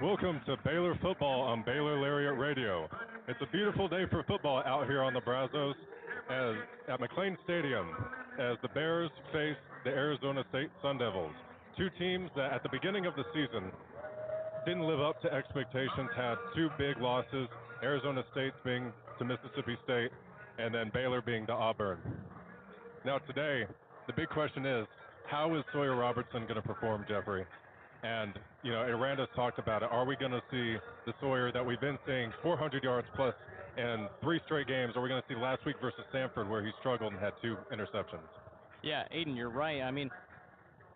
Welcome to Baylor football on Baylor Lariat Radio. It's a beautiful day for football out here on the Brazos at McLean Stadium as the Bears face the Arizona State Sun Devils. Two teams that at the beginning of the season didn't live up to expectations, had two big losses, Arizona State being to Mississippi State, and then Baylor being to Auburn. Now today, the big question is, how is Sawyer Robertson going to perform, Jeffrey? And, Aranda's talked about it. Are we going to see the Sawyer that we've been seeing 400 yards plus in 3 straight games? Or are we going to see last week versus Samford where he struggled and had 2 interceptions? Yeah, Aidan, you're right. I mean,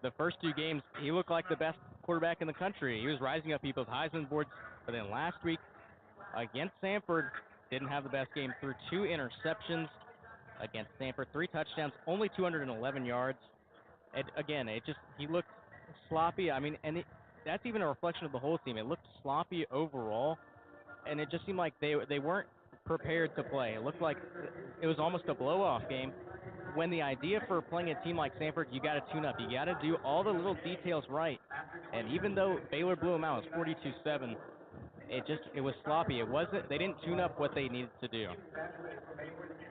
the first 2 games, he looked like the best quarterback in the country. He was rising up people's Heisman boards. But then last week against Samford, didn't have the best game. Threw 2 interceptions against Samford, 3 touchdowns, only 211 yards. And again, he looked sloppy. I mean, that's even a reflection of the whole team. It looked sloppy overall, and it just seemed like they weren't prepared to play. It looked like it was almost a blow-off game. When the idea for playing a team like Samford, you got to tune up. You got to do all the little details right. And even though Baylor blew them out, it was 42-7. It was sloppy. They didn't tune up what they needed to do.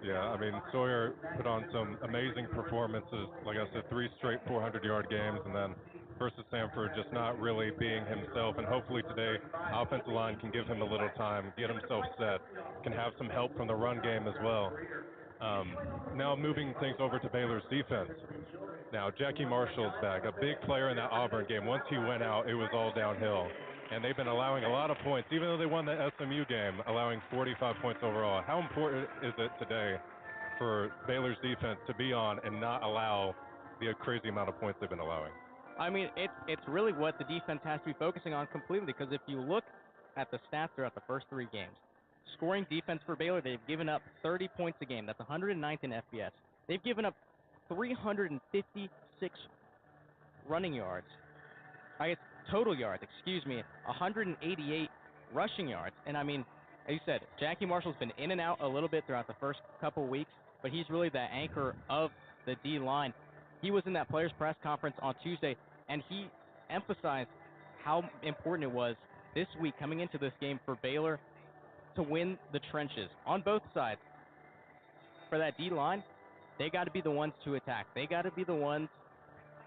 Yeah, I mean, Sawyer put on some amazing performances. Like I said, 3 straight 400-yard games, and then versus Samford just not really being himself. And hopefully today, offensive line can give him a little time, get himself set, can have some help from the run game as well. Now moving things over to Baylor's defense. Now, Jackie Marshall's back, a big player in that Auburn game. Once he went out, it was all downhill. And they've been allowing a lot of points, even though they won the SMU game, allowing 45 points overall. How important is it today for Baylor's defense to be on and not allow the crazy amount of points they've been allowing? I mean, it's really what the defense has to be focusing on completely, because if you look at the stats throughout the first 3 games, scoring defense for Baylor, they've given up 30 points a game. That's 109th in FBS. They've given up 356 running yards. Total yards, 188 rushing yards. And I mean, as you said, Jackie Marshall's been in and out a little bit throughout the first couple weeks, but he's really the anchor of the D-line. He was in that players' press conference on Tuesday, and he emphasized how important it was this week coming into this game for Baylor to win the trenches on both sides. For that D-line, they got to be the ones to attack. They got to be the ones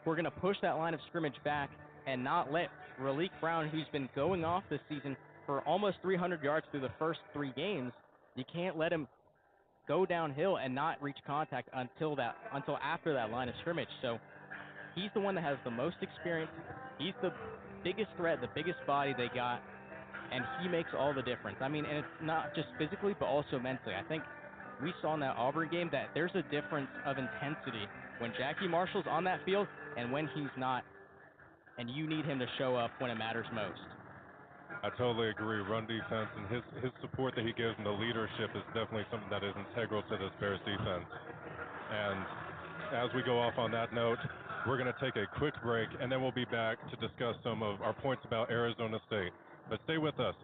who are going to push that line of scrimmage back and not let Raleek Brown, who's been going off this season for almost 300 yards through the first 3 games, you can't let him go downhill and not reach contact until after that line of scrimmage. So he's the one that has the most experience. He's the biggest threat, the biggest body they got, and he makes all the difference. I mean, and it's not just physically, but also mentally. I think we saw in that Auburn game that there's a difference of intensity when Jackie Marshall's on that field and when he's not, and you need him to show up when it matters most. I totally agree. Run defense and his support that he gives and the leadership is definitely something that is integral to this Bears defense. And as we go off on that note, we're going to take a quick break, and then we'll be back to discuss some of our points about Arizona State. But stay with us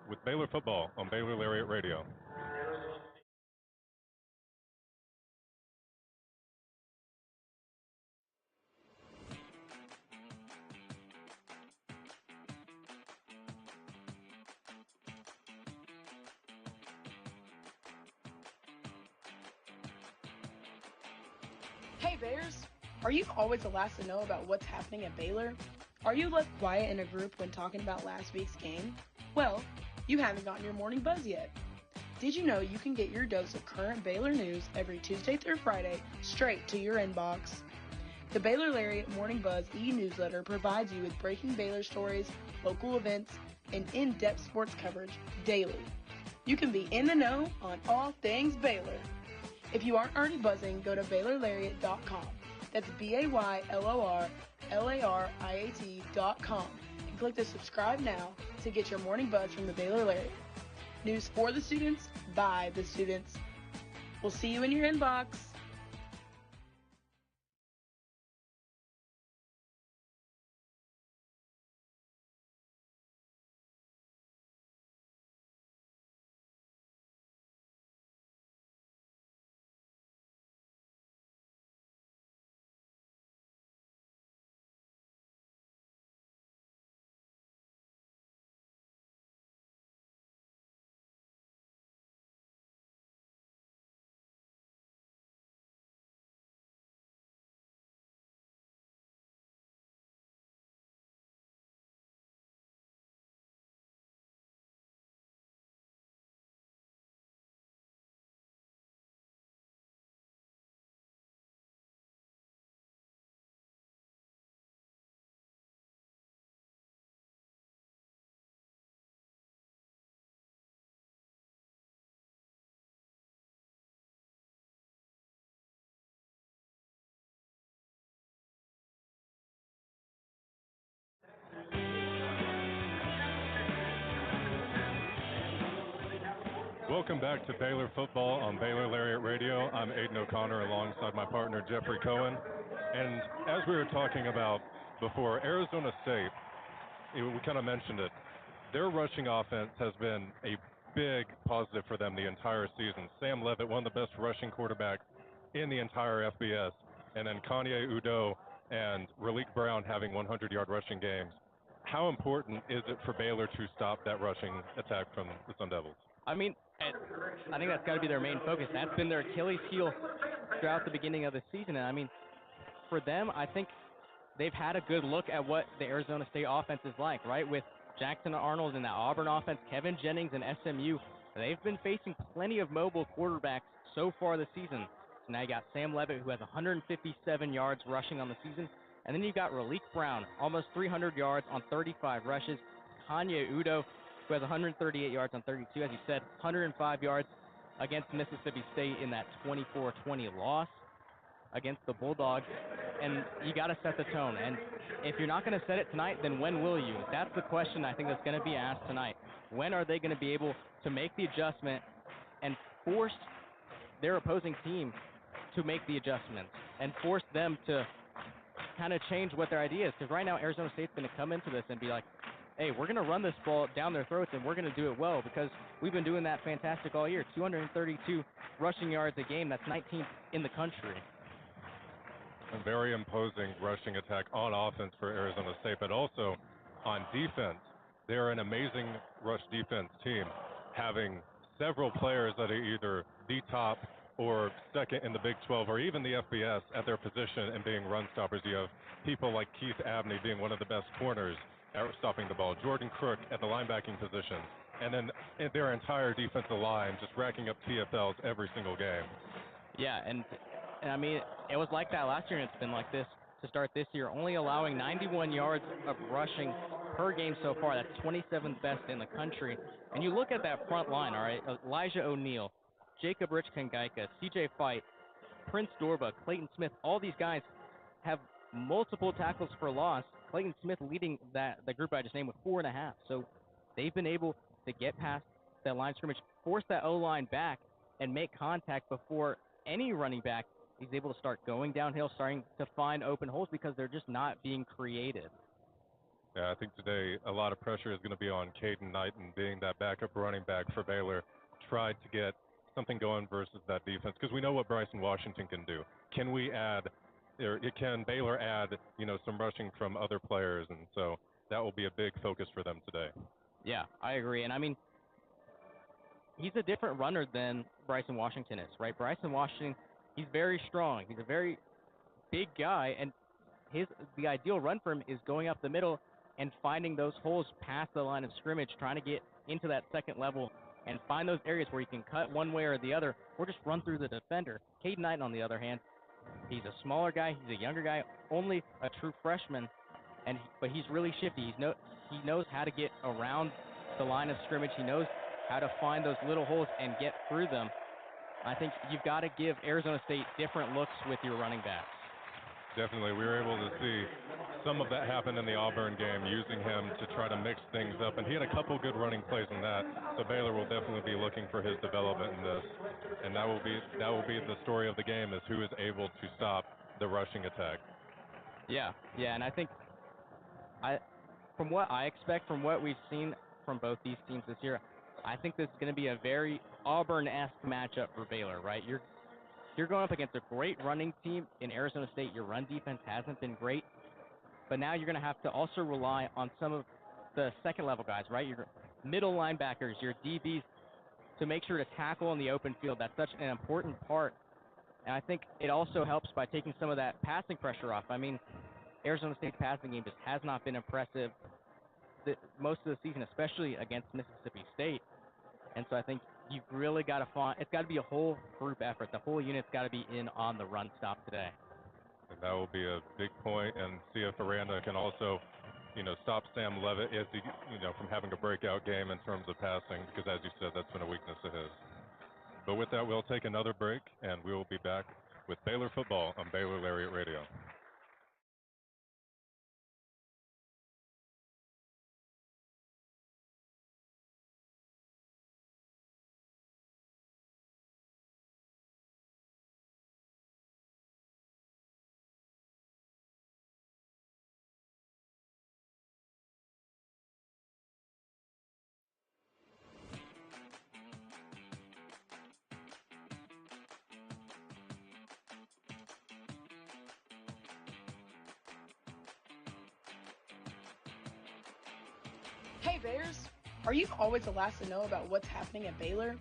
with Baylor football on Baylor Lariat Radio. Hey Bears! Are you always the last to know about what's happening at Baylor? Are you left quiet in a group when talking about last week's game? Well, you haven't gotten your morning buzz yet. Did you know you can get your dose of current Baylor news every Tuesday through Friday straight to your inbox? The Baylor Lariat Morning Buzz e-newsletter provides you with breaking Baylor stories, local events, and in-depth sports coverage daily. You can be in the know on all things Baylor. If you aren't already buzzing, go to BaylorLariat.com. That's BaylorLariat.com and click the subscribe now to get your morning buzz from the Baylor Lariat. News for the students, by the students. We'll see you in your inbox. Welcome back to Baylor football on Baylor Lariat Radio. I'm Aidan O'Connor alongside my partner Jeffrey Cohen. And as we were talking about before, Arizona State, we kind of mentioned it, their rushing offense has been a big positive for them the entire season. Sam Levitt, one of the best rushing quarterbacks in the entire FBS, and then Kanye Udoh and Raleek Brown having 100-yard rushing games. How important is it for Baylor to stop that rushing attack from the Sun Devils? I mean, I think that's got to be their main focus. That's been their Achilles heel throughout the beginning of the season. And I mean, for them, I think they've had a good look at what the Arizona State offense is like, right? With Jackson Arnold in that Auburn offense, Kevin Jennings and SMU, they've been facing plenty of mobile quarterbacks so far this season. So now you got Sam Levitt, who has 157 yards rushing on the season. And then you got Raleek Brown, almost 300 yards on 35 rushes. Kanye Udoh, who has 138 yards on 32, as you said, 105 yards against Mississippi State in that 24-20 loss against the Bulldogs. And you got to set the tone. And if you're not going to set it tonight, then when will you? That's the question I think that's going to be asked tonight. When are they going to be able to make the adjustment and force their opposing team to make the adjustments and force them to kind of change what their idea is? Because right now Arizona State's going to come into this and be like, hey, we're going to run this ball down their throats, and we're going to do it well because we've been doing that fantastic all year. 232 rushing yards a game. That's 19th in the country. A very imposing rushing attack on offense for Arizona State, but also on defense. They're an amazing rush defense team, having several players that are either the top or second in the Big 12 or even the FBS at their position and being run stoppers. You have people like Keith Abney being one of the best corners at stopping the ball, Jordan Crook at the linebacking position, and then their entire defensive line just racking up TFLs every single game. Yeah, and I mean, it was like that last year, and it's been like this to start this year, only allowing 91 yards of rushing per game so far. That's 27th best in the country. And you look at that front line, all right, Elijah O'Neal, Jacob Rich-Kangaika, CJ Fight, Prince Dorba, Clayton Smith, all these guys have multiple tackles for loss. Clayton Smith leading the group I just named with 4.5. So they've been able to get past that line of scrimmage, force that O-line back, and make contact before any running back is able to start going downhill, starting to find open holes because they're just not being creative. Yeah, I think today a lot of pressure is going to be on Caden Knighton being that backup running back for Baylor. Tried to get something going versus that defense because we know what Bryson Washington can do. Can Baylor add, some rushing from other players? And so that will be a big focus for them today. Yeah, I agree. And I mean, he's a different runner than Bryson Washington is, right? Bryson Washington, he's very strong. He's a very big guy, and the ideal run for him is going up the middle and finding those holes past the line of scrimmage, trying to get into that second level and find those areas where you can cut one way or the other or just run through the defender. Caden Knighton, on the other hand, he's a smaller guy. He's a younger guy, only a true freshman, but he's really shifty. He knows how to get around the line of scrimmage. He knows how to find those little holes and get through them. I think you've got to give Arizona State different looks with your running backs. Definitely. We were able to see some of that happen in the Auburn game, using him to try to mix things up. And he had a couple good running plays in that. So Baylor will definitely be looking for his development in this. And that will be the story of the game, is who is able to stop the rushing attack. Yeah, and I think from what I expect, from what we've seen from both these teams this year, I think this is going to be a very Auburn-esque matchup for Baylor, right? You're going up against a great running team in Arizona State. Your run defense hasn't been great, but now you're going to have to also rely on some of the second-level guys, right? Your middle linebackers, your DBs, to make sure to tackle in the open field. That's such an important part, and I think it also helps by taking some of that passing pressure off. I mean, Arizona State's passing game just has not been impressive most of the season, especially against Mississippi State. And so I think you've really got to it's got to be a whole group effort. The whole unit's got to be in on the run stop today. And that will be a big point, and see if Aranda can also, stop Sam Levitt from having a breakout game in terms of passing, because as you said, that's been a weakness of his. But with that, we'll take another break, and we will be back with Baylor football on Baylor Lariat Radio. Hey Bears! Are you always the last to know about what's happening at Baylor?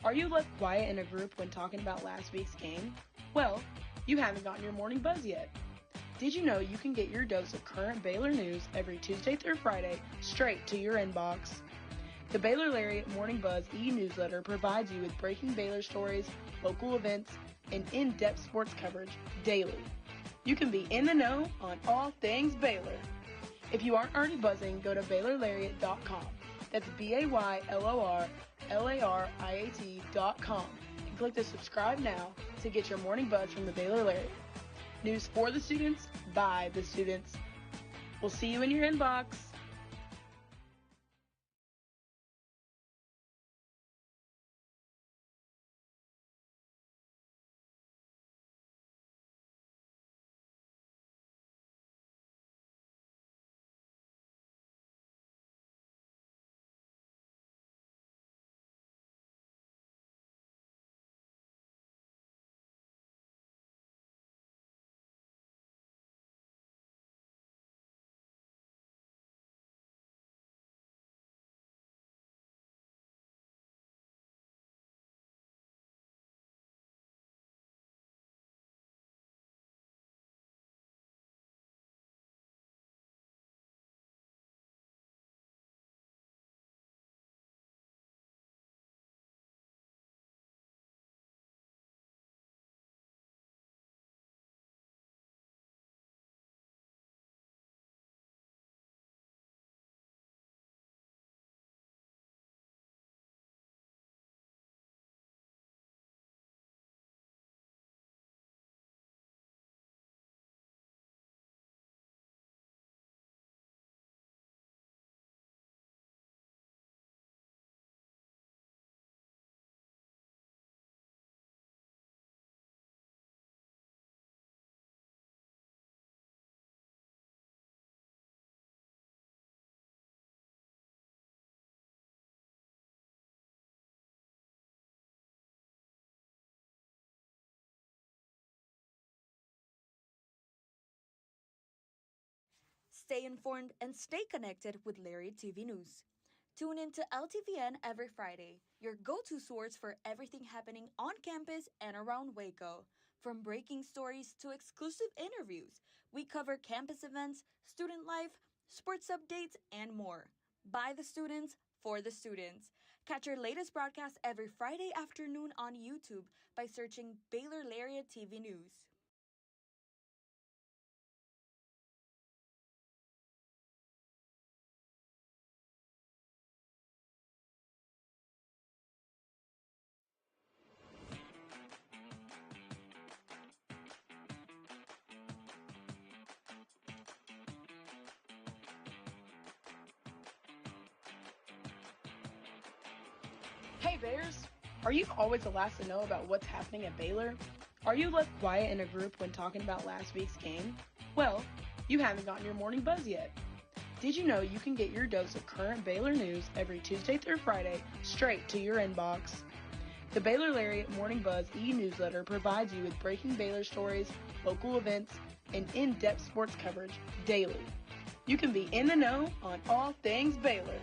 Are you left quiet in a group when talking about last week's game? Well, you haven't gotten your morning buzz yet. Did you know you can get your dose of current Baylor news every Tuesday through Friday straight to your inbox? The Baylor Lariat Morning Buzz e-newsletter provides you with breaking Baylor stories, local events, and in-depth sports coverage daily. You can be in the know on all things Baylor. If you aren't already buzzing, go to BaylorLariat.com. That's BaylorLariat.com and click the subscribe now to get your morning buzz from the Baylor Lariat. News for the students, by the students. We'll see you in your inbox. Stay informed and stay connected with Lariat TV News. Tune in to LTVN every Friday, your go-to source for everything happening on campus and around Waco. From breaking stories to exclusive interviews, we cover campus events, student life, sports updates, and more. By the students, for the students. Catch our latest broadcast every Friday afternoon on YouTube by searching Baylor Lariat TV News. Hey Bears! Are you always the last to know about what's happening at Baylor? Are you left quiet in a group when talking about last week's game? Well, you haven't gotten your morning buzz yet. Did you know you can get your dose of current Baylor news every Tuesday through Friday straight to your inbox? The Baylor Lariat Morning Buzz e-newsletter provides you with breaking Baylor stories, local events, and in-depth sports coverage daily. You can be in the know on all things Baylor.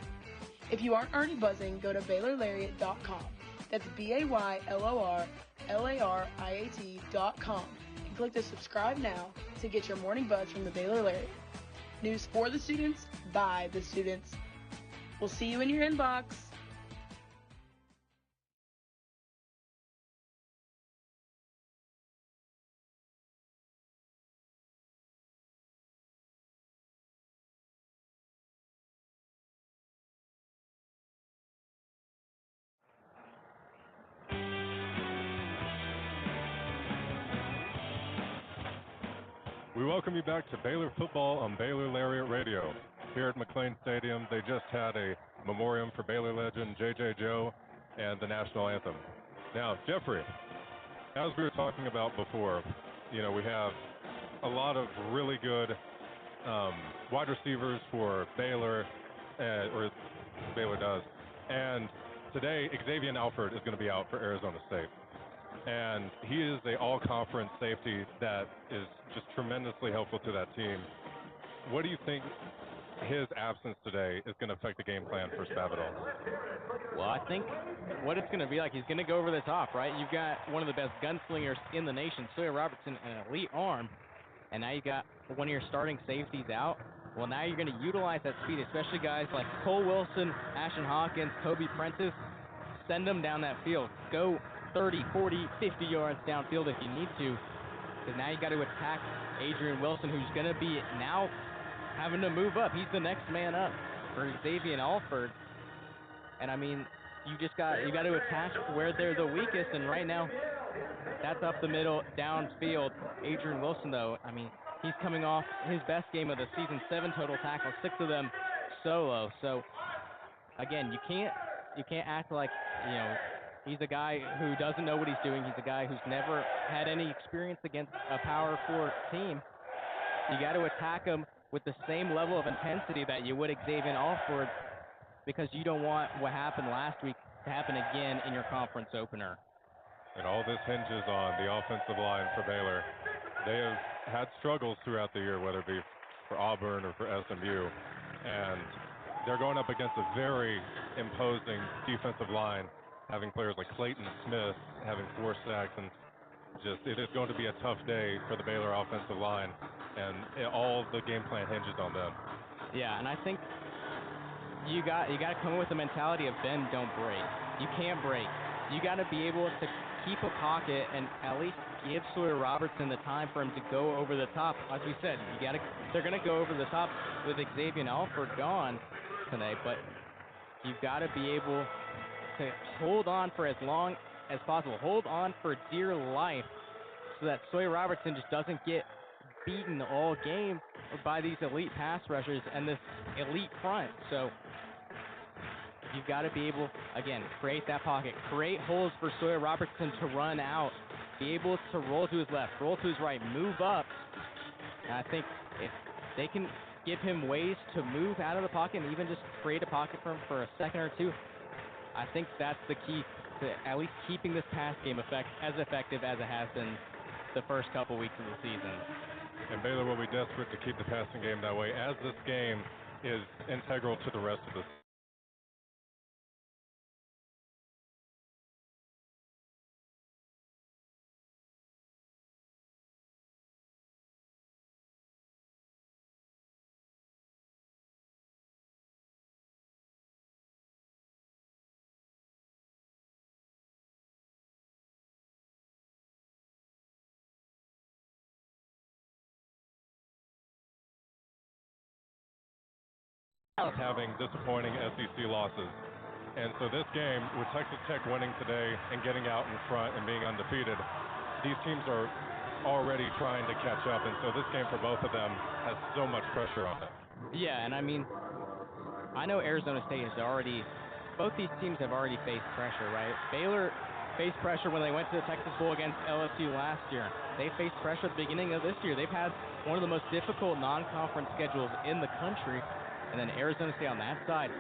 If you aren't already buzzing, go to BaylorLariat.com. That's BaylorLariat.com and click the subscribe now to get your morning buzz from the Baylor Lariat. News for the students, by the students. We'll see you in your inbox. We welcome you back to Baylor football on Baylor Lariat Radio. Here at McLean Stadium, they just had a memoriam for Baylor legend J.J. Joe and the national anthem. Now, Jeffrey, as we were talking about before, we have a lot of really good wide receivers for Baylor, or Baylor does. And today, Xavier Alford is going to be out for Arizona State. And he is a all-conference safety that is just tremendously helpful to that team. What do you think his absence today is going to affect the game plan for Spavital? Well, I think what it's going to be like, he's going to go over the top, right? You've got one of the best gunslingers in the nation, Sawyer Robertson, an elite arm, and now you got one of your starting safeties out. Well, now you're going to utilize that speed, especially guys like Cole Wilson, Ashton Hawkins, Kobe Prentice. Send them down that field. Go 30, 40, 50 yards downfield if you need to, because now you got to attack Adrian Wilson, who's going to be now having to move up. He's the next man up for Xavier Alford. And I mean, you got to attack where they're the weakest, and right now that's up the middle, downfield. Adrian Wilson, though, I mean, he's coming off his best game of the season, 7 total tackles, 6 of them solo. So again, you can't act like, he's a guy who doesn't know what he's doing. He's a guy who's never had any experience against a Power 4 team. You got to attack him with the same level of intensity that you would Xavier Alford, because you don't want what happened last week to happen again in your conference opener. And all this hinges on the offensive line for Baylor. They have had struggles throughout the year, whether it be for Auburn or for SMU, and they're going up against a very imposing defensive line, having players like Clayton Smith having 4 sacks, and it is going to be a tough day for the Baylor offensive line, and all the game plan hinges on them. Yeah, and I think you got to come in with the mentality of bend, don't break. You can't break. You got to be able to keep a pocket and at least give Sawyer Robertson the time for him to go over the top. As we said, they're going to go over the top with Xavier Alford gone today, but you've got to be able to hold on for as long as possible. Hold on for dear life so that Sawyer Robertson just doesn't get beaten all game by these elite pass rushers and this elite front. So you've got to be able, again, create that pocket, create holes for Sawyer Robertson to run out, be able to roll to his left, roll to his right, move up. And I think if they can give him ways to move out of the pocket and even just create a pocket for him for a second or two, I think that's the key to at least keeping this pass game as effective as it has been the first couple weeks of the season. And Baylor will be desperate to keep the passing game that way, as this game is integral to the rest of the season. Of having disappointing SEC losses. And so this game, with Texas Tech winning today and getting out in front and being undefeated, these teams are already trying to catch up. And so this game for both of them has so much pressure on it. Yeah, and I mean, I know Arizona State both these teams have already faced pressure, right? Baylor faced pressure when they went to the Texas Bowl against LSU last year. They faced pressure at the beginning of this year. They've had one of the most difficult non-conference schedules in the country. And then Arizona State on that side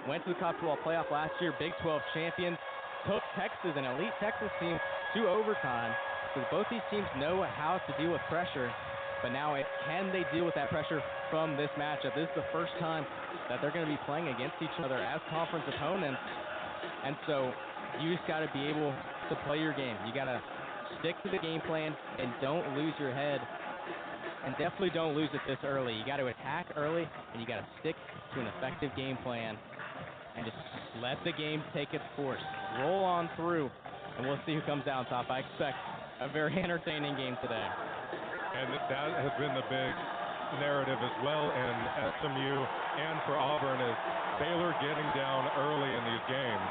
went to the college football playoff last year, Big 12 champions, took Texas, an elite Texas team, to overtime. So both these teams know how to deal with pressure, but now can they deal with that pressure from this matchup? This is the first time that they're going to be playing against each other as conference opponents, and so you just got to be able to play your game. You got to stick to the game plan and don't lose your head. And definitely don't lose it this early. You got to attack early, and you got to stick to an effective game plan, and just let the game take its course. Roll on through, and we'll see who comes out on top. I expect a very entertaining game today. And that has been the big narrative as well in SMU and for Auburn, is Baylor getting down early in these games.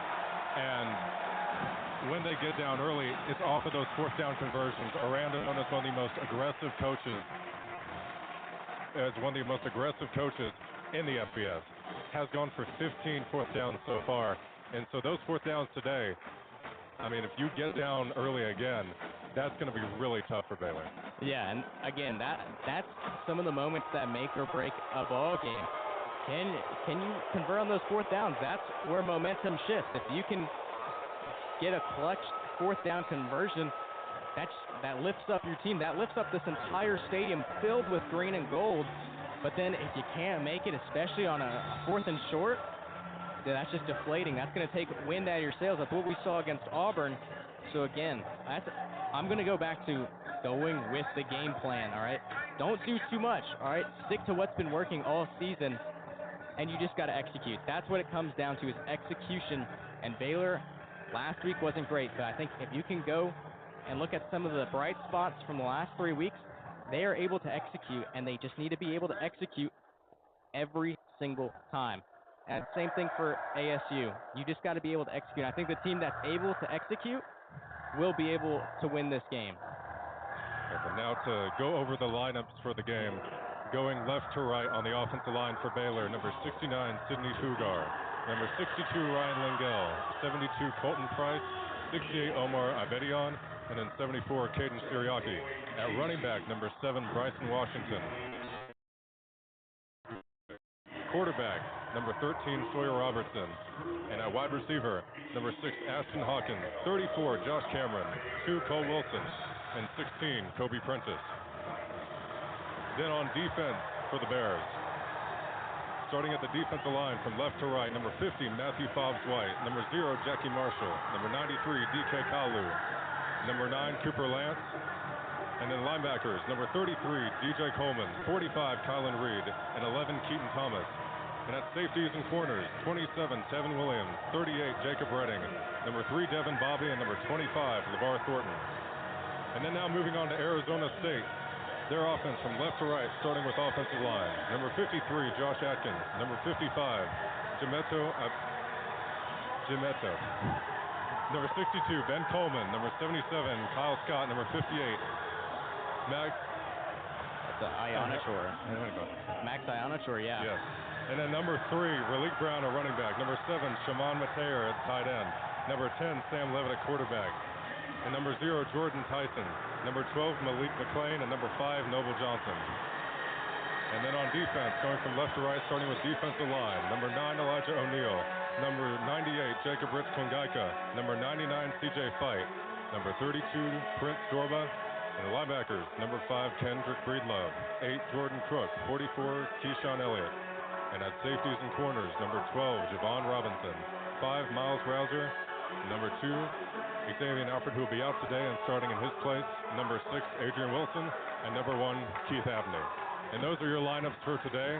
And when they get down early, it's off of those 4th down conversions. Aranda, known as one of the most aggressive coaches, in the FBS, has gone for 15 4th downs so far. And so those 4th downs today, I mean, if you get down early again, that's going to be really tough for Baylor. Yeah, and again, that's some of the moments that make or break a ball game. Can you convert on those 4th downs? That's where momentum shifts. If you can get a clutch 4th down conversion, that lifts up your team. That lifts up this entire stadium filled with green and gold. But then if you can't make it, especially on a 4th and short, then that's just deflating. That's going to take wind out of your sails. That's what we saw against Auburn. So again, I'm going to go back to going with the game plan, all right? Don't do too much, all right? Stick to what's been working all season, and you just got to execute. That's what it comes down to, is execution. And Baylor last week wasn't great, but I think if you can go and look at some of the bright spots from the last 3 weeks, they are able to execute, and they just need to be able to execute every single time. And same thing for ASU. You just got to be able to execute. I think the team that's able to execute will be able to win this game. And now to go over the lineups for the game. Going left to right on the offensive line for Baylor, number 69, Sidney Fugar. Number 62, Ryan Lingell. 72, Colton Price. 68, Omar Abedian. And then 74, Caden Siriaki. At running back, number 7, Bryson Washington. Quarterback, number 13, Sawyer Robertson. And at wide receiver, number 6, Ashton Hawkins. 34, Josh Cameron. 2, Cole Wilson. And 16, Kobe Prentice. Then on defense for the Bears. Starting at the defensive line from left to right, number 50, Matthew Fobbs-White. Number 0, Jackie Marshall. Number 93, DK Kalu. Number 9, Cooper Lance. And then linebackers, number 33, DJ Coleman. 45, Kylan Reed. And 11, Keaton Thomas. And at safeties and corners, 27, Tevin Williams. 38, Jacob Redding. Number 3, Devin Bobby. And number 25, LeVar Thornton. And then now moving on to Arizona State. Their offense from left to right, starting with offensive line. Number 53, Josh Atkins. Number 55, Jimetto. Number 62, Ben Coleman. Number 77, Kyle Scott. Number 58, Max. That's Ionachor. Max Ionachor, yeah. Yes. And then number 3, Raleek Brown, a running back. Number 7, Shimon Mateer at tight end. Number 10, Sam Levitt at quarterback. And number 0, Jordan Tyson. Number 12, Malik McClain. And number 5, Noble Johnson. And then on defense, going from left to right, starting with defensive line. Number 9, Elijah O'Neal. Number 98, Jacob Rich Kungaika. Number 99, CJ Fight. Number 32, Prince Dorba. And the linebackers, number 5, Kendrick Breedlove. 8, Jordan Crook. 44, Keyshawn Elliott. And at safeties and corners, number 12, Javon Robinson. 5, Miles Rouser. Number 2, Xavier Alfred, who will be out today and starting in his place. Number 6, Adrian Wilson. And number 1, Keith Abney. And those are your lineups for today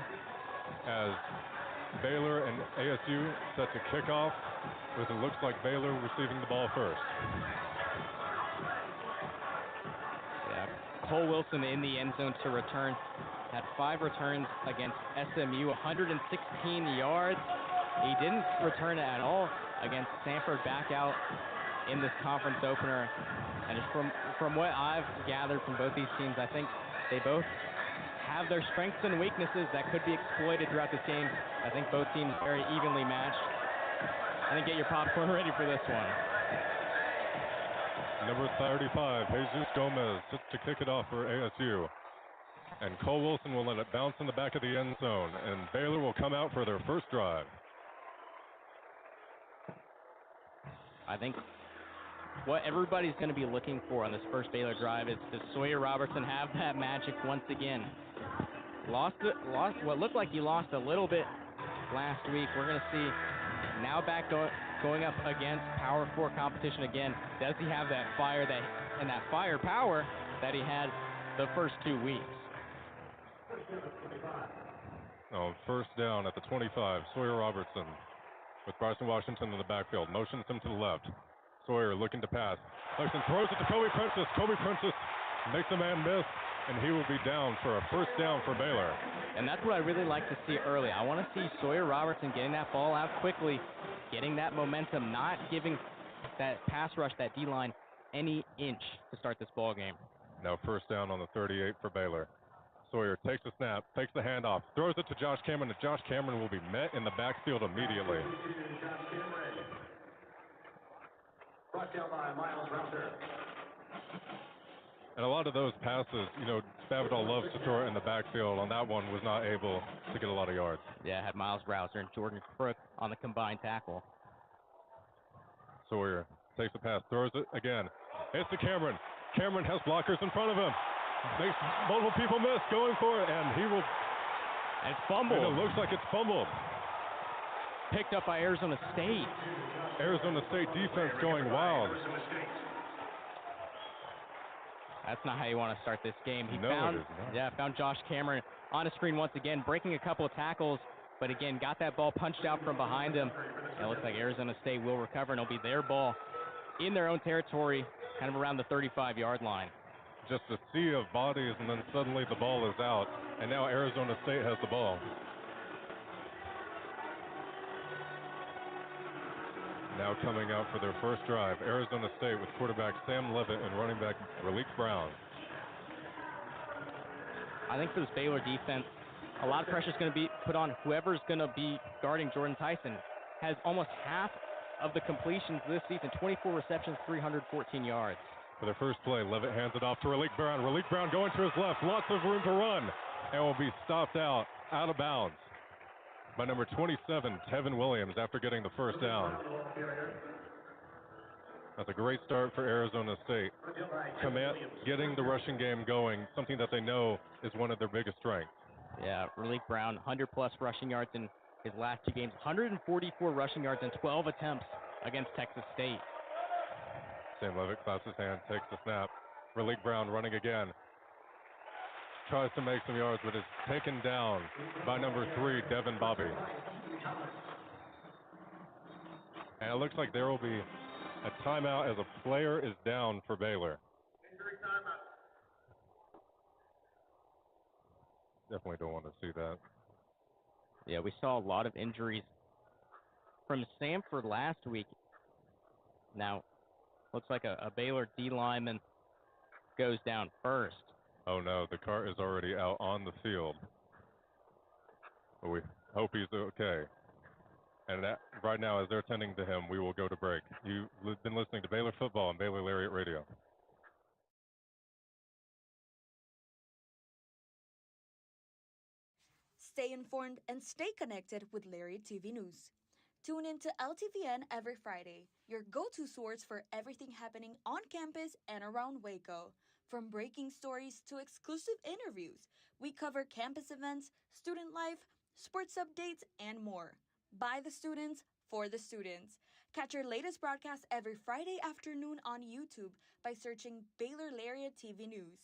as Baylor and ASU set to kick off, with it looks like Baylor receiving the ball first. Yeah, Cole Wilson in the end zone to return. Had 5 returns against SMU, 116 yards. He didn't return at all against Sanford back out in this conference opener. And just from what I've gathered from both these teams, I think they both have their strengths and weaknesses that could be exploited throughout this game. I think both teams very evenly matched. I think get your popcorn ready for this one. Number 35, Jesus Gomez, sits to kick it off for ASU. And Cole Wilson will let it bounce in the back of the end zone. And Baylor will come out for their first drive. I think what everybody's going to be looking for on this first Baylor drive is, does Sawyer Robertson have that magic once again? Lost what looked like he lost a little bit last week. We're going to see now back going up against Power 4 competition again. Does he have that fire and that firepower that he had the first 2 weeks? First down at the 25, Sawyer Robertson with Bryson Washington in the backfield. Motions him to the left. Sawyer looking to pass. Lexington throws it to Kobe Prentice. Kobe Prentice makes a man miss, and he will be down for a first down for Baylor. And that's what I really like to see early. I want to see Sawyer Robertson getting that ball out quickly, getting that momentum, not giving that pass rush, that D-line, any inch to start this ball game. Now first down on the 38 for Baylor. Sawyer takes the snap, takes the handoff, throws it to Josh Cameron, and Josh Cameron will be met in the backfield immediately. Brought down by Miles Rouser. And a lot of those passes, Spavital loves to throw it in the backfield. On that one, was not able to get a lot of yards. Yeah, had Miles Rouser and Jordan Crook on the combined tackle. Sawyer takes the pass, throws it again. It's to Cameron. Cameron has blockers in front of him. Makes multiple people miss, going for it, and he will And fumbled. And it looks like it's fumbled. Picked up by Arizona State. Arizona State defense going wild. That's not how you want to start this game. He No, found, it is not. found Josh Cameron on a screen once again, breaking a couple of tackles, but again, got that ball punched out from behind him. And it looks like Arizona State will recover, and it'll be their ball in their own territory, kind of around the 35-yard line. Just a sea of bodies, and then suddenly the ball is out, and now Arizona State has the ball. Now coming out for their first drive, Arizona State with quarterback Sam Levitt and running back Raleek Brown. I think for this Baylor defense, a lot of pressure is going to be put on whoever's going to be guarding Jordan Tyson. Has almost half of the completions this season, 24 receptions, 314 yards. For their first play, Levitt hands it off to Raleek Brown. Raleek Brown going to his left, lots of room to run, and will be stopped out of bounds by number 27, Tevin Williams, after getting the first down. That's a great start for Arizona State. Getting the rushing game going, something that they know is one of their biggest strengths. Yeah, Raleek Brown, 100-plus rushing yards in his last two games, 144 rushing yards in 12 attempts against Texas State. Sam Levitt claps his hand, takes the snap. Raleek Brown running again. Tries to make some yards, but is taken down by number 3, Devin Bobby. And it looks like there will be a timeout as a player is down for Baylor. Definitely don't want to see that. Yeah, we saw a lot of injuries from Samford last week. Now, looks like a Baylor D lineman goes down first. Oh no, the car is already out on the field. But we hope he's okay. And right now, as they're tending to him, we will go to break. You've been listening to Baylor Football on Baylor Lariat Radio. Stay informed and stay connected with Lariat TV News. Tune in to LTVN every Friday, your go-to source for everything happening on campus and around Waco. From breaking stories to exclusive interviews, we cover campus events, student life, sports updates, and more. By the students, for the students. Catch your latest broadcast every Friday afternoon on YouTube by searching Baylor Lariat TV News.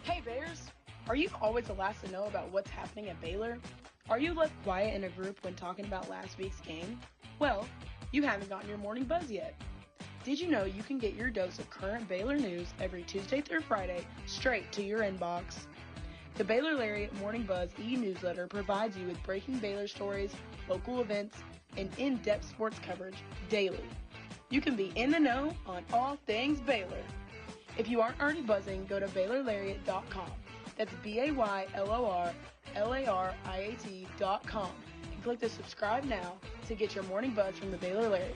Hey Bears, are you always the last to know about what's happening at Baylor? Are you left quiet in a group when talking about last week's game? Well, you haven't gotten your morning buzz yet. Did you know you can get your dose of current Baylor news every Tuesday through Friday straight to your inbox? The Baylor Lariat Morning Buzz e-newsletter provides you with breaking Baylor stories, local events, and in-depth sports coverage daily. You can be in the know on all things Baylor. If you aren't already buzzing, go to BaylorLariat.com. That's BaylorLariat.com and click the subscribe now to get your morning buzz from the Baylor Lariat.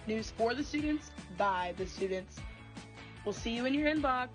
News for the students, by the students. We'll see you in your inbox.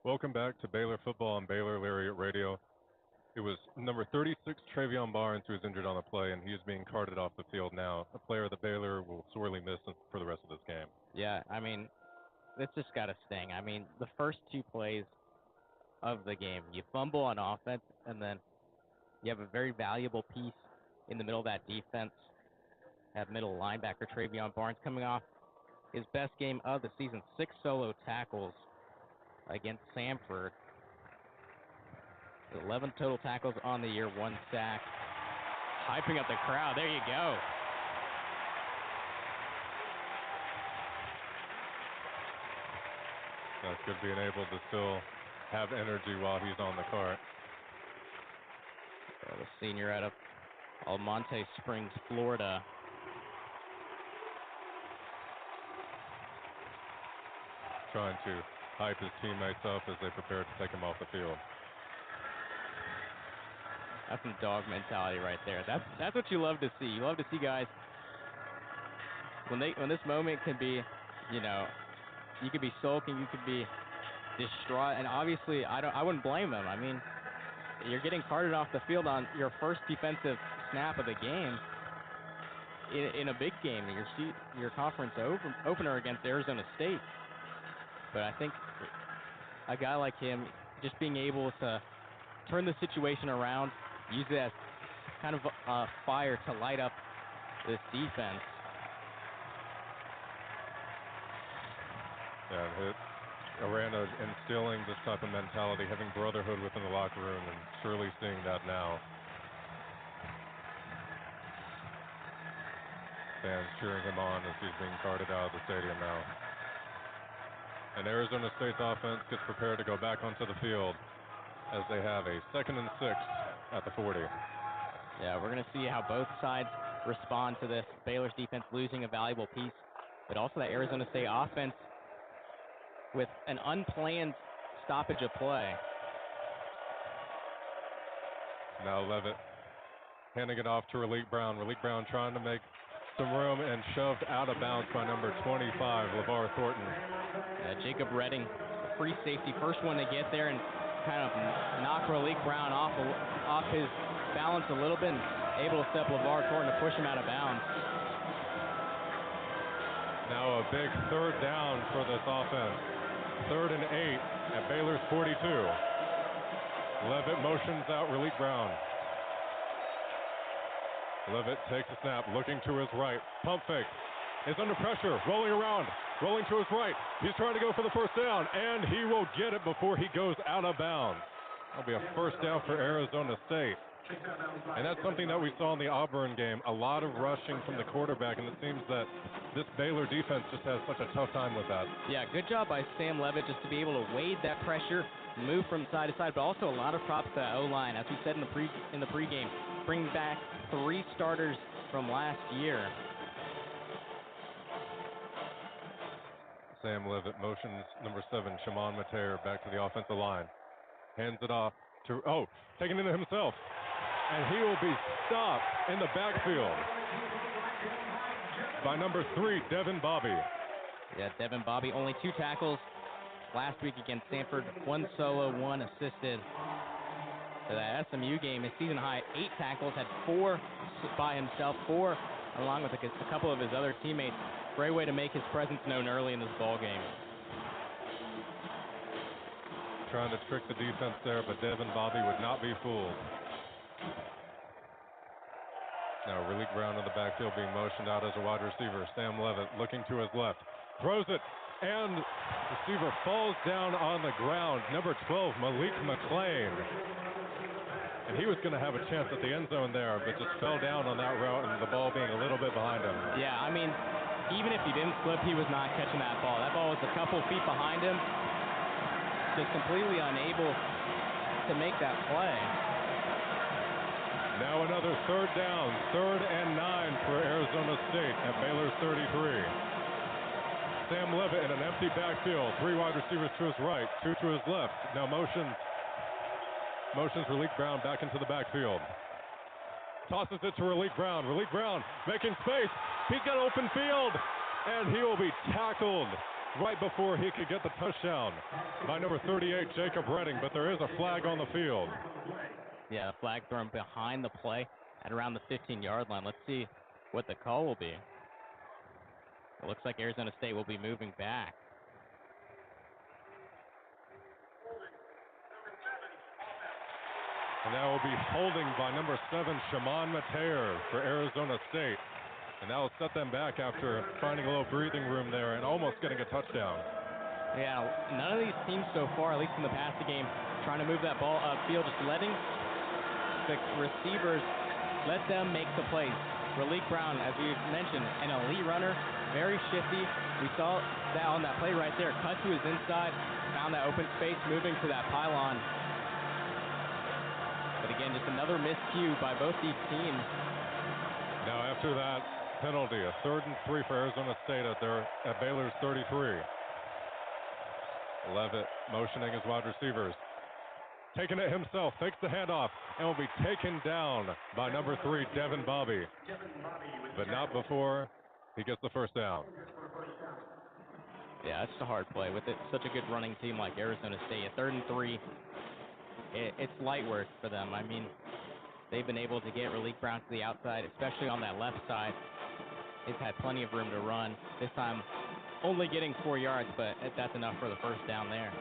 Welcome back to Baylor Football on Baylor Lariat Radio. It was number 36, Travion Barnes, who was injured on the play, and he is being carted off the field now. A player that Baylor will sorely miss for the rest of this game. Yeah, I mean, it's just got to sting. I mean, the first two plays of the game, you fumble on offense, and then you have a very valuable piece in the middle of that defense. Have middle linebacker Travion Barnes coming off his best game of the season, 6 solo tackles against Samford. 11 total tackles on the year, 1 sack. Hyping up the crowd. There you go. That's good being able to still have energy while he's on the cart. The senior out of Almonte Springs, Florida. Trying to hype his teammates up as they prepare to take him off the field. That's some dog mentality right there. That's what you love to see. You love to see guys when this moment can be, you know, you could be sulking, you could be distraught, and obviously I wouldn't blame them. I mean, you're getting carted off the field on your first defensive snap of the game in a big game, your conference opener against Arizona State. But I think a guy like him, just being able to turn the situation around, use it as kind of a fire to light up this defense. Yeah, Aranda instilling this type of mentality, having brotherhood within the locker room, and surely seeing that now. Fans cheering him on as he's being carted out of the stadium now. And Arizona State's offense gets prepared to go back onto the field as they have a 2nd and 6 at the 40. Yeah, we're going to see how both sides respond to this. Baylor's defense losing a valuable piece, but also the Arizona State offense with an unplanned stoppage of play. Now Levitt handing it off to Raleek Brown. Raleek Brown trying to make some room and shoved out of bounds by number 25, LeVar Thornton. Jacob Redding, free safety, first one to get there and kind of knock Raleek Brown off his balance a little bit and able to step LeVar Thornton to push him out of bounds. Now a big 3rd down for this offense. 3rd and 8 at Baylor's 42. Levitt motions out Raleek Brown. Levitt takes a snap, looking to his right. Pump fake. Is under pressure, rolling around, rolling to his right. He's trying to go for the 1st down, and he will get it before he goes out of bounds. That'll be a 1st down for Arizona State. And that's something that we saw in the Auburn game. A lot of rushing from the quarterback, and it seems that this Baylor defense just has such a tough time with that. Yeah, good job by Sam Levitt just to be able to wade that pressure, move from side to side, but also a lot of props to the O-line. As we said in the pregame, bring back 3 starters from last year. Sam Levitt motions number 7, Shimon Mateer, back to the offensive line. Hands it off to, taking it himself. And he will be stopped in the backfield by number 3, Devin Bobby. Yeah, Devin Bobby, only 2 tackles last week against Samford. 1 solo, 1 assisted. For that SMU game, his season high 8 tackles, had 4 by himself, 4 along with a couple of his other teammates. Great way to make his presence known early in this ball game. Trying to trick the defense there, but Devin Bobby would not be fooled. Now Raleek Brown in the backfield being motioned out as a wide receiver. Sam Levitt looking to his left, throws it, and receiver falls down on the ground. Number 12, Malik McClain. And he was going to have a chance at the end zone there, but just fell down on that route and the ball being a little bit behind him. Yeah, I mean, even if he didn't slip, he was not catching that ball. That ball was a couple feet behind him, just completely unable to make that play. Now another 3rd down, 3rd and 9 for Arizona State at Baylor's 33. Sam Levitt in an empty backfield, 3 wide receivers to his right, 2 to his left. Now motions Raleek Brown back into the backfield. Tosses it to Raleek Brown. Raleek Brown making space. He's got open field, and he will be tackled right before he could get the touchdown by number 38, Jacob Redding, but there is a flag on the field. Yeah, a flag thrown behind the play at around the 15-yard line. Let's see what the call will be. It looks like Arizona State will be moving back. And that will be holding by number 7, Shimon Mateer for Arizona State. And that will set them back after finding a little breathing room there and almost getting a touchdown. Yeah, none of these teams so far, at least in the passing game, trying to move that ball upfield, just letting the receivers, let them make the plays. Raleek Brown, as we mentioned, an elite runner, very shifty. We saw that on that play right there, cut to his inside, found that open space, moving to that pylon. But again, just another miscue by both these teams. Now after that penalty, a 3rd and 3 for Arizona State at Baylor's 33. Levitt motioning his wide receivers. Taking it himself, takes the handoff, and will be taken down by number 3, Devin Bobby. But not before he gets the first down. Yeah, it's a hard play with it. Such a good running team like Arizona State. A 3rd and 3. It's light work for them. I mean, they've been able to get Raleek Brown to the outside, especially on that left side. He's had plenty of room to run. This time, only getting 4 yards, but that's enough for the first down there.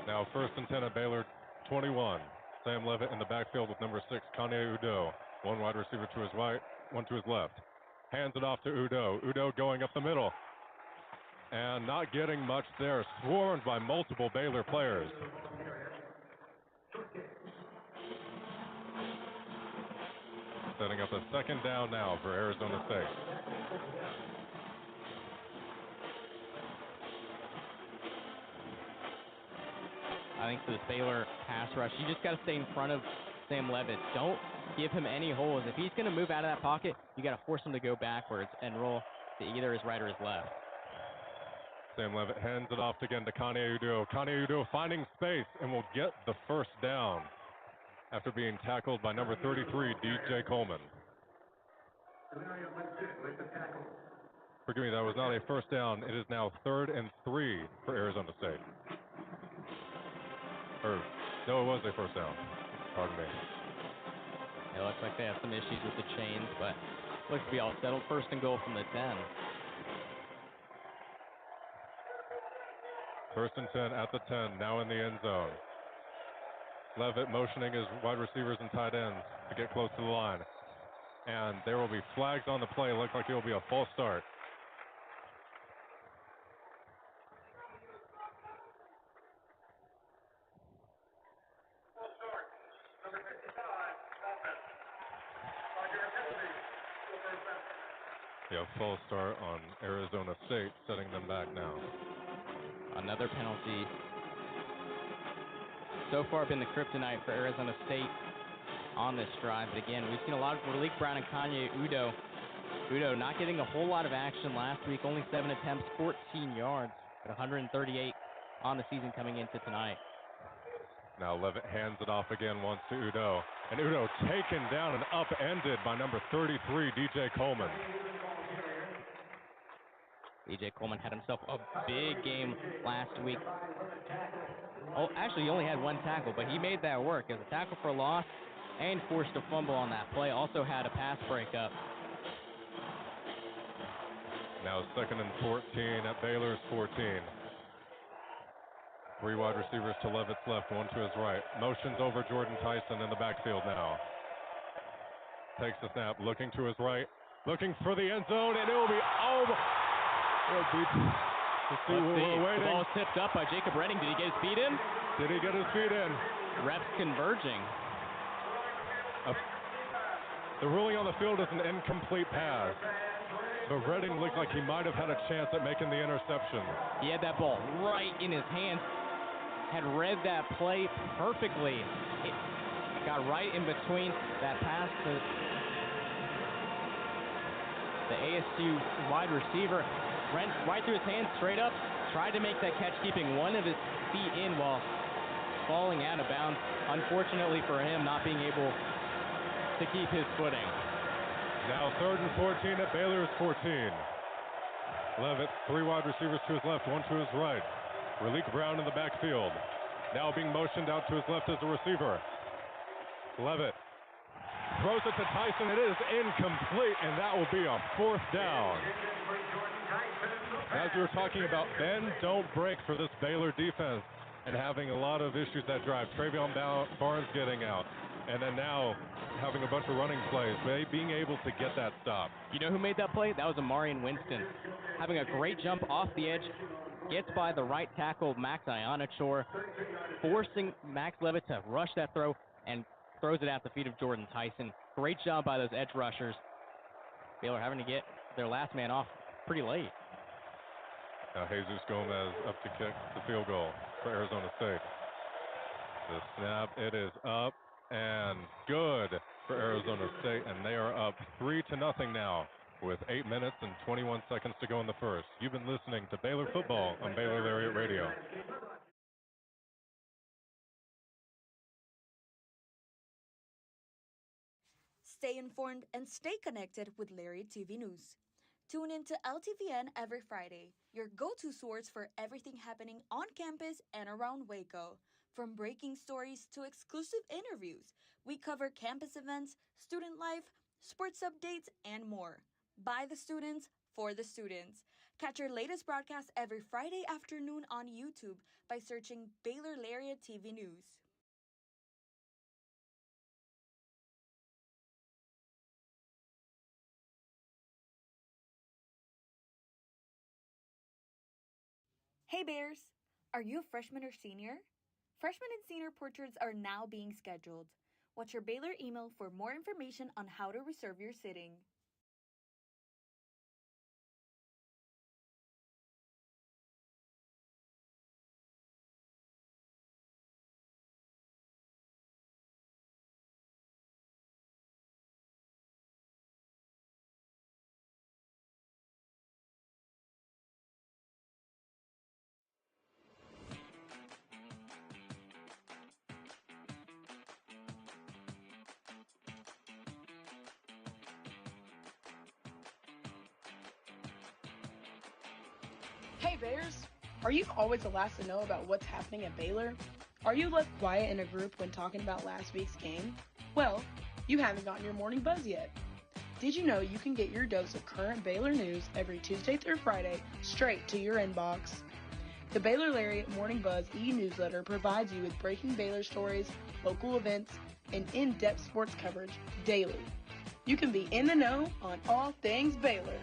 Now 1st and 10 at Baylor 21. Sam Levitt in the backfield with number 6, Kanye Udo. One wide receiver to his right, one to his left. Hands it off to Udo. Udo going up the middle. And not getting much there. Swarmed by multiple Baylor players. Setting up a 2nd down now for Arizona State. I think for this Baylor pass rush, you just got to stay in front of Sam Levitt. Don't give him any holes. If he's going to move out of that pocket, you got to force him to go backwards and roll to either his right or his left. Sam Levitt hands it off again to Kanye Udo. Kanye Udo finding space and will get the first down after being tackled by number 33, DJ Coleman. Forgive me, that was not a first down. It is now 3rd and 3 for Arizona State. No, it was a first down. Pardon me. It looks like they have some issues with the chains, but looks to be all settled. 1st and goal from the 10. 1st and 10 at the 10, now in the end zone. Levitt motioning his wide receivers and tight ends to get close to the line. And there will be flags on the play. Looks like it will be a false start. Yeah, false start on Arizona State, setting them back now. Another penalty. So far been the kryptonite for Arizona State on this drive. But again, we've seen a lot of Raleek Brown and Kanye Udo. Udo not getting a whole lot of action last week. Only 7 attempts, 14 yards, at 138 on the season coming into tonight. Now Levitt hands it off again once to Udo. And Udo taken down and upended by number 33, DJ Coleman. DJ Coleman had himself a big game last week. Oh, actually, he only had 1 tackle, but he made that work as a tackle for loss and forced a fumble on that play. Also had a pass breakup. Now 2nd and 14 at Baylor's 14. 3 wide receivers to Levitt's left, 1 to his right. Motions over Jordan Tyson in the backfield now. Takes the snap, looking to his right, looking for the end zone, and it will be over. Let's see. The ball was tipped up by Jacob Redding. Did he get his feet in? Did he get his feet in? Refs converging. The ruling on the field is an incomplete pass. But Redding looked like he might have had a chance at making the interception. He had that ball right in his hands. Had read that play perfectly. It got right in between that pass to the ASU wide receiver. Went right through his hands, straight up. Tried to make that catch, keeping one of his feet in while falling out of bounds. Unfortunately for him, not being able to keep his footing. Now 3rd and 14 at Baylor's 14. Levitt, 3 wide receivers to his left, 1 to his right. Raleek Brown in the backfield. Now being motioned out to his left as a receiver. Levitt throws it to Tyson. It is incomplete, and that will be a 4th down. As we were talking about, bend, don't break for this Baylor defense and having a lot of issues that drive. Travion Barnes getting out, and then now having a bunch of running plays, being able to get that stop. You know who made that play? That was Amarian Winston. Having a great jump off the edge, gets by the right tackle, Max Ionachor, forcing Max Levitt to rush that throw and throws it at the feet of Jordan Tyson. Great job by those edge rushers. Baylor having to get their last man off pretty late. Now Jesus Gomez up to kick the field goal for Arizona State. The snap, it is up and good for Arizona State, and they are up 3-0 now with 8 minutes and 21 seconds to go in the first. You've been listening to Baylor Football on Baylor Lariat Radio. Stay informed and stay connected with Lariat TV News. Tune in to LTVN every Friday, your go-to source for everything happening on campus and around Waco. From breaking stories to exclusive interviews, we cover campus events, student life, sports updates, and more. By the students, for the students. Catch our latest broadcast every Friday afternoon on YouTube by searching Baylor Lariat TV News. Hey Bears! Are you a freshman or senior? Freshman and senior portraits are now being scheduled. Watch your Baylor email for more information on how to reserve your sitting. Hey Bears! Are you always the last to know about what's happening at Baylor? Are you left quiet in a group when talking about last week's game? Well, you haven't gotten your morning buzz yet. Did you know you can get your dose of current Baylor news every Tuesday through Friday straight to your inbox? The Baylor Lariat Morning Buzz e-newsletter provides you with breaking Baylor stories, local events, and in-depth sports coverage daily. You can be in the know on all things Baylor.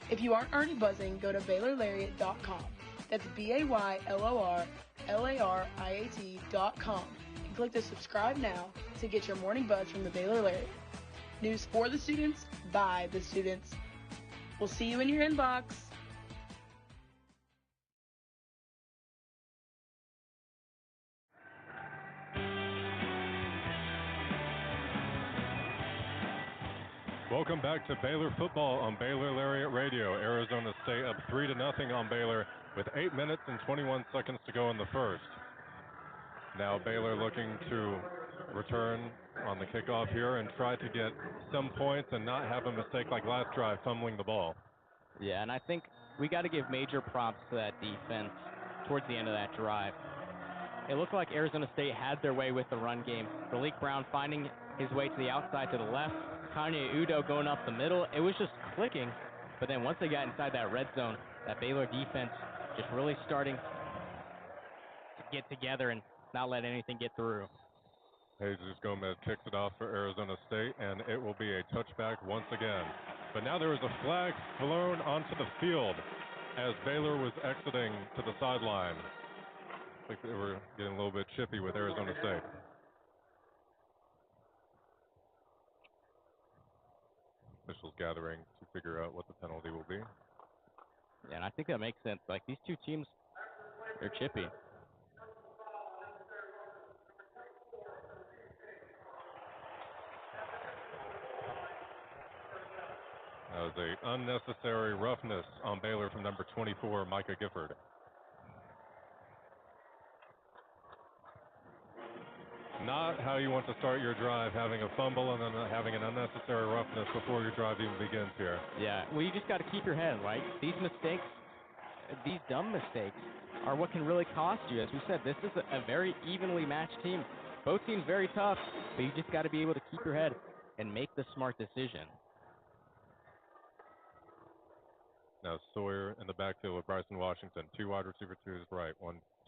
If you aren't already buzzing, go to BaylorLariat.com. That's BaylorLariat.com and click the subscribe now to get your morning buzz from the Baylor Lariat. News for the students, by the students. We'll see you in your inbox. Welcome back to Baylor Football on Baylor Lariat Radio. Arizona State up 3-0 on Baylor with 8 minutes and 21 seconds to go in the first. Now Baylor looking to return on the kickoff here and try to get some points and not have a mistake like last drive, fumbling the ball. Yeah, and I think we got to give major props to that defense towards the end of that drive. It looked like Arizona State had their way with the run game. Raleek Brown finding his way to the outside to the left. Kanye Udo going up the middle. It was just clicking. But then once they got inside that red zone, that Baylor defense just really starting to get together and not let anything get through. Jesus Gomez kicks it off for Arizona State, and it will be a touchback once again. But now there is a flag flown onto the field as Baylor was exiting to the sideline. I think they were getting a little bit chippy with Arizona State. Officials gathering to figure out what the penalty will be. Yeah, and I think that makes sense. Like, these two teams, they're chippy. That was an unnecessary roughness on Baylor from number 24, Micah Gifford. not how you want to start your drive, having a fumble and then having an unnecessary roughness before your drive even begins here. Yeah, well, you just got to keep your head, right? These mistakes, these dumb mistakes, are what can really cost you. As we said, this is a very evenly matched team. Both teams very tough, but you just got to be able to keep your head and make the smart decision. Now Sawyer in the backfield with Bryson Washington. 2 wide receiver to his right,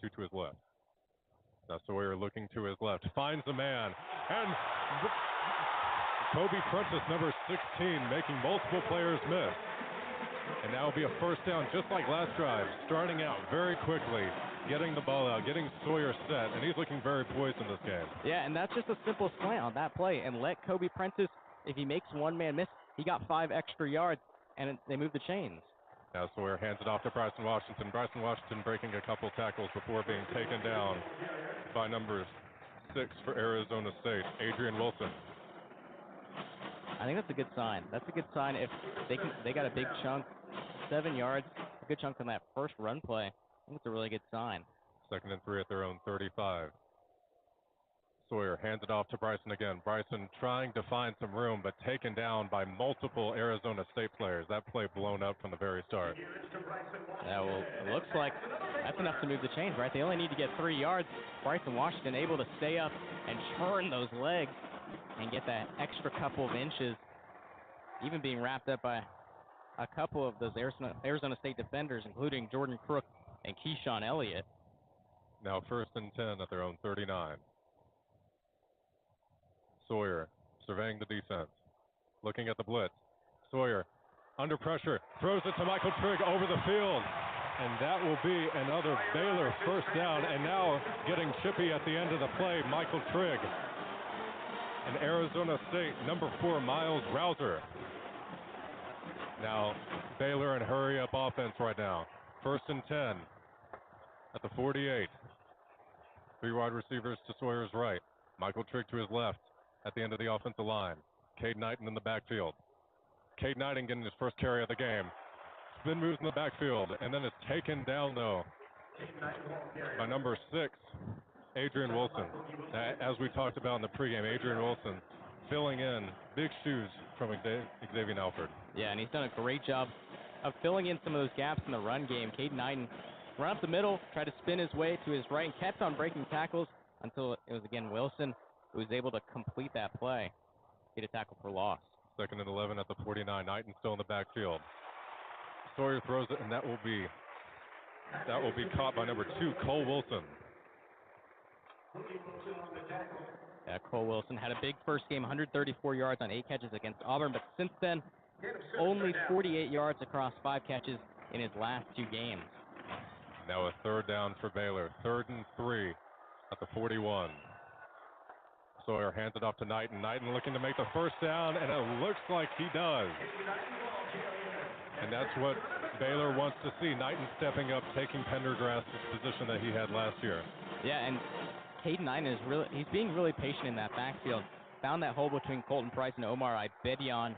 2 to his left. Now Sawyer looking to his left, finds a man, and Kobe Prentice, number 16, making multiple players miss. And now it'll be a first down just like last drive, starting out very quickly, getting the ball out, getting Sawyer set, and he's looking very poised in this game. Yeah, and that's just a simple slant on that play, and let Kobe Prentice, if he makes one man miss, he got 5 extra yards, and they move the chains. Now Sawyer hands it off to Bryson Washington. Bryson Washington breaking a couple tackles before being taken down by number 6 for Arizona State, Adrian Wilson. I think that's a good sign. That's a good sign if they got a big chunk, 7 yards, a good chunk on that first run play. I think it's a really good sign. 2nd and 3 at their own 35. Sawyer hands it off to Bryson again. Bryson trying to find some room, but taken down by multiple Arizona State players. That play blown up from the very start. Yeah, well, it looks like that's enough to move the chains, right? They only need to get 3 yards. Bryson Washington able to stay up and turn those legs and get that extra couple of inches, even being wrapped up by a couple of those Arizona State defenders, including Jordan Crook and Keyshawn Elliott. Now 1st and 10 at their own 39. Sawyer surveying the defense, looking at the blitz. Sawyer under pressure, throws it to Michael Trigg over the field, and that will be another Baylor first down. And now getting chippy at the end of the play, Michael Trigg. And Arizona State, number 4, Miles Rouser. Now Baylor in hurry-up offense right now. 1st and 10 at the 48. 3 wide receivers to Sawyer's right. Michael Trigg to his left. At the end of the offensive line, Cade Knighton in the backfield. Cade Knighton getting his first carry of the game. Spin moves in the backfield, and then it's taken down, though, by number 6, Adrian Wilson. As we talked about in the pregame, Adrian Wilson filling in big shoes from Xavier Alford. Yeah, and he's done a great job of filling in some of those gaps in the run game. Cade Knighton ran up the middle, tried to spin his way to his right, and kept on breaking tackles until it was, again, Wilson who was able to complete that play, get a tackle for loss. 2nd and 11 at the 49. Knighton still in the backfield. Sawyer throws it, and that will be caught by number 2, Cole Wilson. Yeah, Cole Wilson had a big first game, 134 yards on 8 catches against Auburn, but since then, only 48 yards across 5 catches in his last 2 games. Now a 3rd down for Baylor. 3rd and 3 at the 41. Sawyer hands it off to Knighton. Knighton looking to make the first down, and it looks like he does. And that's what Baylor wants to see. Knighton stepping up, taking Pendergrass's position that he had last year. Yeah, and Cade Knighton he's being really patient in that backfield. Found that hole between Colton Price and Omar Ibedion.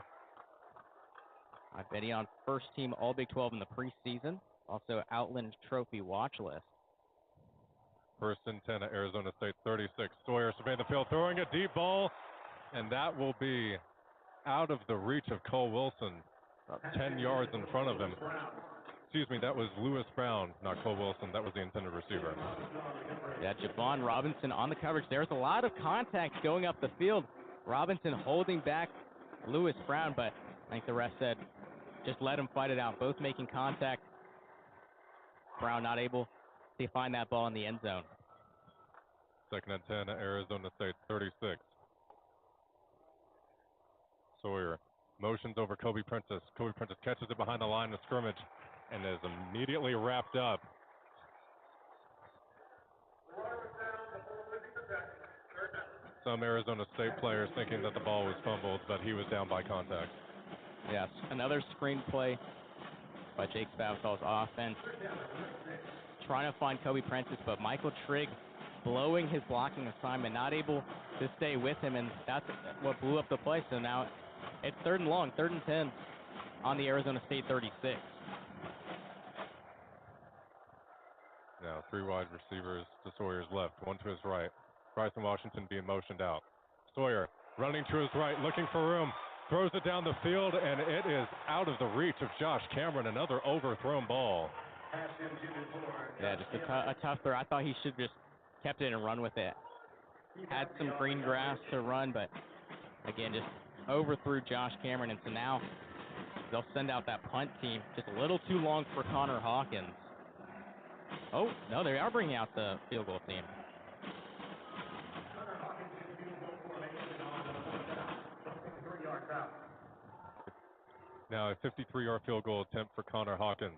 Ibedion, first team All Big 12 in the preseason. Also Outland Trophy watch list. 1st and 10 at Arizona State 36. Sawyer surveying the field, throwing a deep ball, and that will be out of the reach of Cole Wilson, about 10 yards in front of him. Excuse me, that was Lewis Brown, not Cole Wilson. That was the intended receiver. Yeah, Javon Robinson on the coverage. There's a lot of contact going up the field. Robinson holding back Lewis Brown, but I think the ref said just let him fight it out. Both making contact. Brown not able to find that ball in the end zone. 2nd and 10 at Arizona State 36. Sawyer motions over Kobe Prentice. Kobe Prentice catches it behind the line of scrimmage and is immediately wrapped up. Some Arizona State players thinking that the ball was fumbled, but he was down by contact. Yes, another screen play by Jake Spavital's offense. Trying to find Kobe Prentice, but Michael Trigg blowing his blocking assignment, not able to stay with him, and that's what blew up the play. So now it's 3rd and long, 3rd and 10 on the Arizona State 36. Now 3 wide receivers to Sawyer's left, 1 to his right. Bryson Washington being motioned out. Sawyer running to his right, looking for room. Throws it down the field, and it is out of the reach of Josh Cameron. Another overthrown ball. Yeah, just a tough throw. I thought he should just kept it and run with it. Had some green grass to run, but again, just overthrew Josh Cameron, and so now they'll send out that punt team. Just a little too long for Connor Hawkins. Oh, no, they are bringing out the field goal team. Now a 53-yard field goal attempt for Connor Hawkins.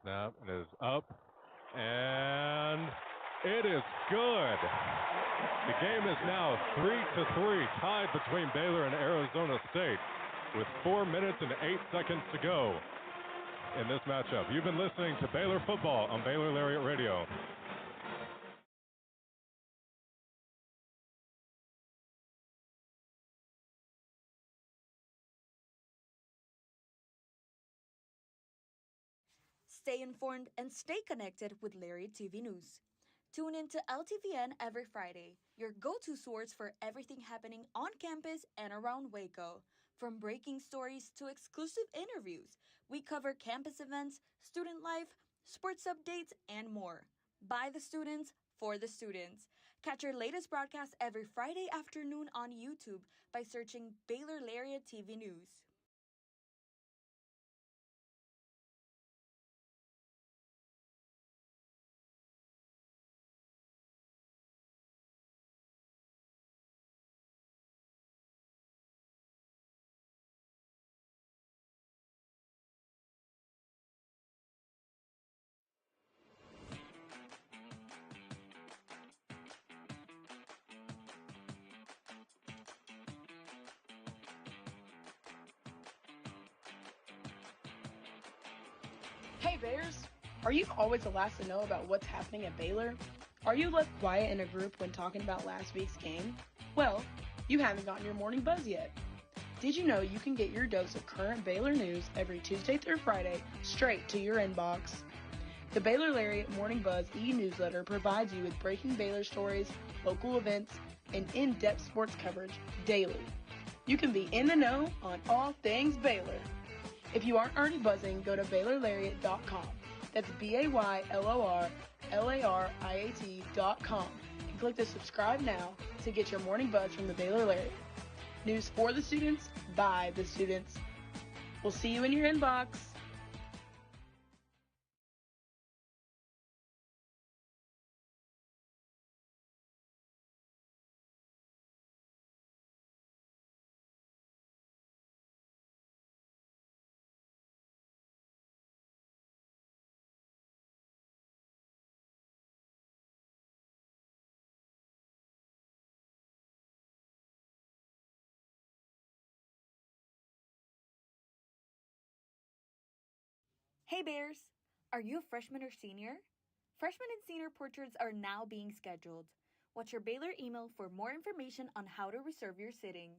Snap is up, and it is good. The game is now 3-3, tied between Baylor and Arizona State, with 4 minutes and 8 seconds to go in this matchup. You've been listening to Baylor football on Baylor Lariat Radio. Stay informed and stay connected with Lariat TV News. Tune in to LTVN every Friday, your go-to source for everything happening on campus and around Waco. From breaking stories to exclusive interviews, we cover campus events, student life, sports updates, and more. By the students, for the students. Catch our latest broadcast every Friday afternoon on YouTube by searching Baylor Lariat TV News. Hey Bears! Are you always the last to know about what's happening at Baylor? Are you left quiet in a group when talking about last week's game? Well, you haven't gotten your morning buzz yet. Did you know you can get your dose of current Baylor news every Tuesday through Friday straight to your inbox? The Baylor Lariat Morning Buzz e-newsletter provides you with breaking Baylor stories, local events, and in-depth sports coverage daily. You can be in the know on all things Baylor. If you aren't already buzzing, go to BaylorLariat.com. That's BaylorLariat.com and click the subscribe now to get your morning buzz from the Baylor Lariat. News for the students, by the students. We'll see you in your inbox. Hey Bears! Are you a freshman or senior? Freshman and senior portraits are now being scheduled. Watch your Baylor email for more information on how to reserve your sitting.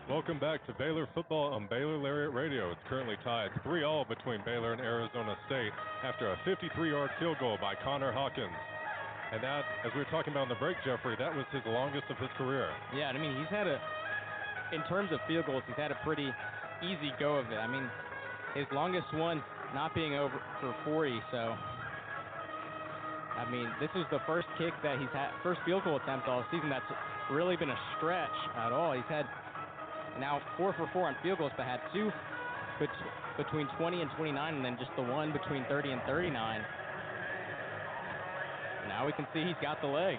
Welcome back to Baylor football on Baylor Lariat Radio. It's currently tied 3-3 between Baylor and Arizona State after a 53-yard field goal by Connor Hawkins. And that, as we were talking about in the break, Jeffrey, that was his longest of his career. Yeah, I mean, in terms of field goals, he's had a pretty easy go of it. I mean, his longest one not being over for 40, so, I mean, this is the first kick that he's had, first field goal attempt all season that's really been a stretch at all. He's had now 4 for 4 on field goals, but had 2 between 20 and 29, and then just the one between 30 and 39. Now we can see he's got the leg.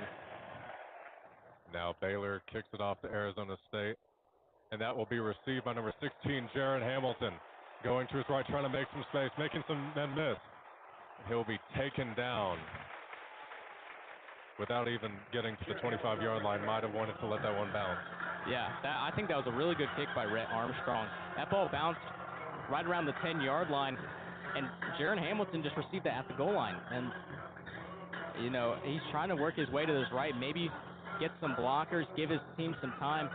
Now Baylor kicks it off to Arizona State, and that will be received by number 16, Jaron Hamilton. Going to his right, trying to make some space, making some men miss. He'll be taken down without even getting to the 25-yard line. Might have wanted to let that one bounce. Yeah, I think that was a really good kick by Rhett Armstrong. That ball bounced right around the 10-yard line, and Jaron Hamilton just received that at the goal line. And You know, he's trying to work his way to his right, maybe get some blockers, give his team some time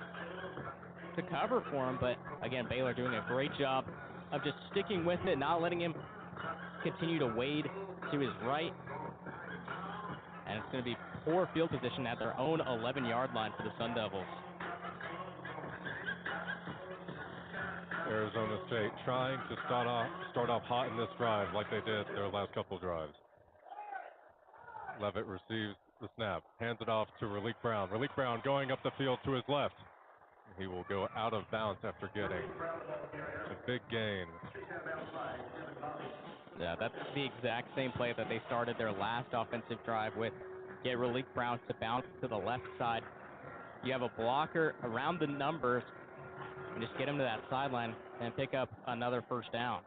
to cover for him. But again, Baylor doing a great job of just sticking with it, not letting him continue to wade to his right. And it's going to be poor field position at their own 11-yard line for the Sun Devils. Arizona State trying to start off hot in this drive like they did their last couple drives. Levitt receives the snap, hands it off to Raleek Brown. Raleek Brown going up the field to his left. He will go out of bounds after getting a big gain. Yeah, that's the exact same play that they started their last offensive drive with. Get Raleek Brown to bounce to the left side. You have a blocker around the numbers, and just get him to that sideline and pick up another first down.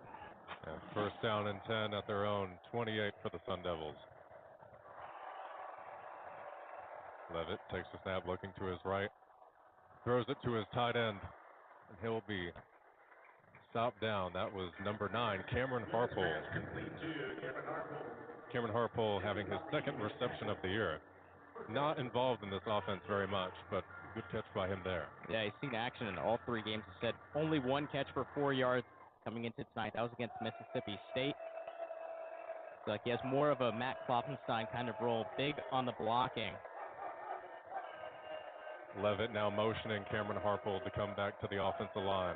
Yeah, first down and 10 at their own 28 for the Sun Devils. Levitt takes the snap, looking to his right, throws it to his tight end, and he'll be stopped down. That was number 9, Cameron Harpole. Cameron Harpole having his second reception of the year. Not involved in this offense very much, but good catch by him there. Yeah, he's seen action in all 3 games. He said only 1 catch for 4 yards coming into tonight. That was against Mississippi State. So like he has more of a Matt Klopfenstein kind of role, big on the blocking. Levitt now motioning Cameron Harpole to come back to the offensive line.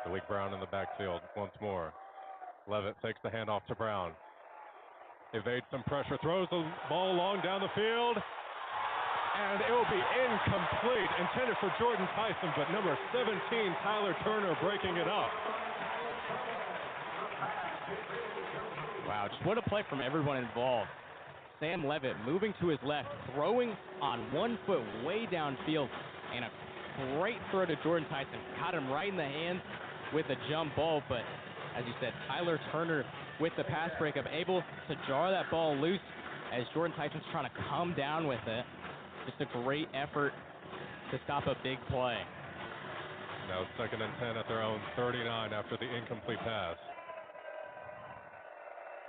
Malik Brown in the backfield once more. Levitt takes the handoff to Brown. Evades some pressure, throws the ball long down the field, and it will be incomplete. Intended for Jordan Tyson, but number 17, Tyler Turner, breaking it up. Wow, just what a play from everyone involved. Sam Levitt moving to his left, throwing on 1 foot way downfield, and a great throw to Jordan Tyson. Caught him right in the hands with a jump ball, but as you said, Tyler Turner with the pass breakup, able to draw that ball loose as Jordan Tyson's trying to come down with it. Just a great effort to stop a big play. Now 2nd and 10 at their own 39 after the incomplete pass.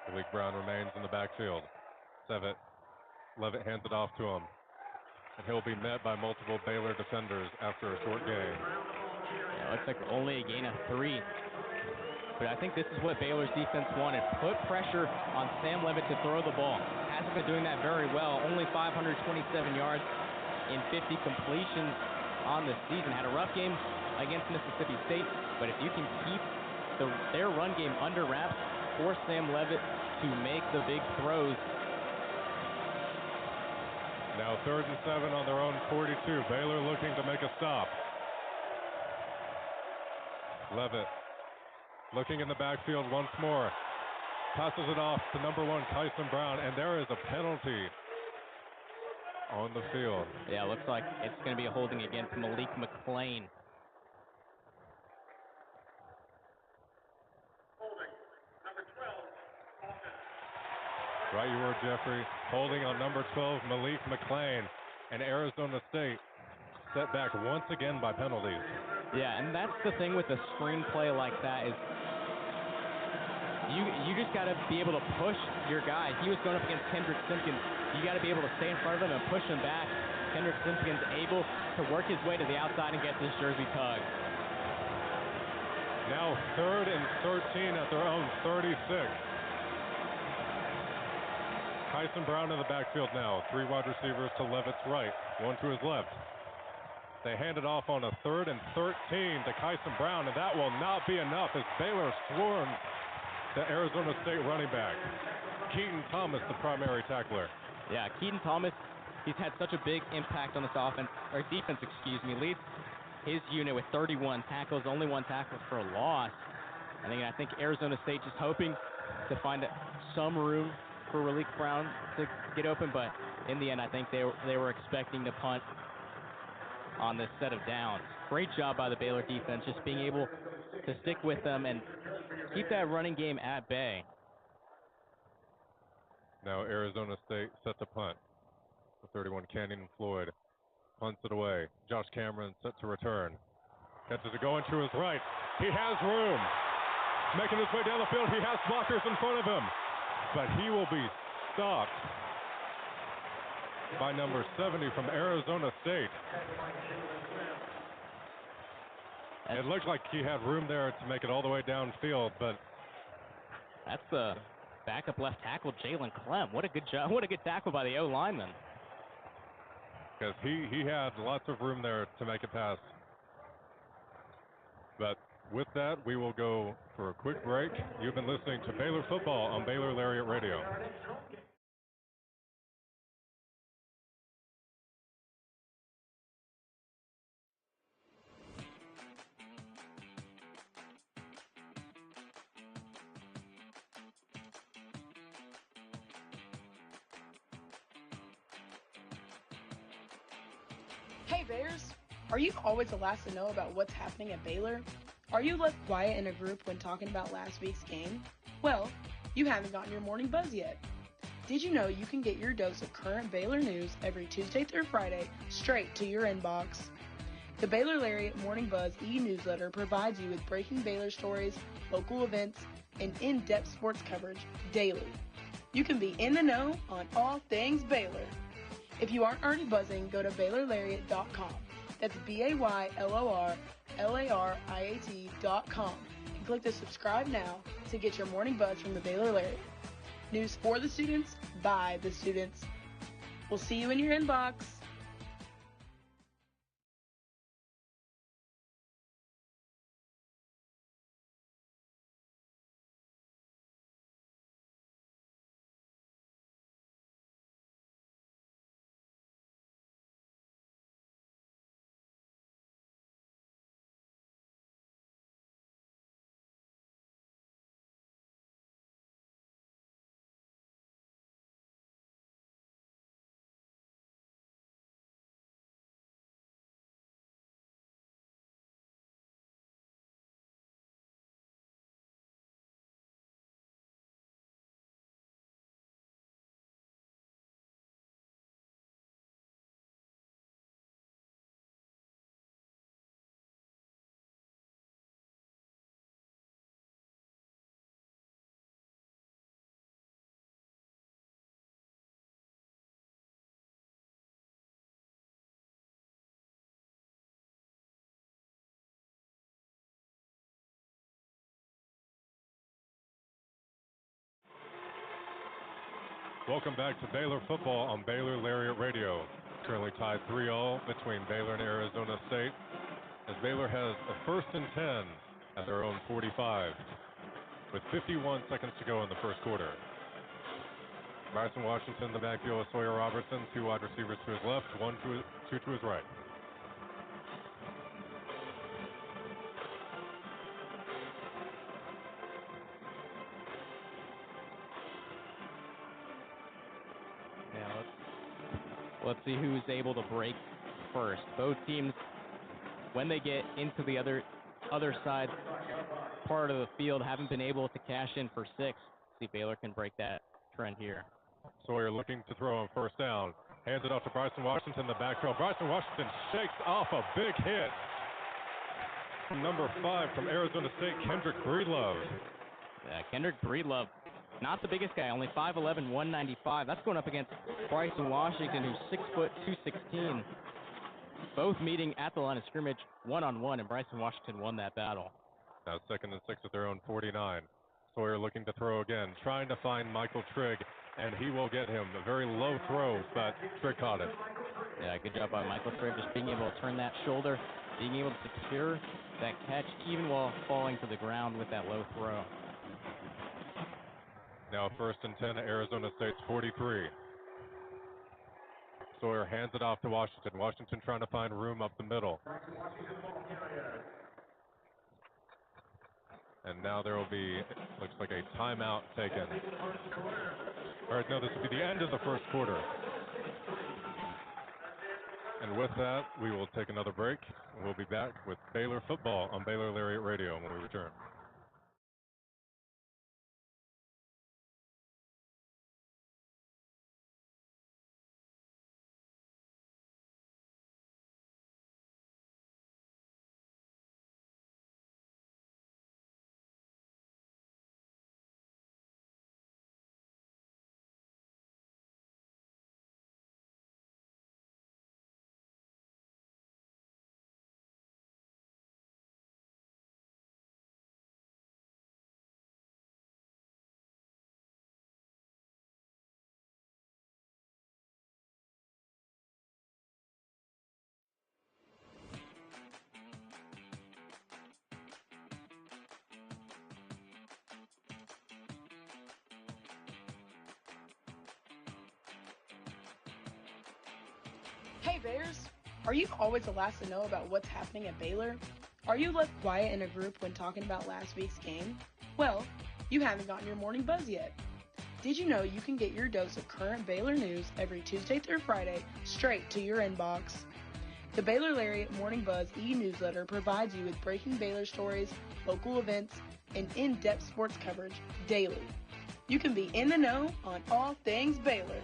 Malik Brown remains in the backfield. Levitt hands it off to him, and he'll be met by multiple Baylor defenders after a short gain. Yeah, looks like only a gain of 3. But I think this is what Baylor's defense wanted. Put pressure on Sam Levitt to throw the ball. Hasn't been doing that very well. Only 527 yards in 50 completions on the season. Had a rough game against Mississippi State, but if you can keep their run game under wraps, force Sam Levitt to make the big throws. Now 3rd and 7 on their own 42. Baylor looking to make a stop. Levitt looking in the backfield once more. Passes it off to number 1, Tyson Brown, and there is a penalty on the field. Yeah, looks like it's going to be a holding against Malik McClain. Right you were, Jeffrey. Holding on number 12, Malik McClain. And Arizona State set back once again by penalties. Yeah, and that's the thing with a screenplay like that is you just got to be able to push your guy. He was going up against Kendrick Simpkins. You got to be able to stay in front of him and push him back. Kendrick Simpkins able to work his way to the outside and get this jersey tug. Now 3rd and 13 at their own 36. Tyson Brown in the backfield now. 3 wide receivers to Levitt's right, 1 to his left. They hand it off on a 3rd and 13 to Tyson Brown, and that will not be enough as Baylor swarms the Arizona State running back. Keaton Thomas, the primary tackler. Yeah, Keaton Thomas, he's had such a big impact on this defense, leads his unit with 31 tackles, only 1 tackle for a loss. I think Arizona State just hoping to find some room for Raleek Brown to get open, but in the end, I think they were expecting to punt on this set of downs. Great job by the Baylor defense, just being able to stick with them and keep that running game at bay. Now Arizona State set to punt. The 31, Canyon Floyd punts it away. Josh Cameron set to return. Catches it going to his right. He has room. Making his way down the field. He has blockers in front of him. But he will be stopped by number 70 from Arizona State. It looked like he had room there to make it all the way downfield, but that's the backup left tackle, Jalen Clem. What a good job. What a good tackle by the O-lineman. Because he had lots of room there to make it pass. But with that, we will go for a quick break. You've been listening to Baylor Football on Baylor Lariat Radio. Hey Bears, are you always the last to know about what's happening at Baylor? Are you left quiet in a group when talking about last week's game? Well, you haven't gotten your morning buzz yet. Did you know you can get your dose of current Baylor news every Tuesday through Friday straight to your inbox? The Baylor Lariat Morning Buzz e-newsletter provides you with breaking Baylor stories, local events, and in-depth sports coverage daily. You can be in the know on all things Baylor. If you aren't already buzzing, go to BaylorLariat.com. That's BaylorLariat.com and click the subscribe now to get your morning buzz from the Baylor Lariat. News for the students, by the students. We'll see you in your inbox. Welcome back to Baylor Football on Baylor Lariat Radio. Currently tied 3-all between Baylor and Arizona State, as Baylor has a 1st and 10 at their own 45, with 51 seconds to go in the first quarter. Bryson Washington in the backfield with Sawyer Robertson, 2 wide receivers to his left, 2 to his right. Let's see who's able to break first. Both teams, when they get into the other side part of the field, haven't been able to cash in for 6. See if Baylor can break that trend here. Sawyer looking to throw on 1st down. Hands it off to Bryson Washington in the backfield. Bryson Washington shakes off a big hit. Number 5 from Arizona State, Kendrick Breedlove. Yeah, Kendrick Breedlove. Not the biggest guy, only 5'11", 195. That's going up against Bryson Washington, who's 6 foot 216. Both meeting at the line of scrimmage one-on-one, and Bryson Washington won that battle. Now 2nd and 6 at their own 49. Sawyer looking to throw again, trying to find Michael Trigg, and he will get him. A very low throw, but Trigg caught it. Yeah, good job by Michael Trigg, just being able to turn that shoulder, being able to secure that catch even while falling to the ground with that low throw. Now 1st and 10 at Arizona State's 43. Sawyer hands it off to Washington. Washington trying to find room up the middle. And now there will be, looks like a timeout taken. All right, no, this will be the end of the first quarter. And with that, we will take another break. And we'll be back with Baylor Football on Baylor Lariat Radio when we return. Hey Bears! Are you always the last to know about what's happening at Baylor? Are you left quiet in a group when talking about last week's game? Well, you haven't gotten your morning buzz yet. Did you know you can get your dose of current Baylor news every Tuesday through Friday straight to your inbox? The Baylor Lariat Morning Buzz e-newsletter provides you with breaking Baylor stories, local events, and in-depth sports coverage daily. You can be in the know on all things Baylor.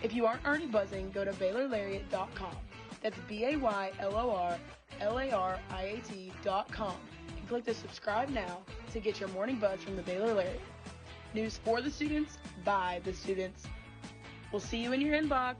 If you aren't already buzzing, go to BaylorLariat.com. That's BaylorLariat.com and click the subscribe now to get your morning buzz from the Baylor Lariat. News for the students, by the students. We'll see you in your inbox.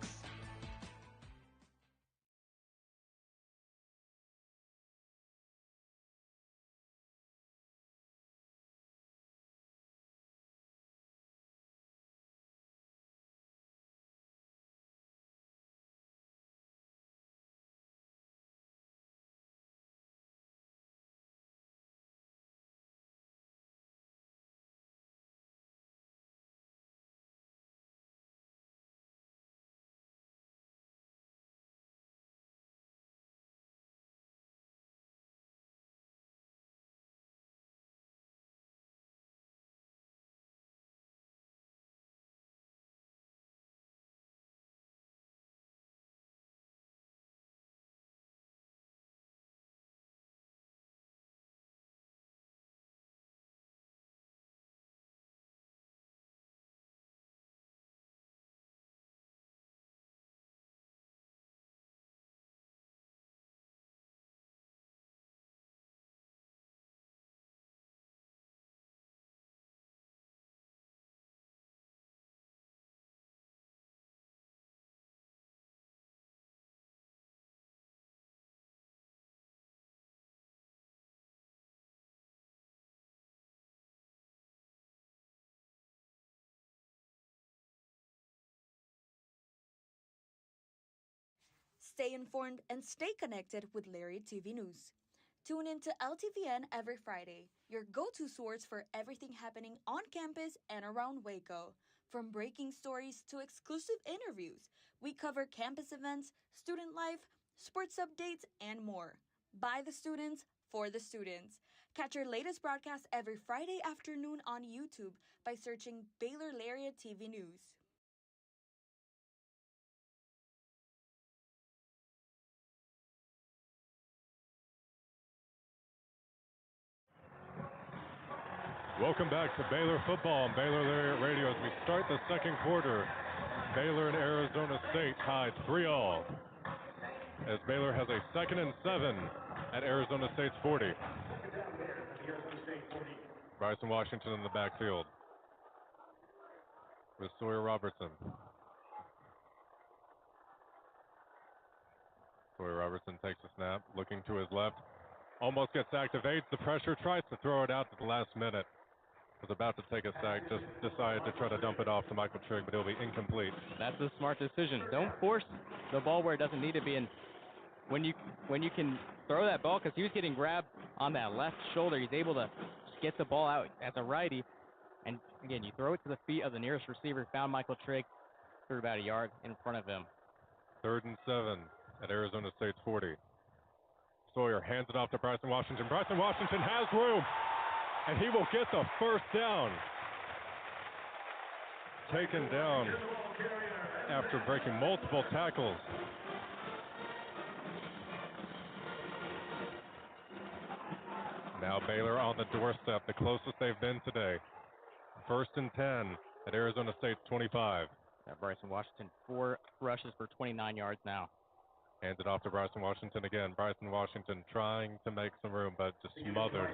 Stay informed and stay connected with Larry TV News. Tune in to LTVN every Friday, your go-to source for everything happening on campus and around Waco. From breaking stories to exclusive interviews, we cover campus events, student life, sports updates, and more. By the students, for the students. Catch our latest broadcast every Friday afternoon on YouTube by searching Baylor Lariat TV News. Welcome back to Baylor football on Baylor Lariat Radio as we start the second quarter. Baylor and Arizona State tied 3-all as Baylor has a 2nd and 7 at Arizona State's 40. Bryson Washington in the backfield with Sawyer Robertson. Sawyer Robertson takes a snap, looking to his left. Almost gets sacked, evades the pressure, tries to throw it out at the last minute. Was about to take a sack, just decided to try to dump it off to Michael Trigg, but it'll be incomplete. That's a smart decision. Don't force the ball where it doesn't need to be. And when you can throw that ball, because he was getting grabbed on that left shoulder, he's able to get the ball out as a righty. And again, you throw it to the feet of the nearest receiver, found Michael Trigg, threw about a yard in front of him. 3rd and 7 at Arizona State's 40. Sawyer hands it off to Bryson Washington. Bryson Washington has room, and he will get the first down. Taken down after breaking multiple tackles. Now Baylor on the doorstep, the closest they've been today. 1st and 10 at Arizona State's 25. Bryson Washington, 4 rushes for 29 yards now. Hands it off to Bryson Washington again. Bryson Washington trying to make some room, but just smothered.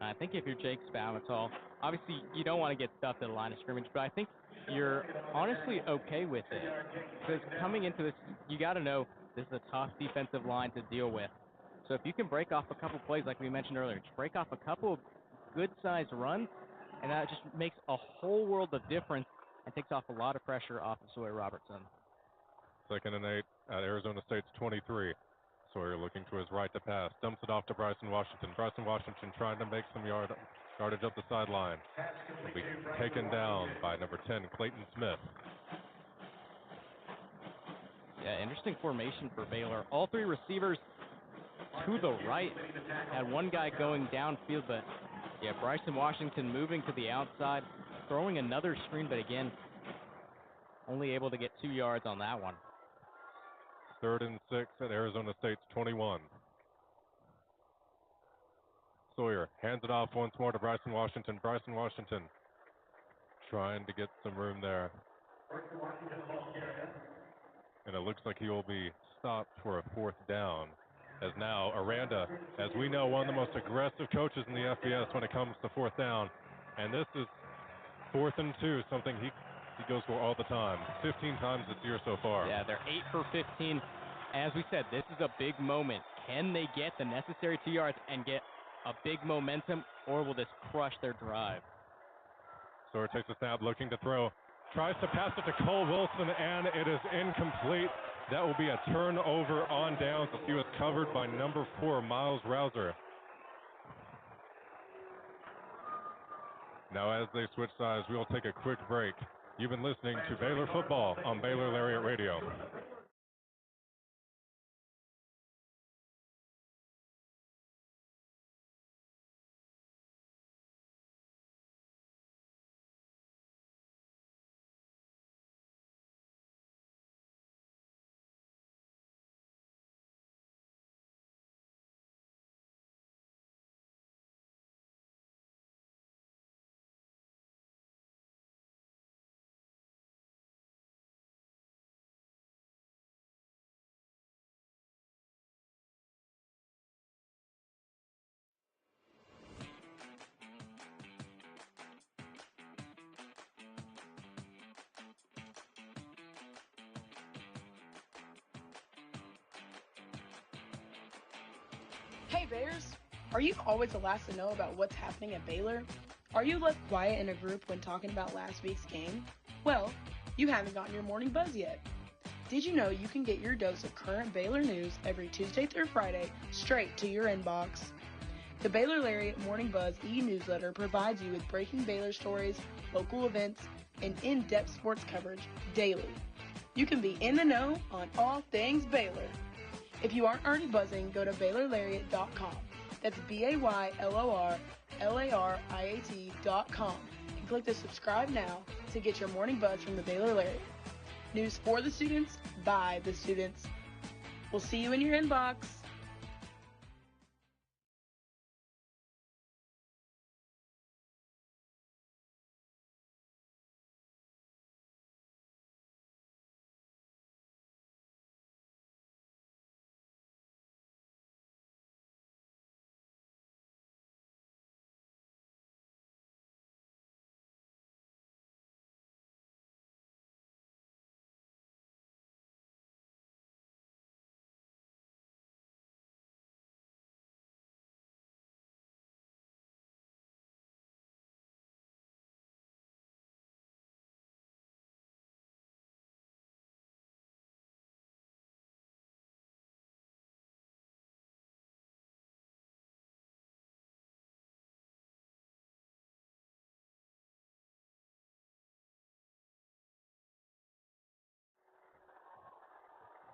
I think if you're Jake Spamatal, obviously you don't want to get stuffed at the line of scrimmage, but I think you're honestly okay with it. Because coming into this, you got to know this is a tough defensive line to deal with. So if you can break off a couple plays like we mentioned earlier, just break off a couple of good-sized runs, and that just makes a whole world of difference and takes off a lot of pressure off of Sawyer Robertson. 2nd and 8 at Arizona State's 23. Sawyer looking to his right to pass. Dumps it off to Bryson Washington. Bryson Washington trying to make some yardage up the sideline. Will be taken down by number 10, Clayton Smith. Yeah, interesting formation for Baylor. All three receivers to the right. Had one guy going downfield, but yeah, Bryson Washington moving to the outside, throwing another screen, but again, only able to get 2 yards on that one. 3rd and 6 at Arizona State's 21. Sawyer hands it off once more to Bryson Washington. Bryson Washington trying to get some room there. And it looks like he will be stopped for a 4th down. As now Aranda, as we know, one of the most aggressive coaches in the FBS when it comes to 4th down. And this is 4th and 2, something he goes for all the time. 15 times this year so far. Yeah, they're 8 for 15. As we said, this is a big moment. Can they get the necessary 2 yards and get a big momentum, or will this crush their drive? Sawyer takes a snap, looking to throw. Tries to pass it to Cole Wilson, and it is incomplete. That will be a turnover on downs as he was covered by number 4, Miles Rouser. Now as they switch sides, we will take a quick break. You've been listening to Baylor Football on Baylor Lariat Radio. Hey Bears! Are you always the last to know about what's happening at Baylor? Are you left quiet in a group when talking about last week's game? Well, you haven't gotten your morning buzz yet. Did you know you can get your dose of current Baylor news every Tuesday through Friday straight to your inbox? The Baylor Lariat Morning Buzz e-newsletter provides you with breaking Baylor stories, local events, and in-depth sports coverage daily. You can be in the know on all things Baylor. If you aren't already buzzing, go to BaylorLariat.com. That's BaylorLariat.com and click the subscribe now to get your morning buzz from the Baylor Lariat. News for the students, by the students. We'll see you in your inbox.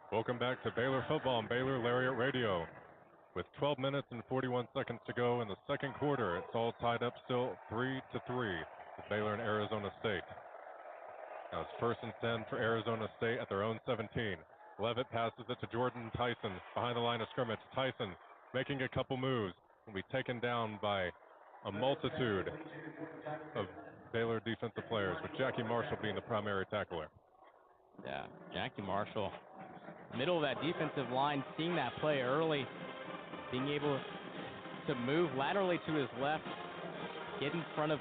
Welcome back to Baylor Football on Baylor Lariat Radio. With 12 minutes and 41 seconds to go in the second quarter, it's all tied up still 3-3 with Baylor and Arizona State. Now it's 1st and 10 for Arizona State at their own 17. Levitt passes it to Jordan Tyson behind the line of scrimmage. Tyson making a couple moves, will be taken down by a multitude of Baylor defensive players, with Jackie Marshall being the primary tackler. Yeah, Jackie Marshall, middle of that defensive line, seeing that play early, being able to move laterally to his left, get in front of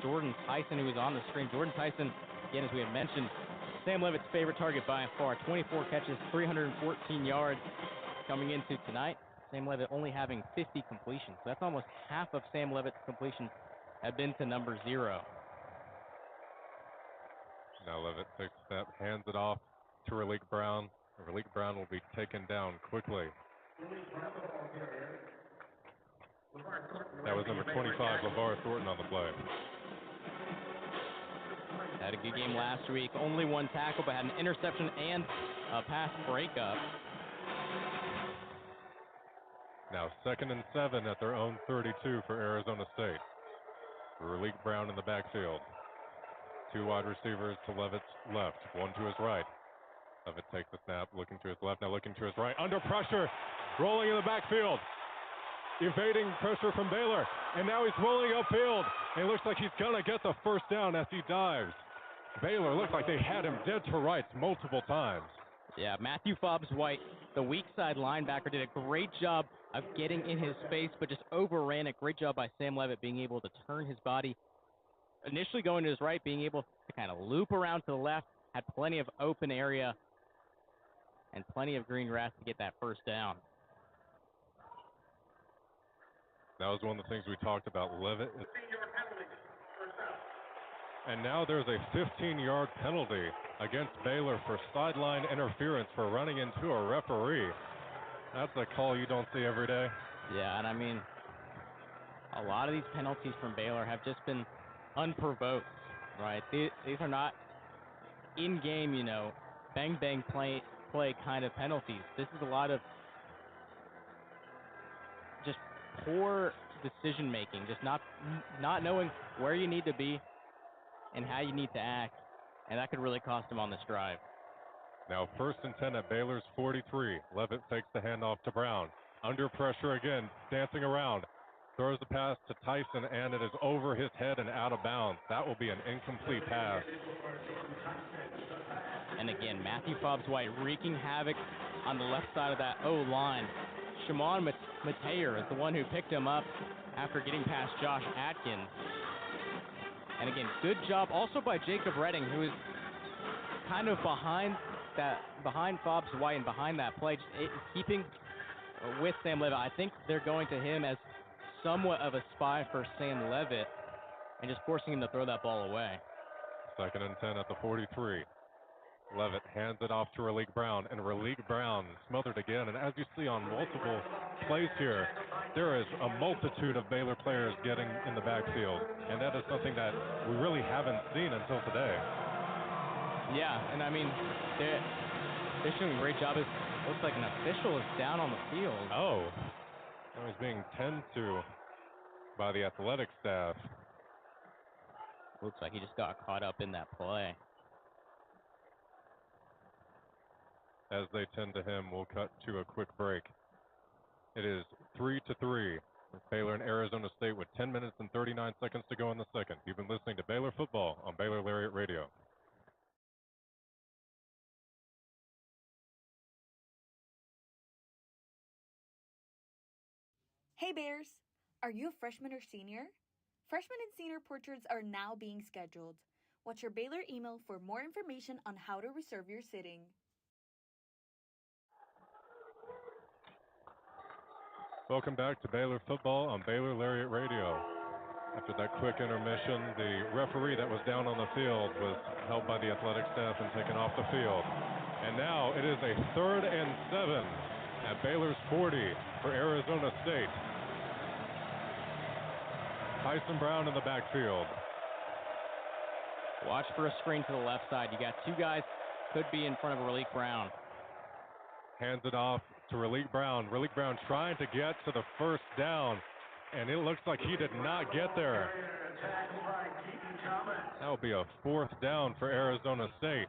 Jordan Tyson, who was on the screen. Jordan Tyson, again, as we had mentioned, Sam Levitt's favorite target by far. 24 catches, 314 yards coming into tonight. Sam Levitt only having 50 completions. So that's almost half of Sam Levitt's completions have been to number 0. Now Levitt takes a step, hands it off to Raleek Brown. Raleek Brown will be taken down quickly. That was number 25, LeVar Thornton, on the play. Had a good game last week. Only one tackle, but had an interception and pass breakup. Now 2nd and 7 at their own 32 for Arizona State. Raleek Brown in the backfield. 2 wide receivers to Levitt's left, 1 to his right. Levitt takes the snap, looking to his left, now looking to his right. Under pressure, rolling in the backfield. Evading pressure from Baylor, and now he's rolling upfield. And it looks like he's gonna get the first down as he dives. Baylor looks like they had him dead to rights multiple times. Yeah, Matthew Fobbs-White, the weak side linebacker, did a great job of getting in his space, but just overran it. Great job by Sam Levitt being able to turn his body. Initially going to his right, being able to kind of loop around to the left, had plenty of open area and plenty of green grass to get that first down. That was one of the things we talked about. Levitt. And now there's a 15-yard penalty against Baylor for sideline interference for running into a referee. That's a call you don't see every day. Yeah, and I mean, a lot of these penalties from Baylor have just been unprovoked, right? These are not in-game, bang-bang play kind of penalties. This is a lot of just poor decision-making, just not knowing where you need to be and how you need to act, and that could really cost them on this drive. Now 1st and 10 at Baylor's 43. Levitt takes the handoff to Brown. Under pressure again, dancing around. Throws the pass to Tyson, and it is over his head and out of bounds. That will be an incomplete pass. And again, Matthew Fobbs-White wreaking havoc on the left side of that O-line. Shimon Mateer is the one who picked him up after getting past Josh Atkins. And again, good job also by Jacob Redding, who is kind of behind Fobbs-White and behind that play, just keeping with Sam Levitt. I think they're going to him as somewhat of a spy for Sam Levitt and just forcing him to throw that ball away. 2nd and 10 at the 43. Levitt hands it off to Raleek Brown, and Raleek Brown smothered again. And as you see on multiple plays here, there is a multitude of Baylor players getting in the backfield, and that is something that we really haven't seen until today. Yeah, and I mean, they're doing a great job. It looks like an official is down on the field. Oh, that was being tended to by the athletic staff. Looks like he just got caught up in that play. As they tend to him, we'll cut to a quick break. It is 3-3. Baylor and Arizona State with 10 minutes and 39 seconds to go in the second. You've been listening to Baylor Football on Baylor Lariat Radio. Hey Bears! Are you a freshman or senior? Freshman and senior portraits are now being scheduled. Watch your Baylor email for more information on how to reserve your sitting. Welcome back to Baylor Football on Baylor Lariat Radio. After that quick intermission, the referee that was down on the field was held by the athletic staff and taken off the field. And now it is a 3rd and 7 at Baylor's 40 for Arizona State. Tyson Brown in the backfield. Watch for a screen to the left side. You got 2 guys could be in front of Raleek Brown. Hands it off to Raleek Brown. Raleek Brown trying to get to the first down, and it looks like he did not get there. That will be a 4th down for Arizona State.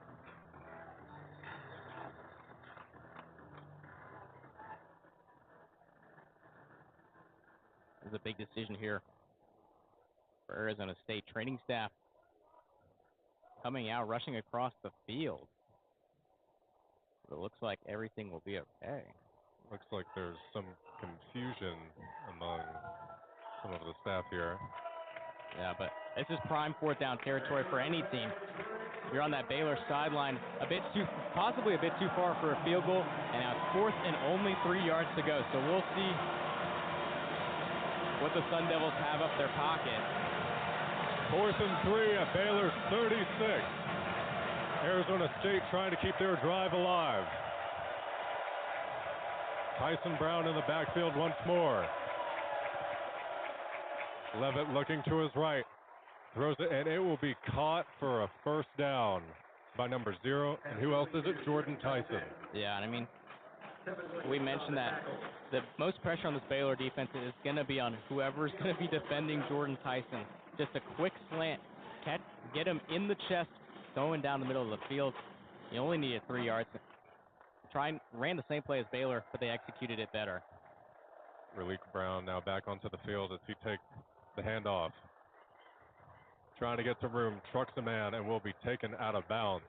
This is a big decision here for Arizona State. Training staff coming out, rushing across the field. It looks like everything will be okay. Looks like there's some confusion among some of the staff here. Yeah, but this is prime 4th down territory for any team. You're on that Baylor sideline, possibly a bit too far for a field goal, and now it's 4th and only 3 yards to go. So we'll see what the Sun Devils have up their pocket. 4th and 3 at Baylor's 36. Arizona State trying to keep their drive alive. Tyson Brown in the backfield once more. Levitt looking to his right. Throws it, and it will be caught for a first down. by number 0. And who else is it? Jordan Tyson. Yeah, and I mean, we mentioned that the most pressure on this Baylor defense is going to be on whoever's going to be defending Jordan Tyson. Just a quick slant, get him in the chest, going down the middle of the field. You only needed 3 yards. Ran the same play as Baylor, but they executed it better. Raleek Brown now back onto the field as he takes the handoff. Trying to get some room, trucks a man, and will be taken out of bounds.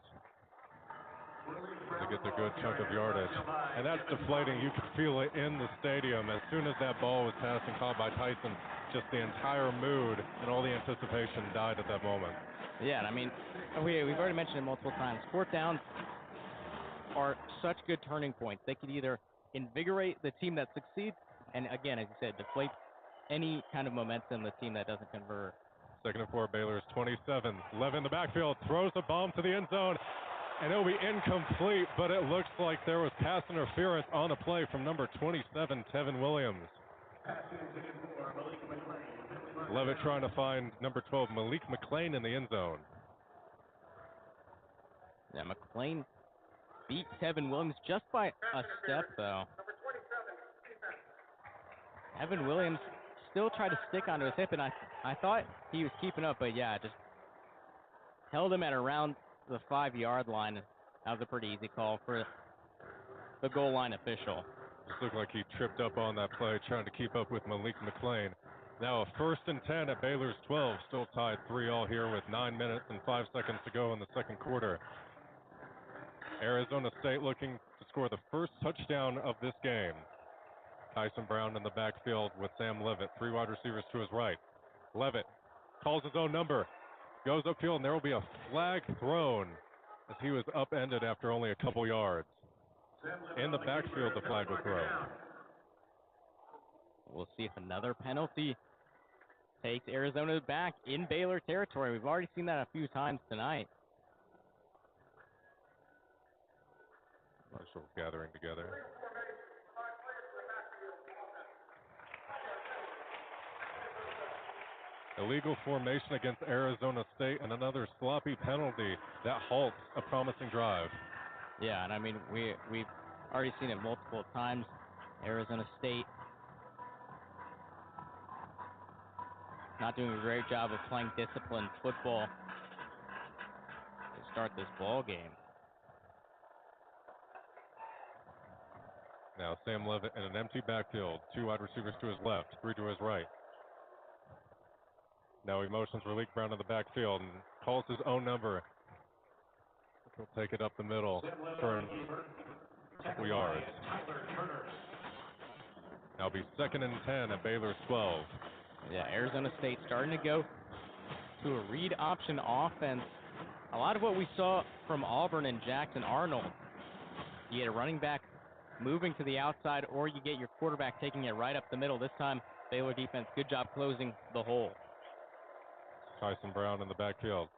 He gets a good chunk of yardage. And that's deflating. You could feel it in the stadium. As soon as that ball was passed and caught by Tyson, just the entire mood and all the anticipation died at that moment. Yeah, and I mean, we've already mentioned it multiple times. 4th downs are such good turning points. They could either invigorate the team that succeeds, and again, as you said, deflate any kind of momentum the team that doesn't convert. 2nd and 4, Baylor's 27. Lev in the backfield, throws a bomb to the end zone, and it'll be incomplete, but it looks like there was pass interference on the play from number 27, Tevin Williams. Levitt trying to find number 12, Malik McClain, in the end zone. Yeah, McClain beat Tevin Williams just by a step, though. Tevin Williams still tried to stick onto his hip, and I thought he was keeping up, but yeah, just held him at around the 5-yard line. That was a pretty easy call for the goal line official. Just looked like he tripped up on that play, trying to keep up with Malik McClain. Now a 1st and 10 at Baylor's 12, still tied 3-3 here with 9 minutes and 5 seconds to go in the 2nd quarter. Arizona State looking to score the first touchdown of this game. Tyson Brown in the backfield with Sam Levitt, 3 wide receivers to his right. Levitt calls his own number, goes upfield, and there will be a flag thrown as he was upended after only a couple yards. In the backfield, the flag was thrown. We'll see if another penalty takes Arizona back in Baylor territory. We've already seen that a few times tonight. Marshall's gathering together. Illegal formation against Arizona State and another sloppy penalty that halts a promising drive. Yeah, and I mean, we've already seen it multiple times. Arizona State not doing a great job of playing disciplined football to start this ball game. Now Sam Levitt in an empty backfield. 2 wide receivers to his left, 3 to his right. Now he motions Raleek Brown in the backfield and calls his own number. He'll take it up the middle for a couple yards. Now it'll be 2nd and 10 at Baylor's 12. Yeah, Arizona State starting to go to a read option offense. A lot of what we saw from Auburn and Jackson Arnold. You get a running back moving to the outside, or you get your quarterback taking it right up the middle. This time, Baylor defense, good job closing the hole. Tyson Brown in the backfield.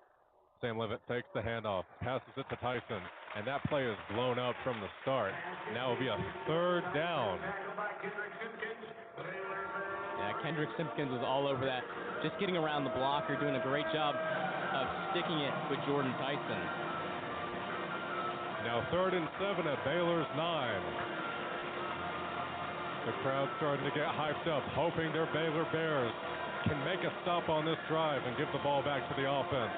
Sam Levitt takes the handoff, passes it to Tyson, and that play is blown up from the start. Now it'll be a 3rd down. Yeah, Kendrick Simpkins was all over that. Just getting around the blocker, doing a great job of sticking it with Jordan Tyson. Now 3rd and 7 at Baylor's 9. The crowd starting to get hyped up, hoping their Baylor Bears can make a stop on this drive and give the ball back to the offense.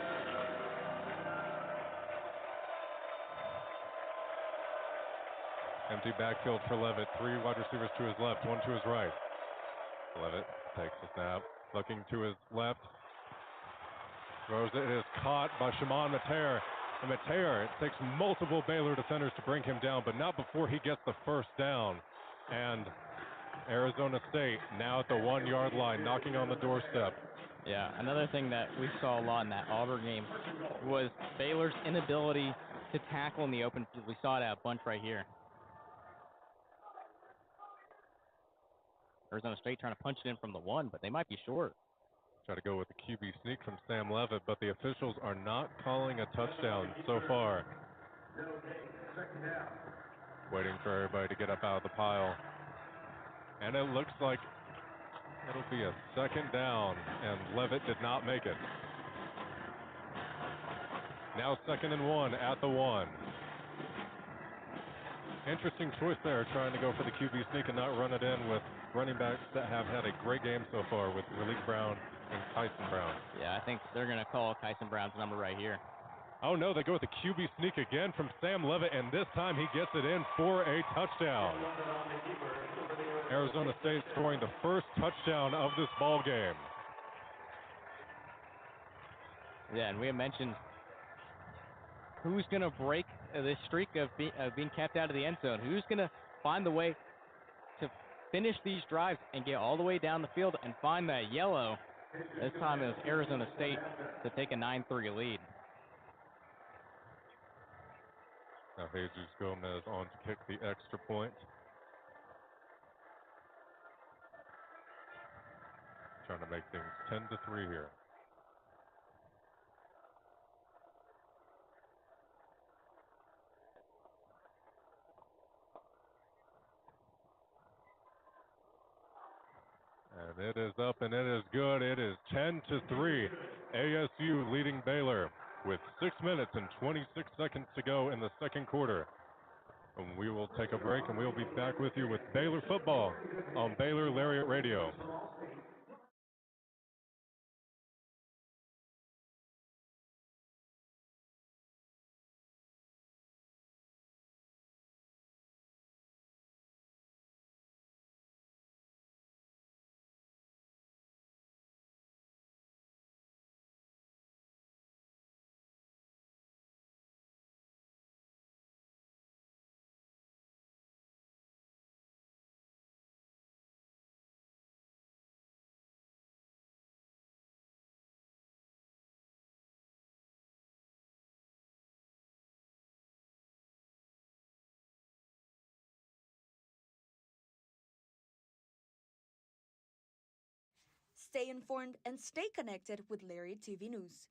Empty backfield for Levitt. 3 wide receivers to his left, 1 to his right. Levitt takes the snap, looking to his left. Throws it. It is caught by Shimon Mateer. And Mateer, it takes multiple Baylor defenders to bring him down, but not before he gets the 1st down. And Arizona State now at the 1-yard line, knocking on the doorstep. Yeah, another thing that we saw a lot in that Auburn game was Baylor's inability to tackle in the open field. We saw it at a bunch right here. Arizona State trying to punch it in from the 1, but they might be short. Try to go with the QB sneak from Sam Levitt, but the officials are not calling a touchdown so far. Waiting for everybody to get up out of the pile. And it looks like it'll be a 2nd down, and Levitt did not make it. Now 2nd and 1 at the 1. Interesting choice there, trying to go for the QB sneak and not run it in with running backs that have had a great game so far with Malik Brown and Tyson Brown. Yeah, I think they're going to call Tyson Brown's number right here. Oh no, they go with the QB sneak again from Sam Levitt, and this time he gets it in for a touchdown. Arizona State scoring the first touchdown of this ball game. Yeah, and we have mentioned who's going to break this streak of being kept out of the end zone. Who's going to find the way to finish these drives and get all the way down the field and find that yellow. This time it was Arizona State to take a 9-3 lead. Now Jesus Gomez on to kick the extra point. Trying to make things 10-3 here. And it is up and it is good. It is 10-3. ASU leading Baylor with 6 minutes and 26 seconds to go in the second quarter. And we will take a break and we'll be back with you with Baylor football on Baylor Lariat Radio. Stay informed and stay connected with Lariat TV News.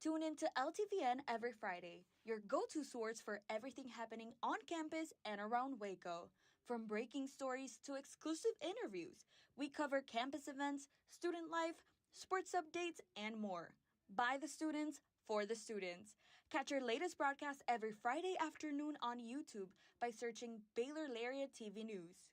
Tune in to LTVN every Friday, your go-to source for everything happening on campus and around Waco. From breaking stories to exclusive interviews, we cover campus events, student life, sports updates, and more. By the students, for the students. Catch our latest broadcast every Friday afternoon on YouTube by searching Baylor Lariat TV News.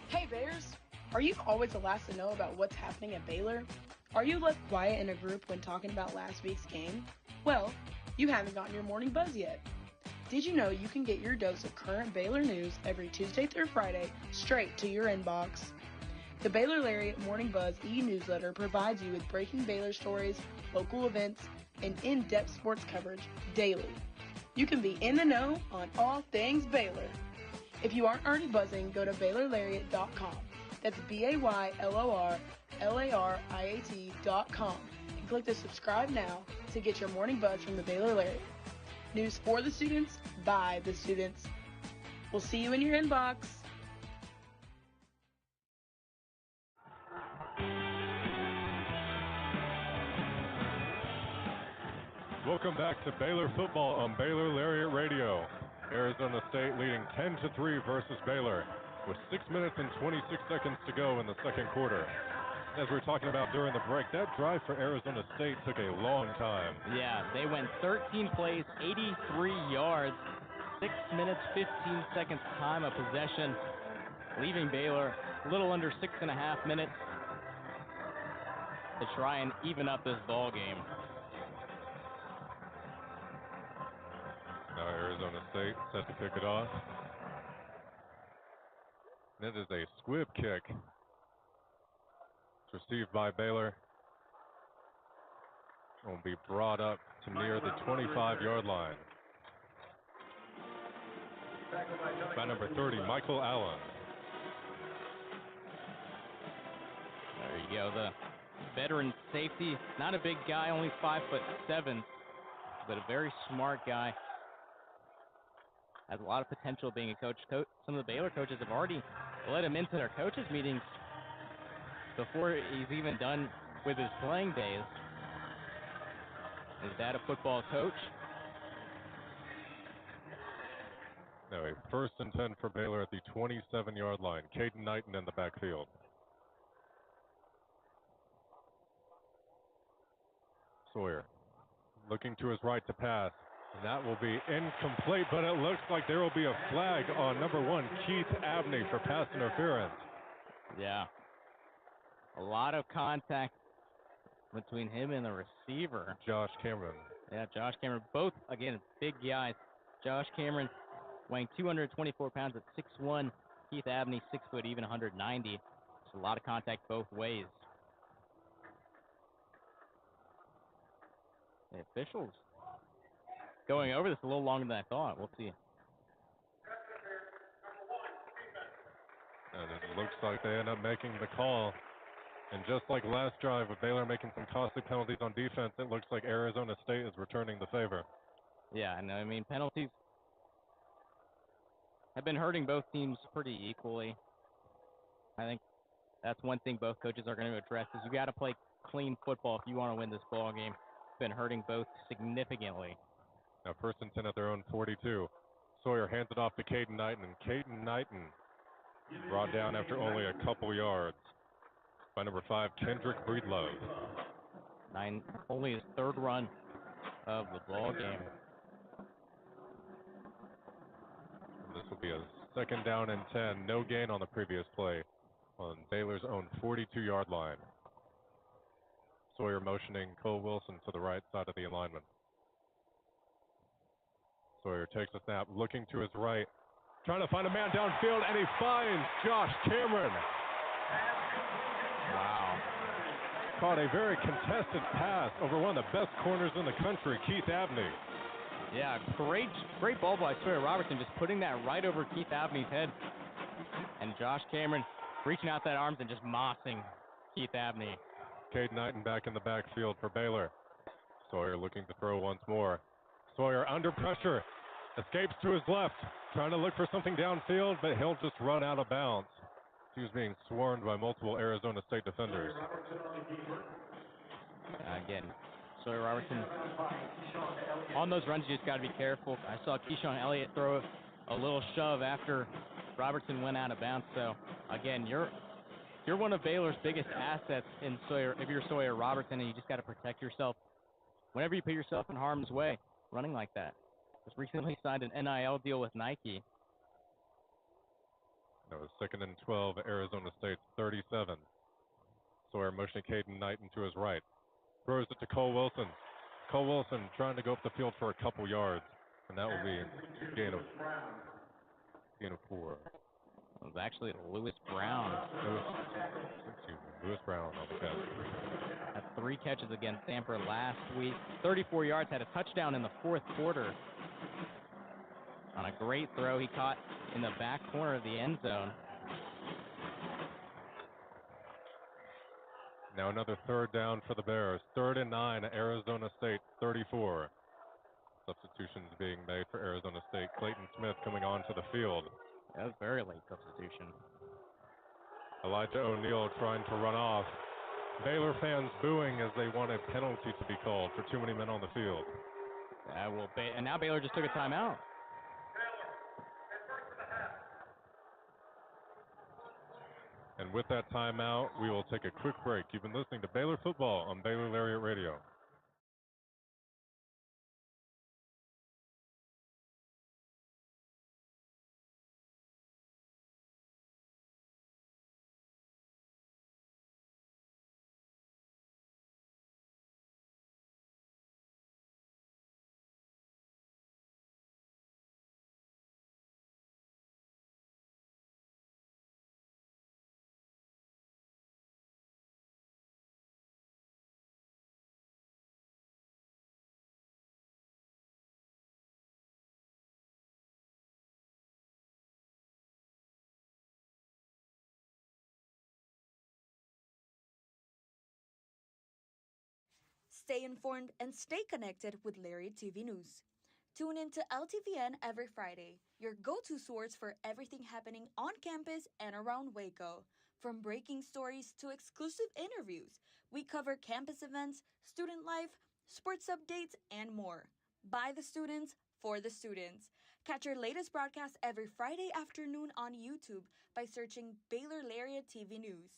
Hey Bears! Are you always the last to know about what's happening at Baylor? Are you left quiet in a group when talking about last week's game? Well, you haven't gotten your morning buzz yet. Did you know you can get your dose of current Baylor news every Tuesday through Friday straight to your inbox? The Baylor Lariat Morning Buzz e-newsletter provides you with breaking Baylor stories, local events, and in-depth sports coverage daily. You can be in the know on all things Baylor. If you aren't already buzzing, go to BaylorLariat.com. That's BaylorLariat.com and click the subscribe now to get your morning buzz from the Baylor Lariat. News for the students, by the students. We'll see you in your inbox. Welcome back to Baylor football on Baylor Lariat Radio. Arizona State leading 10-3 versus Baylor with 6 minutes and 26 seconds to go in the second quarter. As we were talking about during the break, that drive for Arizona State took a long time. Yeah, they went 13 plays, 83 yards, 6 minutes, 15 seconds time of possession, leaving Baylor a little under 6.5 minutes to try and even up this ball game. Now Arizona State set to kick it off. It is a squib kick. It's received by Baylor. will be brought up to near the 25-yard line by number 30, Michael Allen. There you go, the veteran safety. Not a big guy, only 5'7", but a very smart guy. Has a lot of potential being a coach. Some of the Baylor coaches have already let him into their coaches meetings before he's even done with his playing days. Is that a football coach? Now a 1st and 10 for Baylor at the 27-yard line. Caden Knighton in the backfield. Sawyer looking to his right to pass. And that will be incomplete, but it looks like there will be a flag on number 1, Keith Abney, for pass interference. Yeah. A lot of contact between him and the receiver. Josh Cameron. Yeah, Josh Cameron. Both, again, big guys. Josh Cameron weighing 224 pounds at 6'1". Keith Abney, 6 foot, even 190. It's a lot of contact both ways. The officials going over this a little longer than I thought. We'll see. And it looks like they end up making the call. And just like last drive with Baylor making some costly penalties on defense, it looks like Arizona State is returning the favor. Yeah, and I mean, penalties have been hurting both teams pretty equally. I think that's one thing both coaches are going to address is you got to play clean football if you want to win this ball game. It's been hurting both significantly. Now 1st and 10 at their own 42. Sawyer hands it off to Caden Knighton, and Caden Knighton brought down after only a couple yards by number 5, Kendrick Breedlove. Only his 3rd run of the ball game. This will be a 2nd down and 10. No gain on the previous play on Baylor's own 42-yard line. Sawyer motioning Cole Wilson to the right side of the alignment. Sawyer takes a snap, looking to his right, trying to find a man downfield, and he finds Josh Cameron. Wow. Caught a very contested pass over one of the best corners in the country, Keith Abney. Yeah, great ball by Sawyer Robertson, just putting that right over Keith Abney's head. And Josh Cameron reaching out that arms and just mossing Keith Abney. Caden Knighton back in the backfield for Baylor. Sawyer looking to throw once more. Sawyer under pressure, escapes to his left, trying to look for something downfield, but he'll just run out of bounds. He was being swarmed by multiple Arizona State defenders. Again, Sawyer Robertson, on those runs, you just got to be careful. I saw Keyshawn Elliott throw a little shove after Robertson went out of bounds. So, again, you're one of Baylor's biggest assets in Sawyer. If you're Sawyer Robertson, and you just got to protect yourself whenever you put yourself in harm's way, running like that. Just recently signed an NIL deal with Nike. That was 2nd and 12, Arizona State 37. Sawyer motioning Caden Knighton to his right. Throws it to Cole Wilson. Cole Wilson trying to go up the field for a couple yards, and that will be a gain of 4. It was actually Lewis Brown. Lewis Brown on the catch. Had 3 catches against Stanford last week. 34 yards, had a touchdown in the 4th quarter. On a great throw he caught in the back corner of the end zone. Now another 3rd down for the Bears. 3rd and 9, Arizona State 34. Substitutions being made for Arizona State. Clayton Smith coming onto the field. That was very late substitution. Elijah O'Neal trying to run off. Baylor fans booing as they want a penalty to be called for too many men on the field. And now Baylor just took a timeout. And with that timeout, we will take a quick break. You've been listening to Baylor Football on Baylor Lariat Radio. Stay informed and stay connected with Lariat TV News. Tune in to LTVN every Friday, your go-to source for everything happening on campus and around Waco. From breaking stories to exclusive interviews, we cover campus events, student life, sports updates, and more. By the students, for the students. Catch our latest broadcast every Friday afternoon on YouTube by searching Baylor Lariat TV News.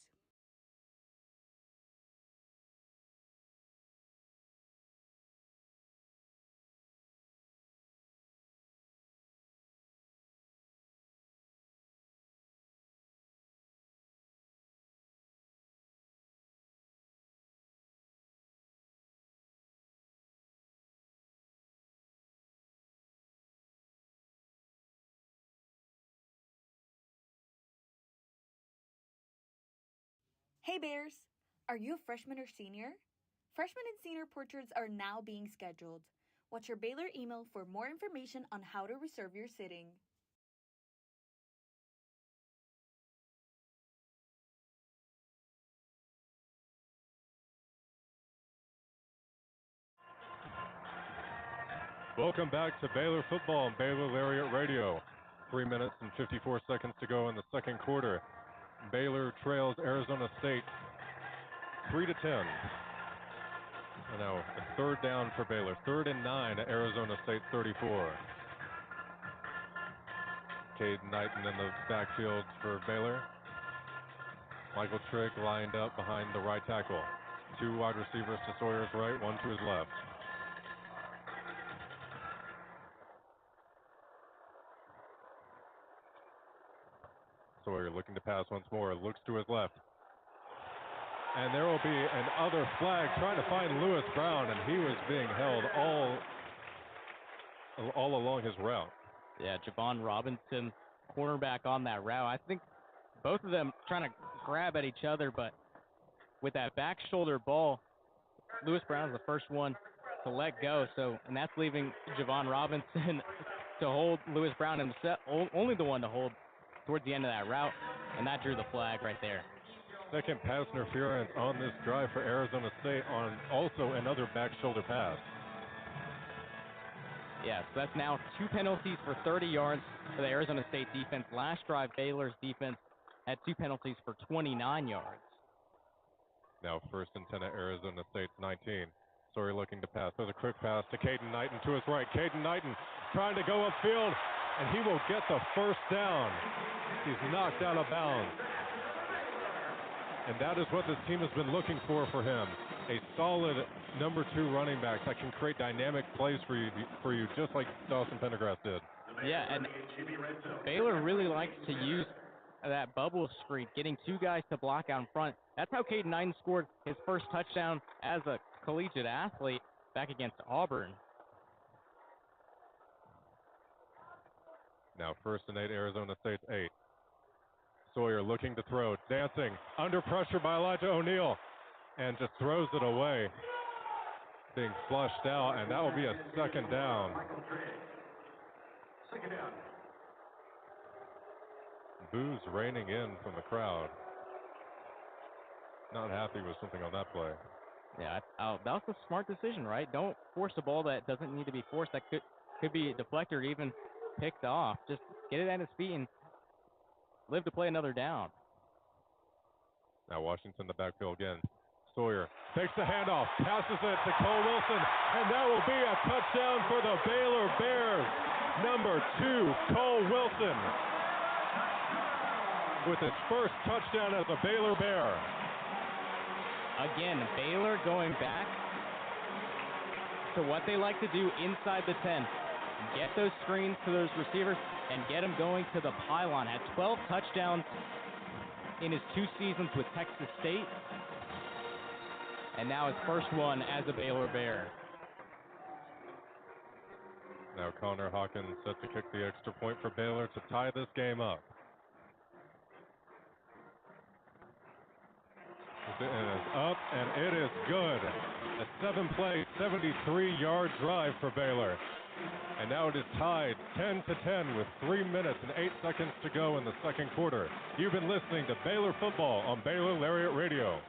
Hey Bears! Are you a freshman or senior? Freshman and senior portraits are now being scheduled. Watch your Baylor email for more information on how to reserve your sitting. Welcome back to Baylor football on Baylor Lariat Radio. 3 minutes and 54 seconds to go in the second quarter. Baylor trails Arizona State 3-10. And now a third down for Baylor. 3rd and 9 at Arizona State 34. Caden Knighton in the backfield for Baylor. Michael Trigg lined up behind the right tackle. 2 wide receivers to Sawyer's right, 1 to his left. Sawyer looking to pass once more, looks to his left. And there will be another flag trying to find Lewis Brown, and he was being held all along his route. Yeah, Javon Robinson, cornerback on that route. I think both of them trying to grab at each other, but with that back shoulder ball, Lewis Brown is the first one to let go. So, and that's leaving Javon Robinson to hold Lewis Brown himself, only the one to hold towards the end of that route, and that drew the flag right there. Second pass interference on this drive for Arizona State on also another back shoulder pass. Yeah, so that's now 2 penalties for 30 yards for the Arizona State defense. Last drive, Baylor's defense had 2 penalties for 29 yards. Now 1st and 10 at Arizona State's 19. Sawyer looking to pass. There's a quick pass to Caden Knighton to his right. Caden Knighton trying to go upfield, and he will get the first down. He's knocked out of bounds. And that is what this team has been looking for him. A solid number 2 running back that can create dynamic plays for you just like Dawson Pendergrass did. Yeah, and Baylor really likes to use that bubble screen, getting 2 guys to block out in front. That's how Caden Knighton scored his first touchdown as a collegiate athlete back against Auburn. Now 1st and 8, Arizona State's 8. Sawyer looking to throw, dancing, under pressure by Elijah O'Neal, and just throws it away, being flushed out, and that will be a second down. Boos raining in from the crowd. Not happy with something on that play. Yeah, that was a smart decision, right? Don't force a ball that doesn't need to be forced. That could be deflected or even picked off. Just get it at his feet and live to play another down. Now Washington in the backfield again. Sawyer takes the handoff, passes it to Cole Wilson, and that will be a touchdown for the Baylor Bears. Number 2, Cole Wilson, with his first touchdown as a Baylor Bear. Again, Baylor going back to what they like to do inside the 10. Get those screens to those receivers and get them going to the pylon. Had 12 touchdowns in his 2 seasons with Texas State, and now his first one as a Baylor Bear. Now Connor Hawkins set to kick the extra point for Baylor to tie this game up. It is up, and it is good. A 7-play, 73-yard drive for Baylor. And now it is tied 10-10 with 3 minutes and 8 seconds to go in the second quarter. You've been listening to Baylor football on Baylor Lariat Radio.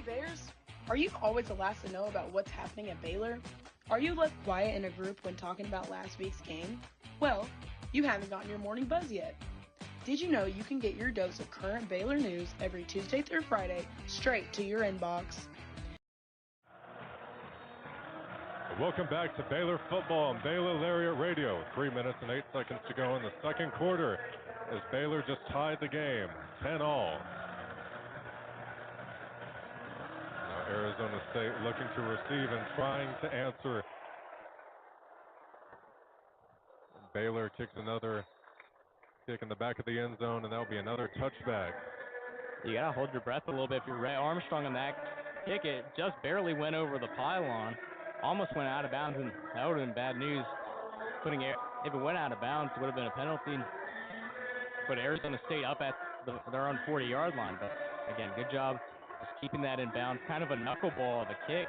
Hey Bears, are you always the last to know about what's happening at Baylor? Are you left quiet in a group when talking about last week's game? Well, you haven't gotten your morning buzz yet. Did you know you can get your dose of current Baylor news every Tuesday through Friday straight to your inbox? Welcome back to Baylor football on Baylor Lariat Radio. 3 minutes and 8 seconds to go in the second quarter as Baylor just tied the game, 10-all. Now Arizona State looking to receive and trying to answer. Baylor kicks another kick in the back of the end zone, and that'll be another touchback. You got to hold your breath a little bit. If you're Ray Armstrong on that kick, it just barely went over the pylon. Almost went out of bounds, and that would have been bad news. If it went out of bounds, it would have been a penalty. Put Arizona State up at their own 40-yard line. But, again, good job just keeping that in bounds. Kind of a knuckleball of a kick.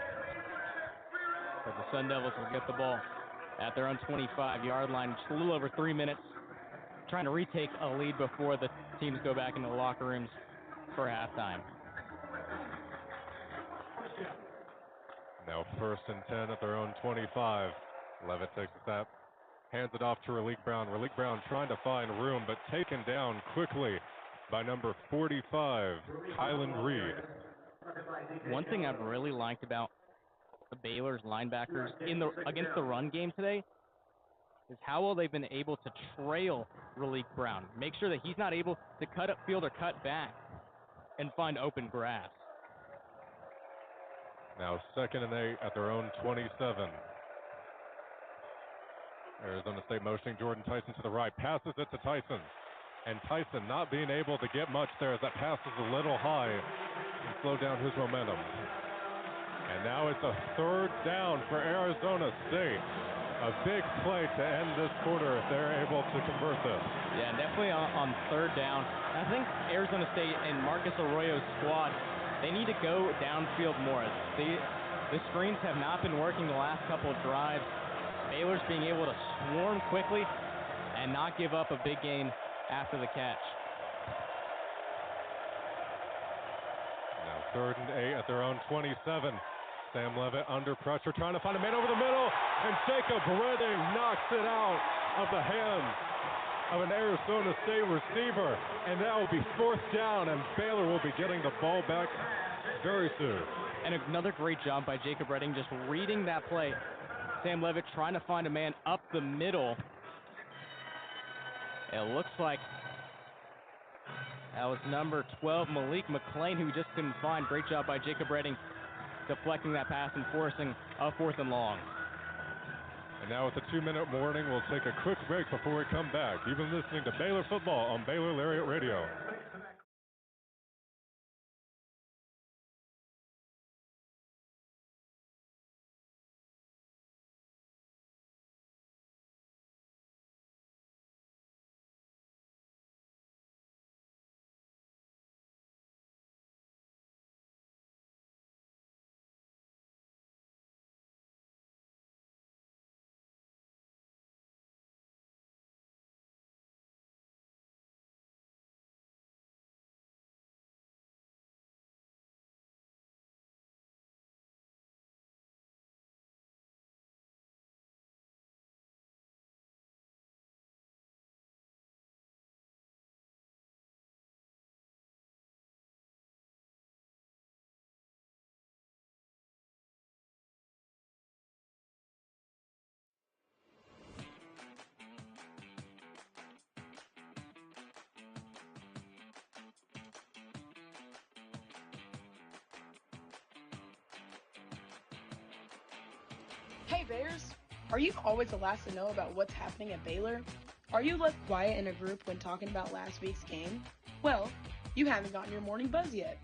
But the Sun Devils will get the ball at their own 25-yard line. Just a little over 3 minutes. Trying to retake a lead before the teams go back into the locker rooms for halftime. Now 1st and 10 at their own 25. Levitt takes a step, hands it off to Raleek Brown. Raleek Brown trying to find room, but taken down quickly by number 45, Kylan Reed. One thing I've really liked about the Baylor's linebackers against the run game today is how well they've been able to trail Raleek Brown. Make sure that he's not able to cut upfield or cut back and find open grass. Now 2nd and 8 at their own 27. Arizona State motioning Jordan Tyson to the right. Passes it to Tyson. And Tyson not being able to get much there as that pass is a little high and slow down his momentum. And now it's a 3rd down for Arizona State. A big play to end this quarter if they're able to convert this. Yeah, definitely on 3rd down. I think Arizona State and Marcus Arroyo's squad, they need to go downfield more. The screens have not been working the last couple of drives. Baylor's being able to swarm quickly and not give up a big gain after the catch. Now 3rd and 8 at their own 27. Sam Levitt under pressure, trying to find a man over the middle, and Jacob Redding knocks it out of the hands of an Arizona State receiver, and that will be 4th down, and Baylor will be getting the ball back very soon. And another great job by Jacob Redding just reading that play. Sam Levitt trying to find a man up the middle. It looks like that was number 12, Malik McClain, who just couldn't find. Great job by Jacob Redding deflecting that pass and forcing a 4th and long. And now with a 2-minute warning, we'll take a quick break before we come back. You've been listening to Baylor football on Baylor Lariat Radio. Hey Bears, are you always the last to know about what's happening at Baylor? Are you left quiet in a group when talking about last week's game? Well, you haven't gotten your morning buzz yet.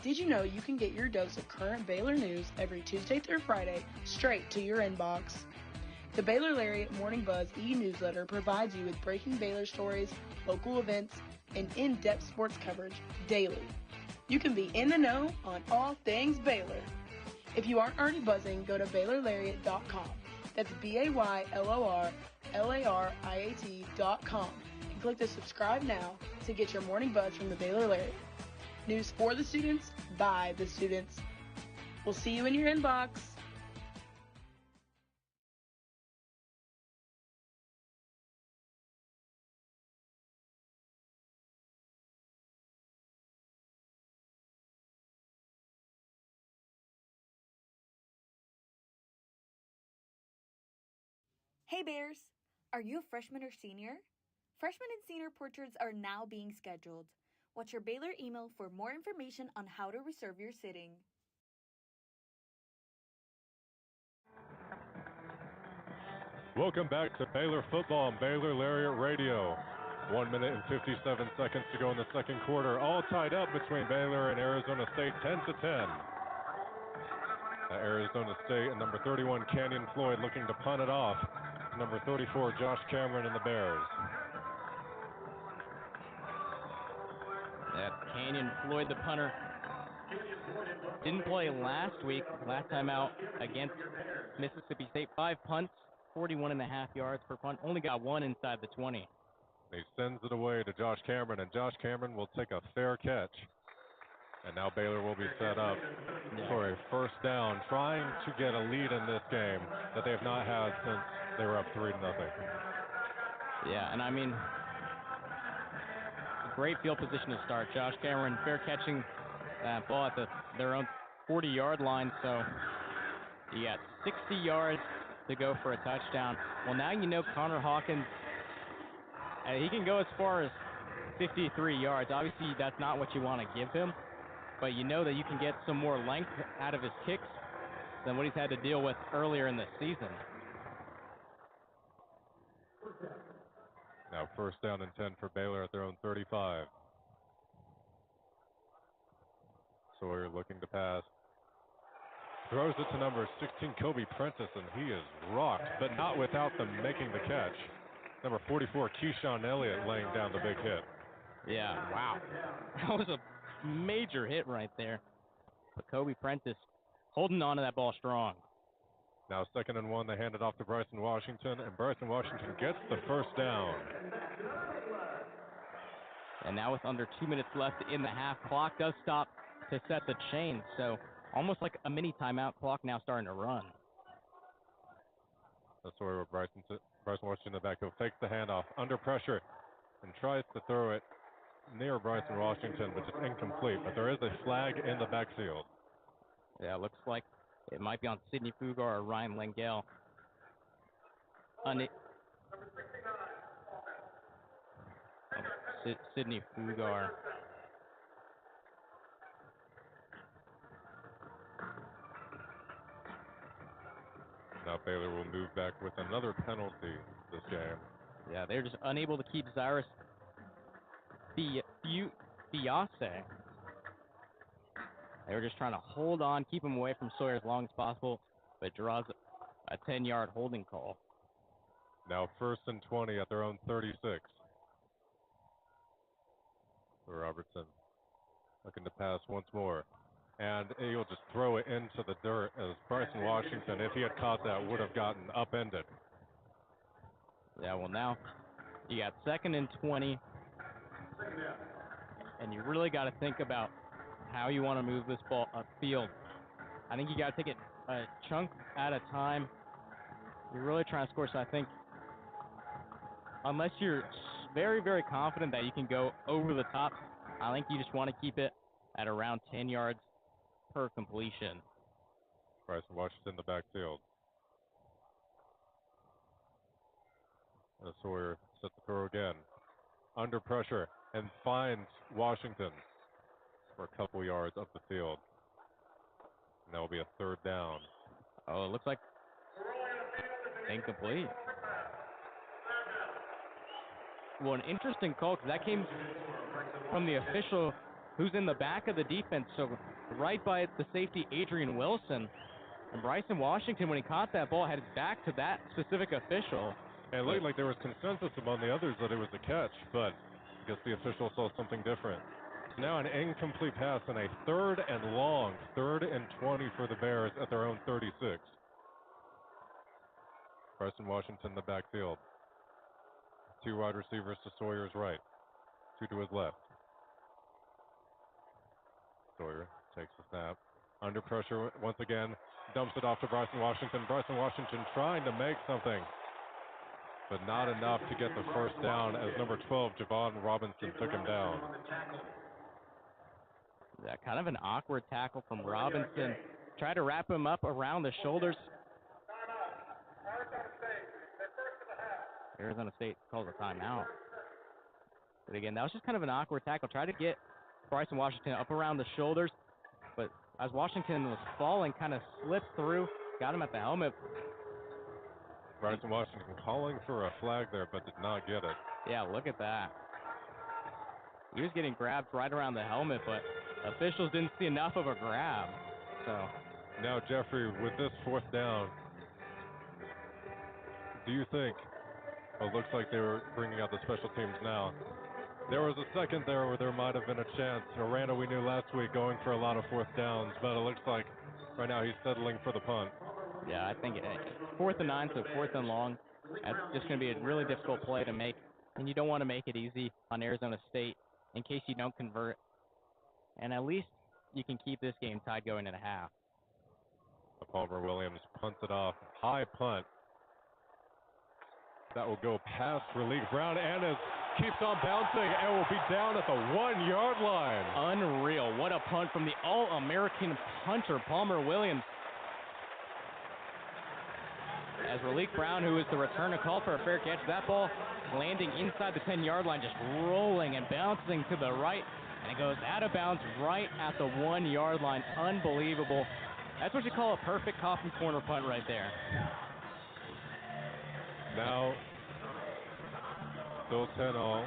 Did you know you can get your dose of current Baylor news every Tuesday through Friday straight to your inbox? The Baylor Lariat Morning Buzz e-newsletter provides you with breaking Baylor stories, local events, and in-depth sports coverage daily. You can be in the know on all things Baylor. If you aren't already buzzing, go to BaylorLariat.com. That's BaylorLariat.com and click the subscribe now to get your morning buzz from the Baylor Lariat. News for the students, by the students. We'll see you in your inbox. Hey Bears! Are you a freshman or senior? Freshman and senior portraits are now being scheduled. Watch your Baylor email for more information on how to reserve your sitting. Welcome back to Baylor football on Baylor Lariat Radio. 1 minute and 57 seconds to go in the second quarter. All tied up between Baylor and Arizona State, 10-10. Arizona State and number 31 Canyon Floyd looking to punt it off. Number 34 Josh Cameron and the Bears. That Canyon Floyd, the punter, didn't play last week. Last time out against Mississippi State, 5 punts, 41.5 yards per punt. Only got 1 inside the 20. He sends it away to Josh Cameron, and Josh Cameron will take a fair catch. And now Baylor will be set up for a first down, trying to get a lead in this game that they have not had since they were up 3-0. Yeah, and I mean, great field position to start. Josh Cameron fair catching that ball at their own 40-yard line, so you got 60 yards to go for a touchdown. Well, now you know Connor Hawkins, he can go as far as 53 yards. Obviously, that's not what you want to give him, but you know that you can get some more length out of his kicks than what he's had to deal with earlier in the season. Now first down and 10 for Baylor at their own 35. Sawyer looking to pass. Throws it to number 16, Kobe Prentice, and he is rocked, but not without them making the catch. Number 44, Keyshawn Elliott laying down the big hit. Yeah, wow. That was a major hit right there. But Kobe Prentice holding on to that ball strong. Now 2nd and 1, they hand it off to Bryson Washington, and Bryson Washington gets the first down. And now with under 2 minutes left in the half, clock does stop to set the chain. So almost like a mini timeout, clock now starting to run. That's where Bryson Washington in the backfield takes the handoff under pressure and tries to throw it near Bryson Washington, but just incomplete. But there is a flag in the backfield. Yeah, it looks like it might be on Sidney Fugar or Ryan Langell. Sidney Fugar. Now Baylor will move back with another penalty this game. Yeah, they're just unable to keep Cyrus Fiasse. They were just trying to hold on, keep him away from Sawyer as long as possible, but draws a 10-yard holding call. Now 1st and 20 at their own 36. Robertson looking to pass once more. And he'll just throw it into the dirt as Bryson Washington, if he had caught that, would have gotten upended. Yeah, well now you got 2nd and 20. And you really got to think about how you want to move this ball upfield. I think you got to take it a chunk at a time. You're really trying to score, so I think unless you're very, very confident that you can go over the top, I think you just want to keep it at around 10 yards per completion. Bryson Washington in the backfield. And Sawyer set the throw again. Under pressure and finds Washington for a couple yards up the field. And that will be a 3rd down. Oh, it looks like incomplete. Well, an interesting call, because that came from the official who's in the back of the defense, so right by the safety, Adrian Wilson. And Bryson Washington, when he caught that ball, had his back to that specific official. And it looked like there was consensus among the others that it was a catch, but I guess the official saw something different. Now an incomplete pass and a 3rd and long, 3rd and 20 for the Bears at their own 36. Bryson Washington in the backfield. 2 wide receivers to Sawyer's right, 2 to his left. Sawyer takes the snap. Under pressure once again. Dumps it off to Bryson Washington. Bryson Washington trying to make something, but not enough to get the first down as number 12, Javon Robinson, took him down. Yeah, kind of an awkward tackle from Robinson. Tried to wrap him up around the shoulders. Arizona State calls a timeout. But again, that was just kind of an awkward tackle. Tried to get Bryson Washington up around the shoulders, but as Washington was falling, kind of slipped through, got him at the helmet. Bryson Washington calling for a flag there, but did not get it. Yeah, look at that. He was getting grabbed right around the helmet, but officials didn't see enough of a grab. So now, Jeffrey, with this fourth down, do you think, it looks like they were bringing out the special teams now. There was a second there where there might have been a chance. Aranda, we knew last week, going for a lot of fourth downs, but it looks like right now he's settling for the punt. Yeah, I think it's 4th and 9, so 4th and long. That's just going to be a really difficult play to make, and you don't want to make it easy on Arizona State in case you don't convert. And at least you can keep this game tied going into half. Palmer Williams punts it off. High punt. That will go past Raleigh Brown, and it keeps on bouncing and will be down at the 1-yard line. Unreal. What a punt from the All-American punter, Palmer Williams. As Raleigh Brown, who is the returner, called for a fair catch. That ball landing inside the 10-yard line, just rolling and bouncing to the right. And it goes out of bounds right at the 1-yard line. Unbelievable. That's what you call a perfect coffin corner punt right there. Now, still 10-all.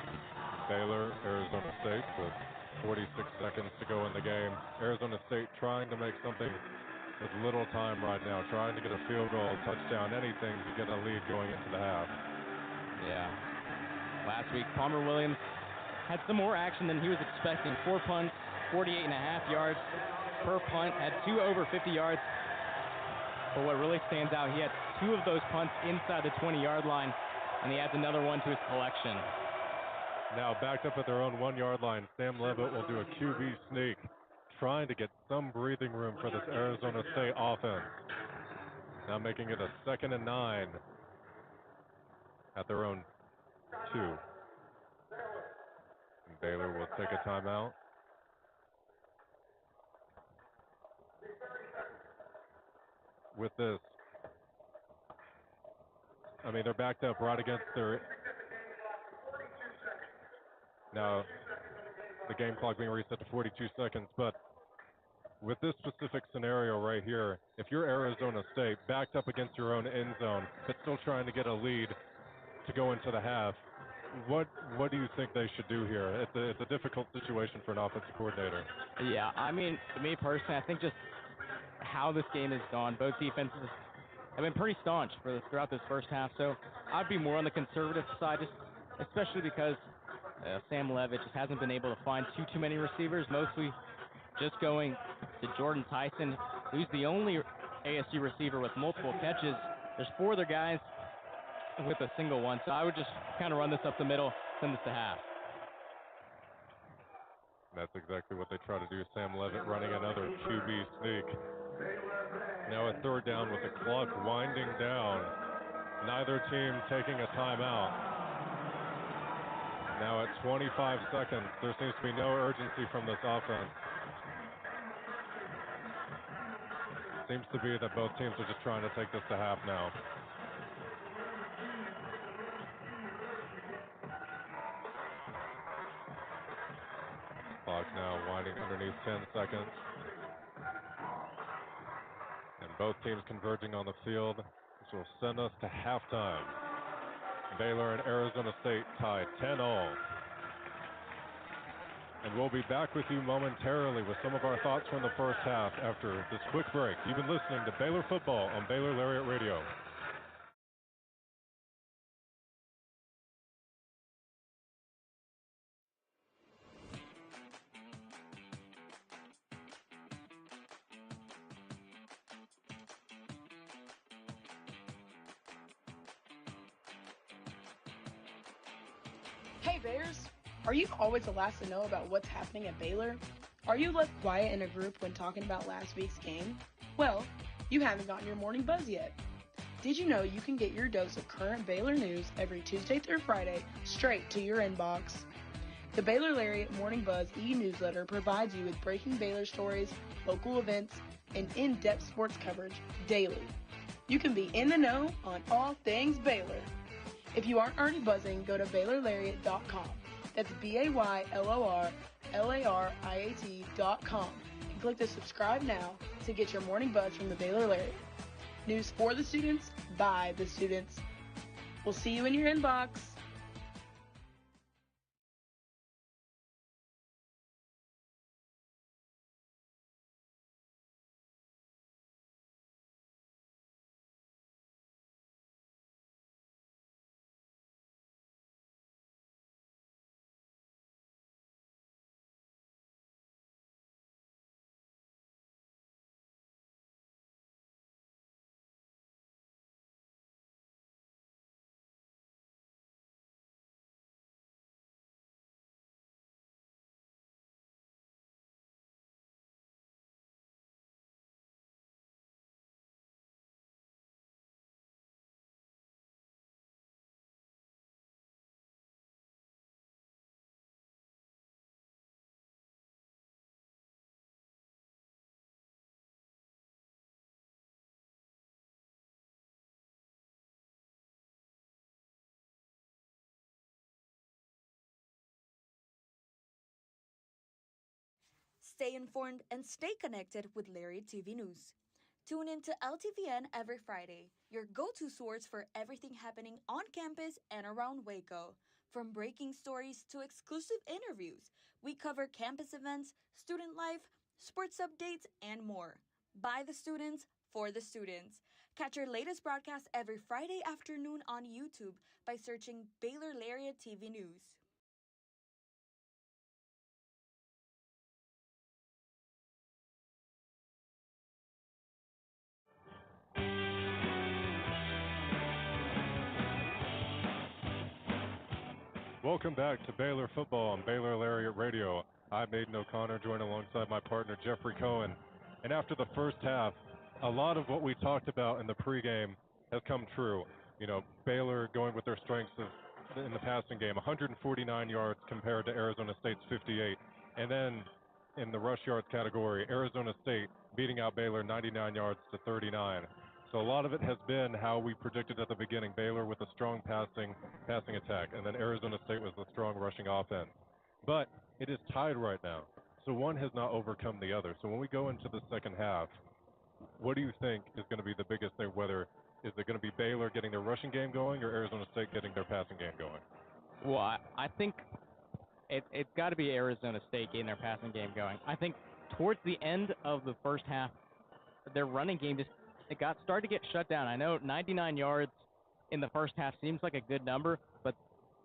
Baylor, Arizona State with 46 seconds to go in the game. Arizona State trying to make something with little time right now, trying to get a field goal, touchdown, anything to get a lead going into the half. Yeah. Last week, Palmer Williams had some more action than he was expecting. 4 punts, 48.5 yards per punt, had 2 over 50 yards. But what really stands out, he had 2 of those punts inside the 20-yard line, and he adds another one to his collection. Now backed up at their own 1-yard line, Sam Levitt will do a QB sneak, trying to get some breathing room for this Arizona State offense. Now making it a 2nd and 9 at their own 2. And Baylor will take a timeout. With this, I mean, they're backed up right against their, now the game clock being reset to 42 seconds, but with this specific scenario right here, if you're Arizona State, backed up against your own end zone, but still trying to get a lead to go into the half, what do you think they should do here? It's a difficult situation for an offensive coordinator. Yeah, I mean, to me personally, I think just how this game has gone, both defenses have been pretty staunch throughout this first half, so I'd be more on the conservative side, especially because Sam Levitt just hasn't been able to find too many receivers, mostly just going to Jordan Tyson, who's the only ASU receiver with multiple catches. There's 4 other guys with a single one, so I would just kind of run this up the middle, send this to half. That's exactly what they try to do. Sam Levitt running another QB sneak. Now a 3rd down with the clock winding down. Neither team taking a timeout. Now at 25 seconds, there seems to be no urgency from this offense. Seems to be that both teams are just trying to take this to half now. Clock now winding underneath 10 seconds. And both teams converging on the field. This will send us to halftime. Baylor and Arizona State tied 10-all. And we'll be back with you momentarily with some of our thoughts from the first half after this quick break. You've been listening to Baylor Football on Baylor Lariat Radio. Hey Bears! Are you always the last to know about what's happening at Baylor? Are you like quiet in a group when talking about last week's game? Well, you haven't gotten your morning buzz yet. Did you know you can get your dose of current Baylor news every Tuesday through Friday straight to your inbox? The Baylor Lariat Morning Buzz e-newsletter provides you with breaking Baylor stories, local events, and in-depth sports coverage daily. You can be in the know on all things Baylor. If you aren't already buzzing, go to BaylorLariat.com. That's BaylorLariat.com and click the subscribe now to get your morning buzz from the Baylor Lariat. News for the students, by the students. We'll see you in your inbox. Stay informed and stay connected with Lariat TV News. Tune in to LTVN every Friday, your go-to source for everything happening on campus and around Waco. From breaking stories to exclusive interviews, we cover campus events, student life, sports updates, and more. By the students, for the students. Catch our latest broadcast every Friday afternoon on YouTube by searching Baylor Lariat TV News. Welcome back to Baylor Football on Baylor Lariat Radio. I'm Aidan O'Connor, joined alongside my partner Jeffrey Cohen. And after the first half, a lot of what we talked about in the pregame has come true. You know, Baylor going with their strengths in the passing game, 149 yards compared to Arizona State's 58. And then in the rush yards category, Arizona State beating out Baylor 99 yards to 39. So a lot of it has been how we predicted at the beginning, Baylor with a strong passing attack, and then Arizona State was the strong rushing offense. But it is tied right now, so one has not overcome the other. So when we go into the second half, what do you think is going to be the biggest thing? Whether is it going to be Baylor getting their rushing game going or Arizona State getting their passing game going? Well, I think it's got to be Arizona State getting their passing game going. I think towards the end of the first half, their running game started to get shut down. I know 99 yards in the first half seems like a good number, but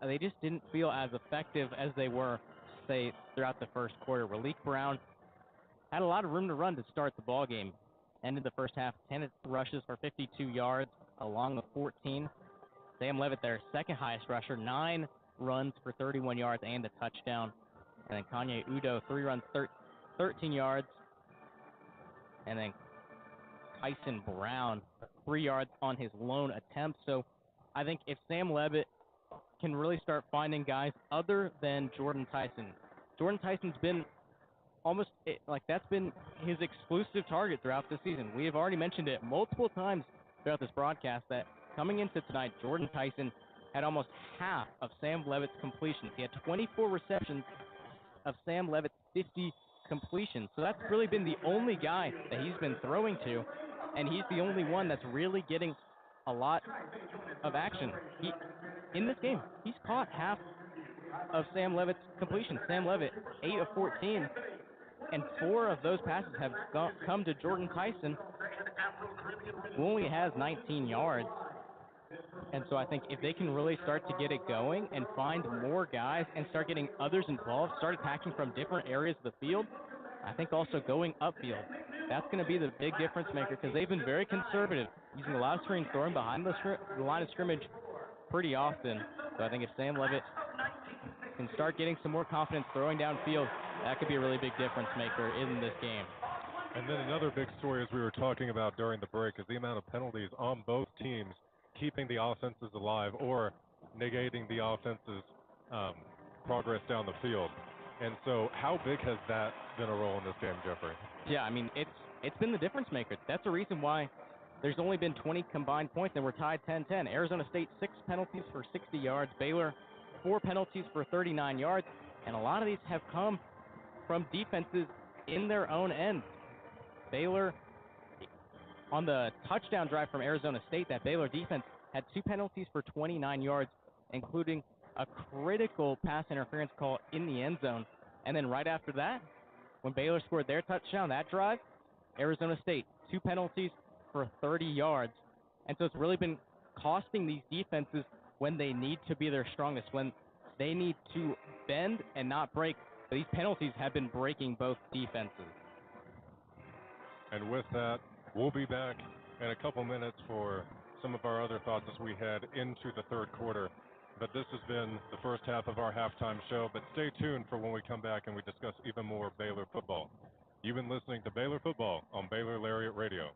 they just didn't feel as effective as they were, say, throughout the first quarter. Malik Brown had a lot of room to run to start the ball game. Ended the first half 10 rushes for 52 yards, along with 14. Sam Levitt, their second highest rusher, 9 runs for 31 yards and a touchdown. And then Kanye Udo, 3 runs, 13 yards. And then Tyson Brown, 3 yards on his lone attempt. So I think if Sam Levitt can really start finding guys other than Jordan Tyson Tyson's been that's been his exclusive target throughout the season. We have already mentioned it multiple times throughout this broadcast that coming into tonight, Jordan Tyson had almost half of Sam Levitt's completions. He had 24 receptions of Sam Levitt's 50 completions. So that's really been the only guy that he's been throwing to, and he's the only one that's really getting a lot of action. In this game, he's caught half of Sam Levitt's completions. Sam Levitt, 8 of 14, and 4 of those passes have come to Jordan Tyson, who only has 19 yards. And so I think if they can really start to get it going and find more guys and start getting others involved, start attacking from different areas of the field, I think also going upfield, that's going to be the big difference maker because they've been very conservative, using a lot of screen throwing behind the line of scrimmage pretty often. So I think if Sam Levitt can start getting some more confidence throwing downfield, that could be a really big difference maker in this game. And then another big story, as we were talking about during the break, is the amount of penalties on both teams keeping the offenses alive or negating the offense's progress down the field. And so how big has that been a role in this game, Jeffrey? Yeah, I mean, it's been the difference maker. That's the reason why there's only been 20 combined points, and we're tied 10-10. Arizona State, 6 penalties for 60 yards. Baylor, 4 penalties for 39 yards. And a lot of these have come from defenses in their own end. Baylor, on the touchdown drive from Arizona State, that Baylor defense had 2 penalties for 29 yards, including a critical pass interference call in the end zone. And then right after that, when Baylor scored their touchdown, that drive, Arizona State, 2 penalties for 30 yards. And so it's really been costing these defenses when they need to be their strongest, when they need to bend and not break. These penalties have been breaking both defenses. And with that, we'll be back in a couple minutes for some of our other thoughts as we head into the third quarter. But this has been the first half of our halftime show. But stay tuned for when we come back and we discuss even more Baylor football. You've been listening to Baylor Football on Baylor Lariat Radio.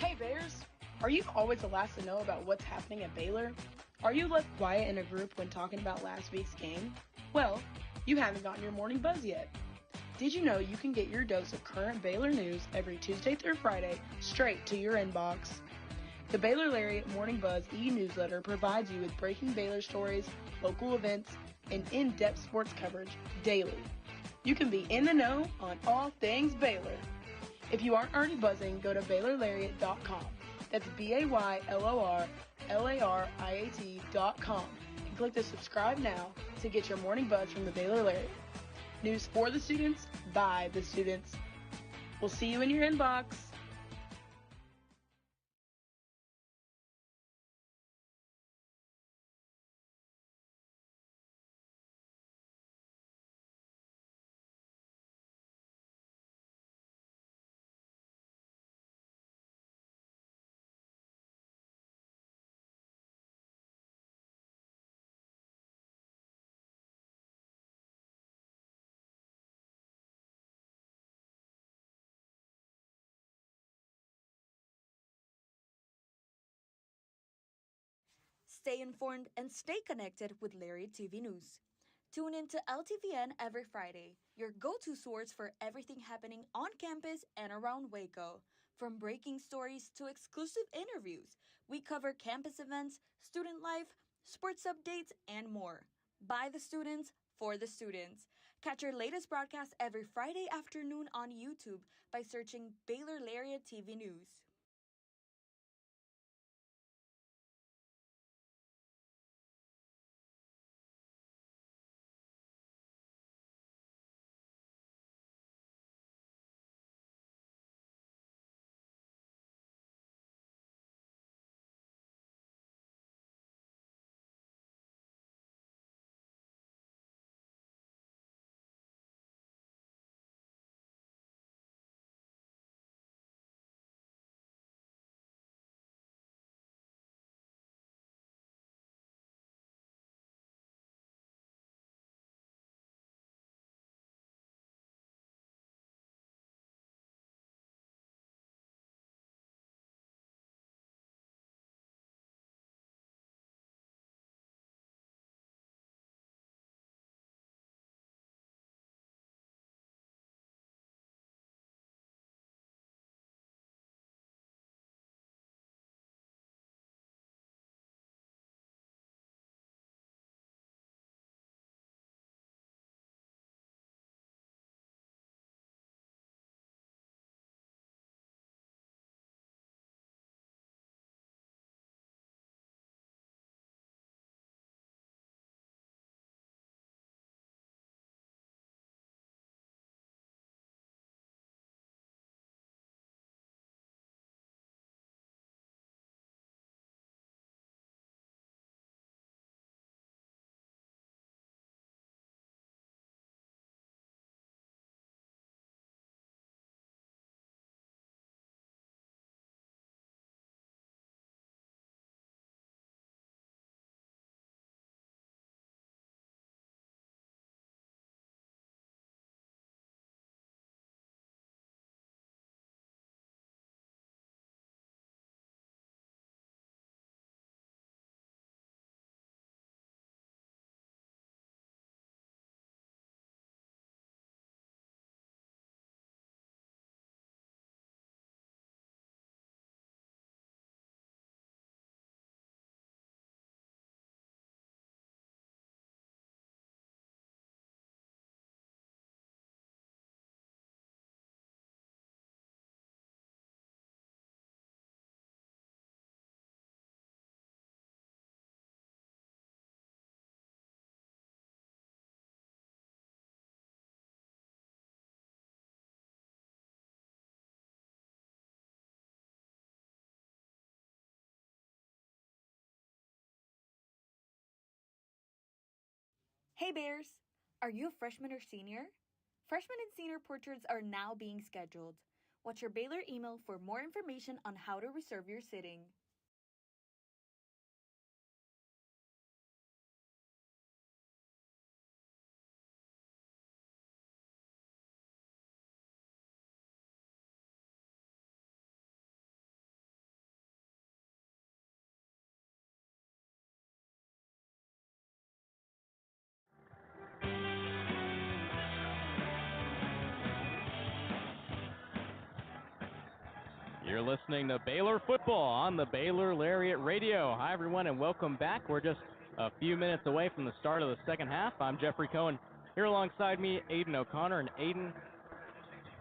Hey Bears! Are you always the last to know about what's happening at Baylor? Are you left quiet in a group when talking about last week's game? Well, you haven't gotten your morning buzz yet. Did you know you can get your dose of current Baylor news every Tuesday through Friday straight to your inbox? The Baylor Lariat Morning Buzz e-newsletter provides you with breaking Baylor stories, local events, and in-depth sports coverage daily. You can be in the know on all things Baylor. If you aren't already buzzing, go to BaylorLariat.com. That's BaylorLariat.com and click the subscribe now to get your morning buzz from the Baylor Lariat. News for the students, by the students. We'll see you in your inbox. Stay informed and stay connected with Lariat TV News. Tune in to LTVN every Friday, your go-to source for everything happening on campus and around Waco. From breaking stories to exclusive interviews, we cover campus events, student life, sports updates, and more. By the students, for the students. Catch our latest broadcast every Friday afternoon on YouTube by searching Baylor Lariat TV News. Hey Bears! Are you a freshman or senior? Freshman and senior portraits are now being scheduled. Watch your Baylor email for more information on how to reserve your sitting. You're listening to Baylor football on the Baylor Lariat Radio. Hi, everyone, and welcome back. We're just a few minutes away from the start of the second half. I'm Jeffrey Cohen. Here alongside me, Aidan O'Connor. And Aidan,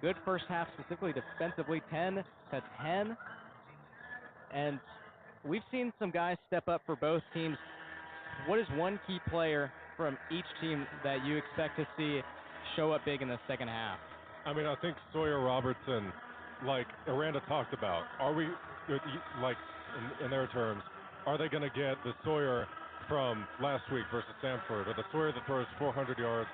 good first half, specifically defensively, 10-10. And we've seen some guys step up for both teams. What is one key player from each team that you expect to see show up big in the second half? I mean, I think Sawyer Robertson, like Aranda talked about, are we, like in their terms, are they going to get the Sawyer from last week versus Samford, or the Sawyer that throws 400 yards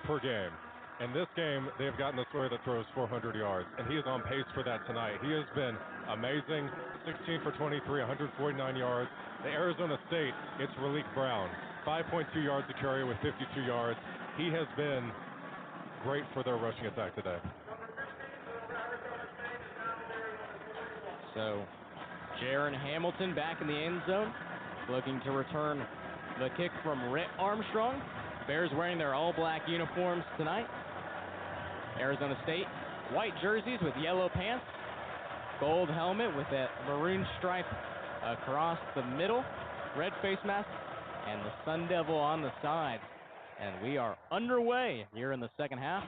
per game? In this game, they've gotten the Sawyer that throws 400 yards, and he is on pace for that tonight. He has been amazing, 16 for 23, 149 yards. The Arizona State, it's Raleek Brown, 5.2 yards to carry with 52 yards. He has been great for their rushing attack today. So, Jaron Hamilton back in the end zone, looking to return the kick from Rhett Armstrong. Bears wearing their all-black uniforms tonight. Arizona State, white jerseys with yellow pants, gold helmet with that maroon stripe across the middle, red face mask, and the Sun Devil on the side. And we are underway here in the second half.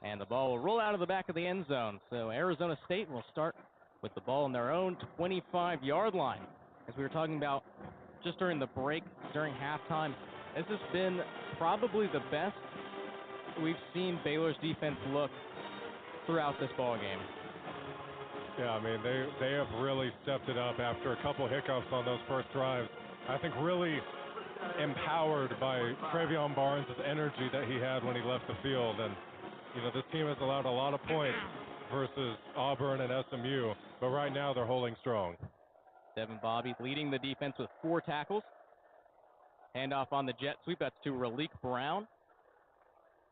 And the ball will roll out of the back of the end zone. So Arizona State will start with the ball in their own 25-yard line. As we were talking about just during the break, during halftime, this has been probably the best we've seen Baylor's defense look throughout this ball game. Yeah, I mean, they have really stepped it up after a couple hiccups on those first drives. I think really empowered by Travion Barnes' energy that he had when he left the field. And, you know, this team has allowed a lot of points versus Auburn and SMU, but right now they're holding strong. Devin Bobby leading the defense with 4 tackles. Handoff on the jet sweep, that's to Raleek Brown.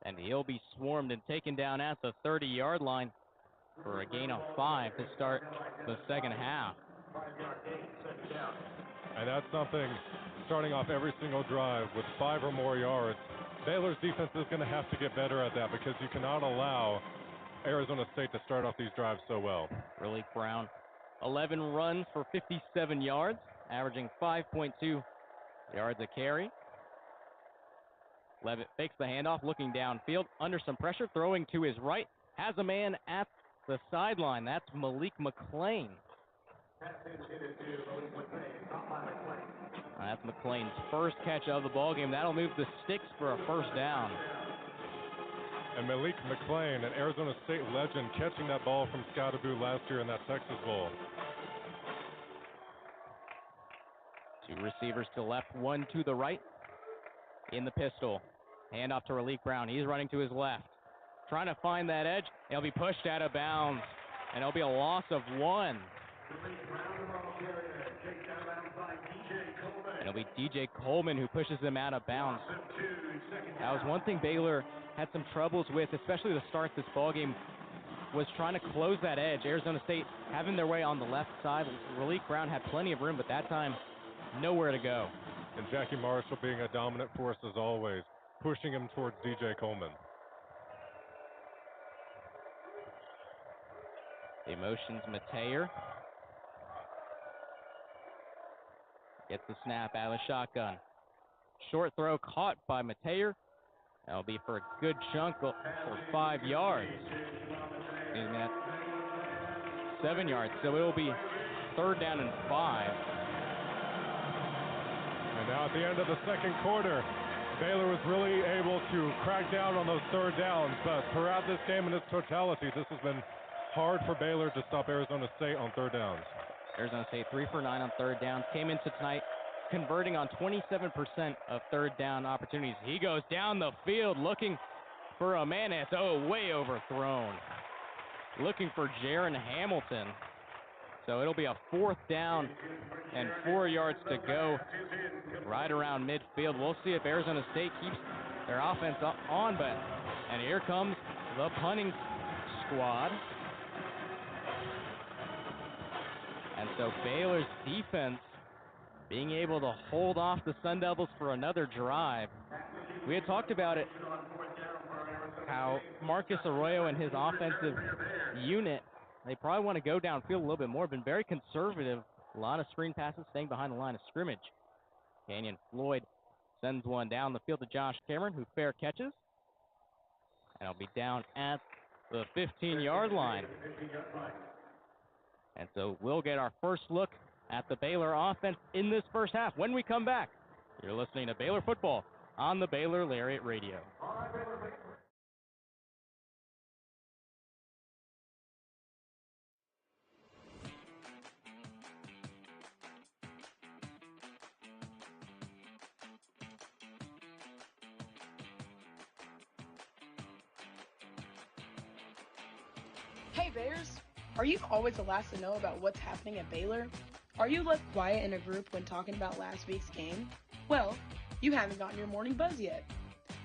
And he'll be swarmed and taken down at the 30-yard line for a gain of 5 to start the second half. And that's something, starting off every single drive with 5 or more yards, Baylor's defense is going to have to get better at that because you cannot allow Arizona State to start off these drives so well. Raleek Brown, 11 runs for 57 yards, averaging 5.2 yards a carry. Levitt fakes the handoff, looking downfield, under some pressure, throwing to his right, has a man at the sideline. That's Malik McClain. That's McClain's first catch of the ballgame. That'll move the sticks for a first down. And Malik McClain, an Arizona State legend, catching that ball from Scottaboo last year in that Texas Bowl. 2 receivers to the left, 1 to the right. In the pistol. Hand off to Raleek Brown. He's running to his left. Trying to find that edge. He'll be pushed out of bounds. And it'll be a loss of 1. And it'll be DJ Coleman who pushes him out of bounds. That was one thing Baylor had some troubles with, especially to start this ballgame, was trying to close that edge. Arizona State having their way on the left side. Raleek Brown had plenty of room, but that time, nowhere to go. And Jackie Marshall being a dominant force as always, pushing him towards DJ Coleman. The motions Mateer. Gets the snap out of the shotgun. Short throw caught by Mateer. That'll be for a good chunk for 5 yards. Excuse me, that's 7 yards. So it'll be 3rd down and 5. And now at the end of the second quarter, Baylor was really able to crack down on those 3rd downs, but throughout this game in its totality, this has been hard for Baylor to stop Arizona State on 3rd downs. Arizona State 3 for 9 on 3rd downs. Came into tonight converting on 27% of 3rd down opportunities. He goes down the field looking for a man. It's way overthrown. Looking for Jaron Hamilton. So it'll be a 4th down and 4 yards to go right around midfield. We'll see if Arizona State keeps their offense on, and here comes the punting squad. And so Baylor's defense being able to hold off the Sun Devils for another drive. We had talked about it, how Marcus Arroyo and his offensive unit they probably want to go downfield a little bit more. Been very conservative. A lot of screen passes staying behind the line of scrimmage. Canyon Floyd sends one down the field to Josh Cameron, who fair catches. And it'll be down at the 15-yard line. And so we'll get our first look at the Baylor offense in this first half. When we come back, you're listening to Baylor football on the Baylor Lariat Radio. Hey Bears! Are you always the last to know about what's happening at Baylor? Are you left quiet in a group when talking about last week's game? Well, you haven't gotten your morning buzz yet.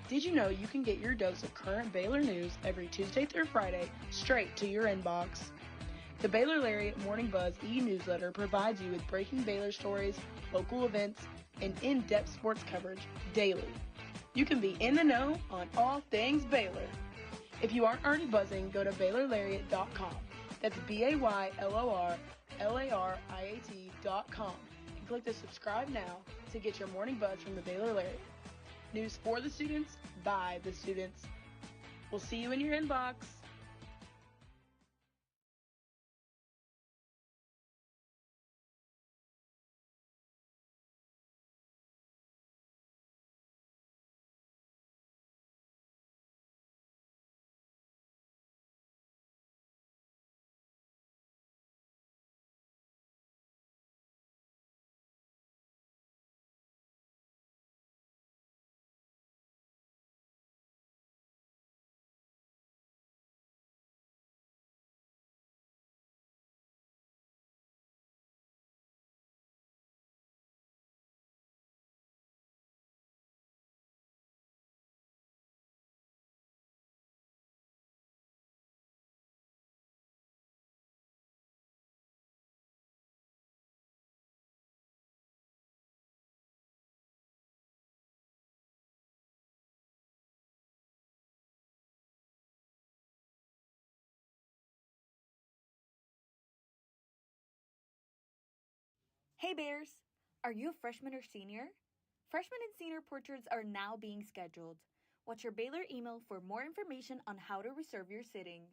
Did you know you can get your dose of current Baylor news every Tuesday through Friday straight to your inbox? The Baylor Lariat Morning Buzz e-newsletter provides you with breaking Baylor stories, local events, and in-depth sports coverage daily. You can be in the know on all things Baylor. If you aren't already buzzing, go to BaylorLariat.com. That's BaylorLariat.com and click the subscribe now to get your morning buzz from the Baylor Lariat. News for the students, by the students. We'll see you in your inbox. Hey Bears! Are you a freshman or senior? Freshman and senior portraits are now being scheduled. Watch your Baylor email for more information on how to reserve your sitting.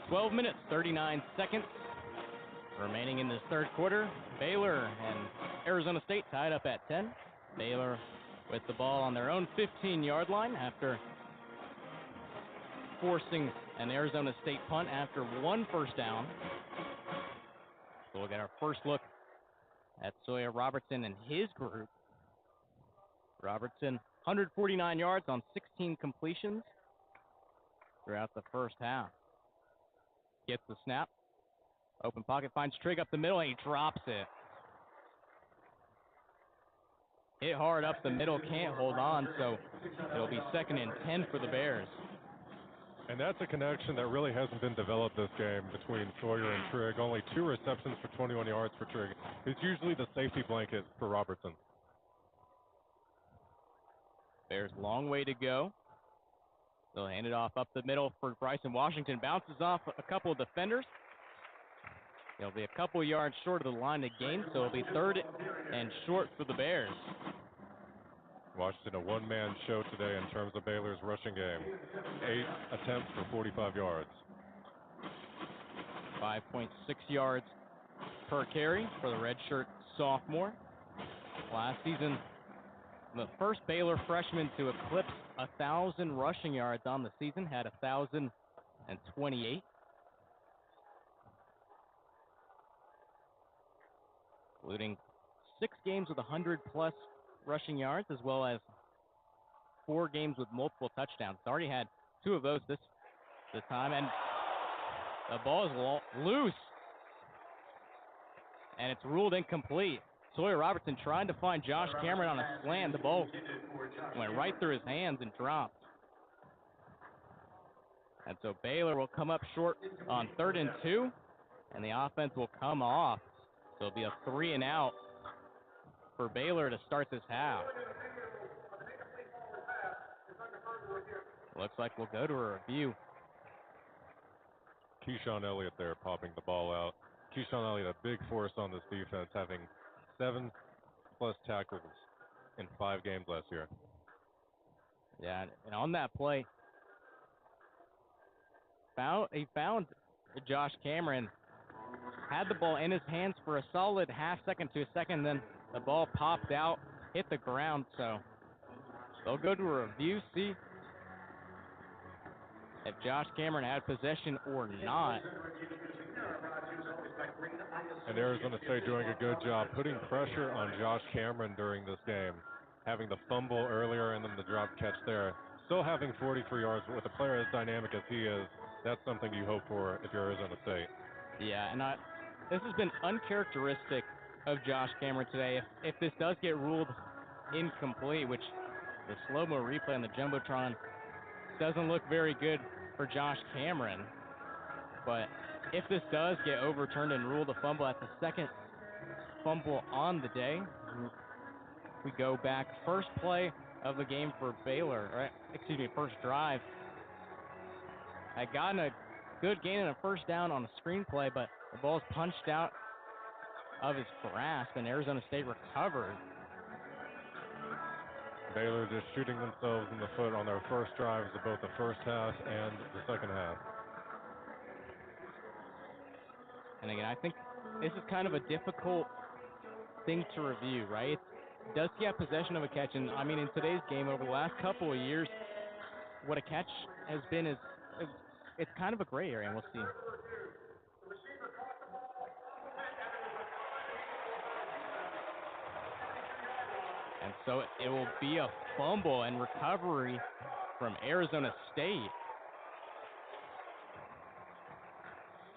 "12 minutes, 39 seconds remaining in this third quarter. Baylor and Arizona State tied up at 10. Baylor with the ball on their own 15-yard line after forcing an Arizona State punt after one first down. So we'll get our first look at Sawyer Robertson and his group. Robertson, 149 yards on 16 completions throughout the first half. Gets the snap. Open pocket, finds Trigg up the middle, and he drops it. Hit hard up the middle, can't hold on, so it'll be 2nd and 10 for the Bears. And that's a connection that really hasn't been developed this game between Sawyer and Trigg. Only 2 receptions for 21 yards for Trigg. He's usually the safety blanket for Robertson. Bears long way to go. They'll hand it off up the middle for Bryson Washington. Bounces off a couple of defenders. It'll be a couple yards short of the line of gain, so it'll be 3rd and short for the Bears. Washington, a one-man show today in terms of Baylor's rushing game. 8 attempts for 45 yards. 5.6 yards per carry for the redshirt sophomore. Last season, the first Baylor freshman to eclipse 1,000 rushing yards on the season, had 1,028. Including 6 games with 100-plus rushing yards, as well as 4 games with multiple touchdowns. It's already had 2 of those this time, and the ball is loose, and it's ruled incomplete. Sawyer Robertson trying to find Josh Cameron on a slant. The ball went right through his hands and dropped. And so Baylor will come up short on 3rd and 2, and the offense will come off. So it'll be a 3 and out for Baylor to start this half. Looks like we'll go to a review. Keyshawn Elliott there popping the ball out. Keyshawn Elliott, a big force on this defense, having 7+ tackles in 5 games last year. Yeah, and on that play, he found Josh Cameron, had the ball in his hands for a solid half second to a second, then the ball popped out, hit the ground, so they'll go to a review, see if Josh Cameron had possession or not. And Arizona State doing a good job putting pressure on Josh Cameron during this game. Having the fumble earlier and then the drop catch there. Still having 43 yards, but with a player as dynamic as he is, that's something you hope for if you're Arizona State. Yeah, and this has been uncharacteristic of Josh Cameron today. If this does get ruled incomplete, which the slow-mo replay on the Jumbotron doesn't look very good for Josh Cameron, but if this does get overturned and ruled a fumble, at the second fumble on the day, we go back. First play of the game for Baylor, first drive. Had gotten a good gain and a first down on a screenplay, but the ball's punched out of his grasp, and Arizona State recovered. Baylor just shooting themselves in the foot on their first drives of both the first half and the second half. And again, I think this is kind of a difficult thing to review, right? Does he have possession of a catch? And I mean, in today's game, over the last couple of years, what a catch has been is it's kind of a gray area, and we'll see. And so it will be a fumble and recovery from Arizona State.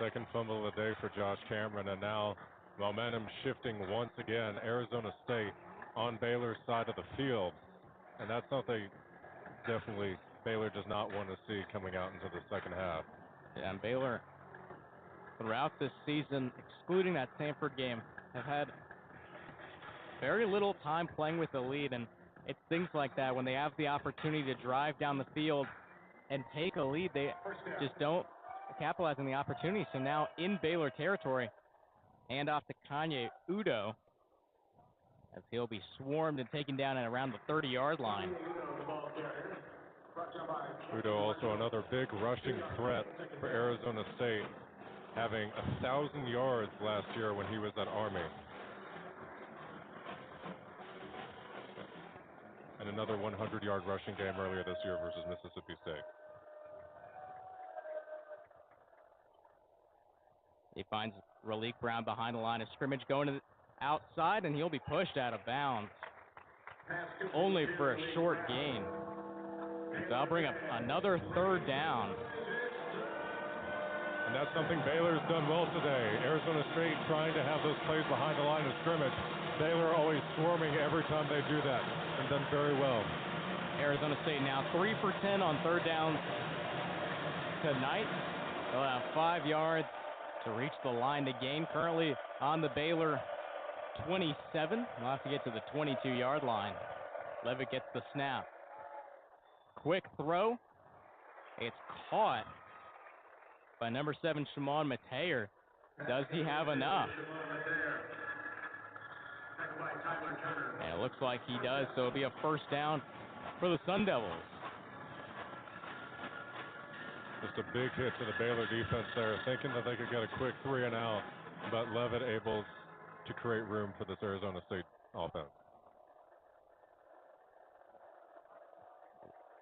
Second fumble of the day for Josh Cameron, and now momentum shifting once again. Arizona State on Baylor's side of the field, and that's something definitely Baylor does not want to see coming out into the second half. Yeah, and Baylor, throughout this season, excluding that Stanford game, have had very little time playing with the lead, and it's things like that. When they have the opportunity to drive down the field and take a lead, they just don't capitalize on the opportunity. So now in Baylor territory, hand off to Kanye Udo, as he'll be swarmed and taken down at around the 30-yard line. Udo also another big rushing threat for Arizona State, having 1,000 yards last year when he was at Army. And another 100-yard rushing game earlier this year versus Mississippi State. He finds Raleek Brown behind the line of scrimmage, going to the outside, and he'll be pushed out of bounds, only for a short gain. So I'll bring up another third down. And that's something Baylor's done well today. Arizona State trying to have those plays behind the line of scrimmage. Baylor always swarming every time they do that, and done very well. Arizona State now 3 for 10 on third downs tonight. They'll have 5 yards to reach the line to gain. Currently on the Baylor 27. We'll have to get to the 22-yard line. Levitt gets the snap. Quick throw. It's caught by number 7, Shimon Mateer. Does he have enough? And it looks like he does, so it'll be a first down for the Sun Devils. Just a big hit to the Baylor defense there, thinking that they could get a quick 3 and out, but Levitt able to create room for this Arizona State offense.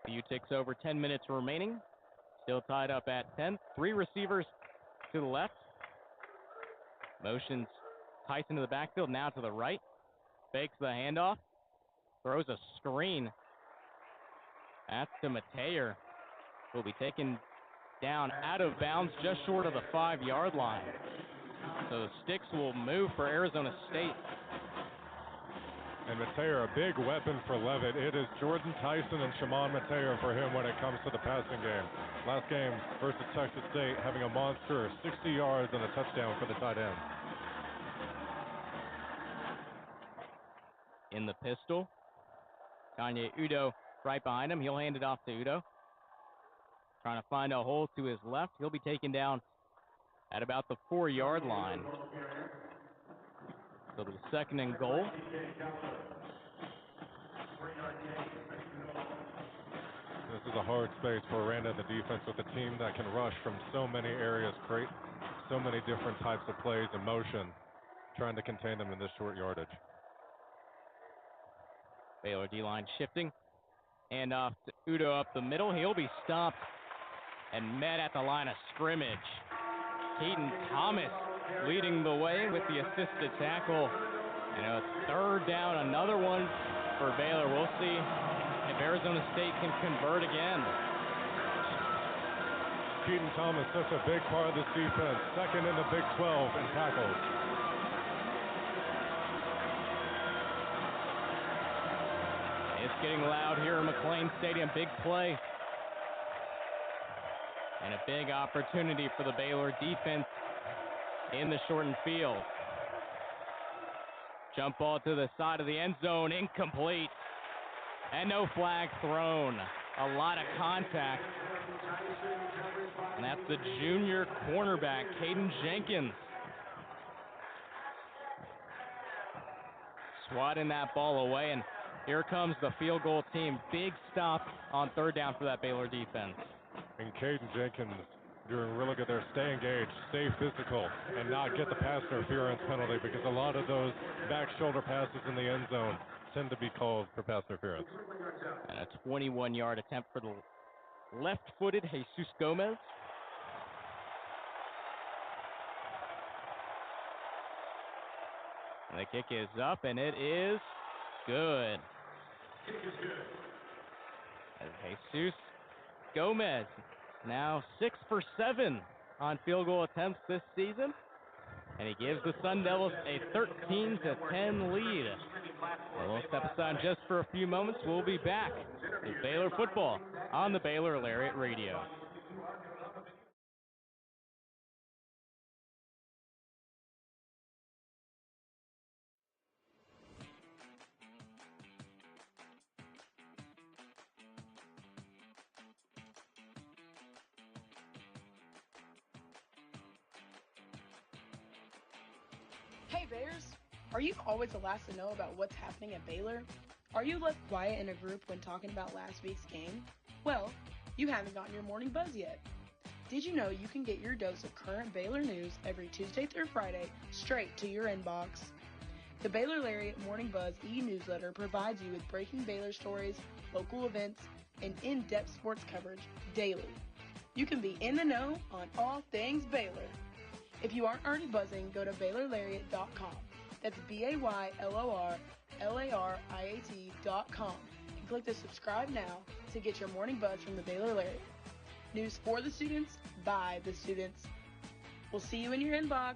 BU takes over 10 minutes remaining. Still tied up at 10. 3 receivers to the left. Motions Tyson to the backfield, now to the right. Fakes the handoff. Throws a screen. That's to Mateer. Will be taken down out of bounds just short of the 5-yard line. So the sticks will move for Arizona State. And Mateo, a big weapon for Levitt. It is Jordan Tyson and Shimon Mateo for him when it comes to the passing game. Last game versus Texas State, having a monster 60 yards and a touchdown for the tight end. In the pistol, Kanye Udo right behind him. He'll hand it off to Udo. Trying to find a hole to his left. He'll be taken down at about the 4-yard line. So it'll be 2nd and goal. This is a hard space for Aranda, the defense, with a team that can rush from so many areas, create so many different types of plays and motion, trying to contain them in this short yardage. Baylor D-line shifting. And off to Udo up the middle. He'll be stopped and met at the line of scrimmage. Keaton Thomas leading the way with the assisted tackle. And a 3rd down, another one for Baylor. We'll see if Arizona State can convert again. Keaton Thomas, such a big part of this defense. 2nd in the Big 12 in tackles. It's getting loud here in McLean Stadium. Big play. And a big opportunity for the Baylor defense in the shortened field. Jump ball to the side of the end zone, incomplete. And no flag thrown. A lot of contact. And that's the junior cornerback, Caden Jenkins. Swatting that ball away, and here comes the field goal team. Big stop on 3rd down for that Baylor defense. And Caden Jenkins doing really good there. Stay engaged, stay physical, and not get the pass interference penalty, because a lot of those back shoulder passes in the end zone tend to be called for pass interference. And a 21-yard attempt for the left-footed Jesus Gomez. And the kick is up, and it is good. As Jesus Gomez now 6 for 7 on field goal attempts this season. And he gives the Sun Devils a 13-10 lead. And we'll step aside just for a few moments. We'll be back with Baylor football on the Baylor Lariat Radio. Hey Bears! Are you always the last to know about what's happening at Baylor? Are you left quiet in a group when talking about last week's game? Well, you haven't gotten your morning buzz yet. Did you know you can get your dose of current Baylor news every Tuesday through Friday straight to your inbox? The Baylor Lariat Morning Buzz e-newsletter provides you with breaking Baylor stories, local events, and in-depth sports coverage daily. You can be in the know on all things Baylor. If you aren't already buzzing, go to BaylorLariat.com. That's BaylorLariat.com and click the subscribe now to get your morning buzz from the Baylor Lariat. News for the students, by the students. We'll see you in your inbox.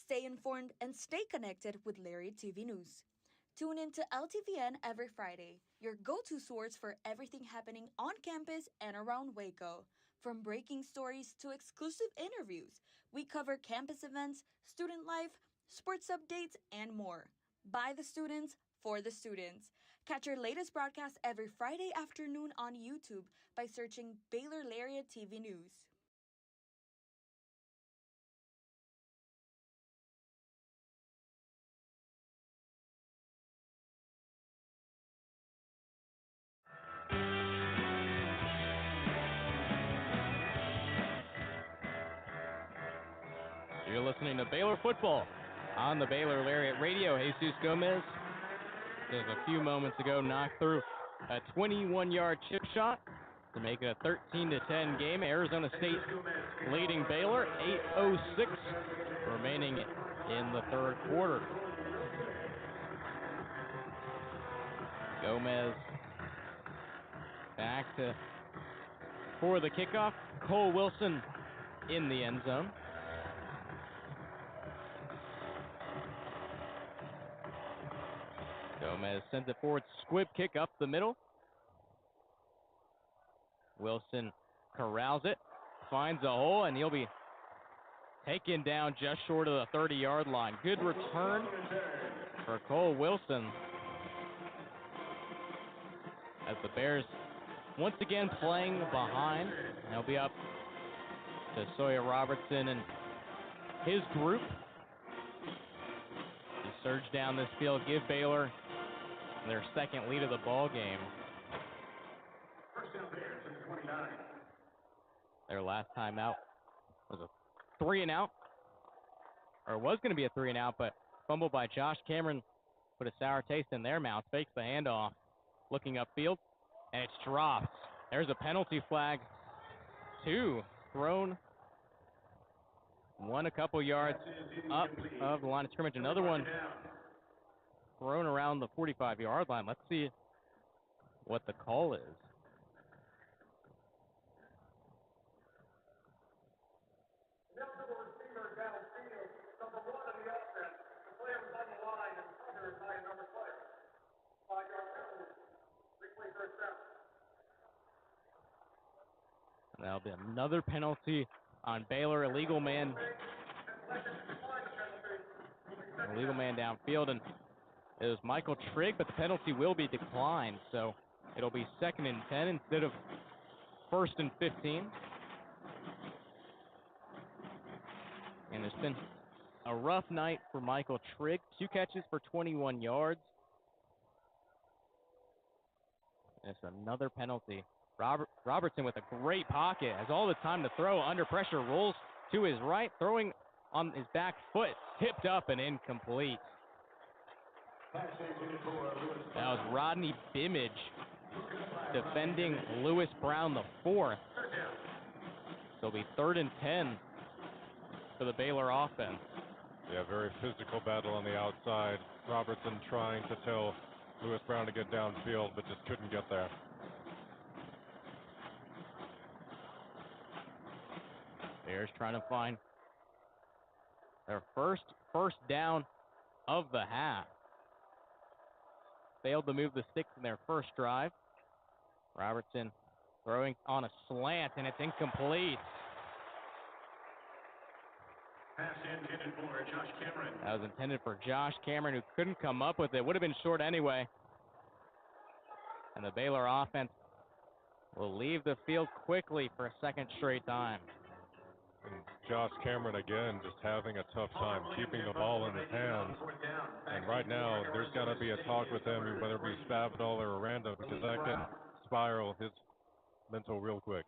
Stay informed and stay connected with Lariat TV News. Tune in to LTVN every Friday, your go-to source for everything happening on campus and around Waco. From breaking stories to exclusive interviews, we cover campus events, student life, sports updates, and more. By the students, for the students. Catch our latest broadcast every Friday afternoon on YouTube by searching Baylor Lariat TV News. You're listening to Baylor football on the Baylor Lariat Radio. Jesus Gomez, just a few moments ago, knocked through a 21-yard chip shot to make it a 13-10 game. Arizona State leading Baylor. 8:06 remaining in the third quarter. Gomez back for the kickoff. Cole Wilson in the end zone. Gomez sends it forward. Squib kick up the middle. Wilson corrals it, finds a hole, and he'll be taken down just short of the 30-yard line. Good return for Cole Wilson, as the Bears once again playing behind. They'll be up to Sawyer Robertson and his group to surge down this field, give Baylor their second lead of the ball game. Their last time out was a 3-and-out, or was going to be a 3-and-out, but fumbled by Josh Cameron put a sour taste in their mouth. Fakes the handoff, looking upfield, and it's dropped. There's a penalty flag. 2 thrown. 1 a couple yards up of the line of scrimmage. Another one thrown around the 45-yard line. Let's see what the call is. That'll be another penalty on Baylor. Illegal man downfield, and it was Michael Trigg, but the penalty will be declined, so it'll be 2nd and 10 instead of 1st and 15. And it's been a rough night for Michael Trigg. 2 catches for 21 yards. And it's another penalty. Robertson with a great pocket, has all the time to throw, under pressure, rolls to his right, throwing on his back foot, tipped up and incomplete. That was Rodney Bimage defending Lewis Brown, the 4th. So it'll be 3rd and 10 for the Baylor offense. Yeah, very physical battle on the outside. Robertson trying to tell Lewis Brown to get downfield, but just couldn't get there. Bears trying to find their first down of the half. Failed to move the sticks in their first drive. Robertson throwing on a slant, and it's incomplete. Pass intended for Josh Cameron. That was intended for Josh Cameron, who couldn't come up with it. Would have been short anyway. And the Baylor offense will leave the field quickly for a second straight time. And Josh Cameron, again, just having a tough time keeping the ball in his hands. And right now, there's got to be a talk with him, whether it be Spavital or Aranda, because that can spiral his mental real quick.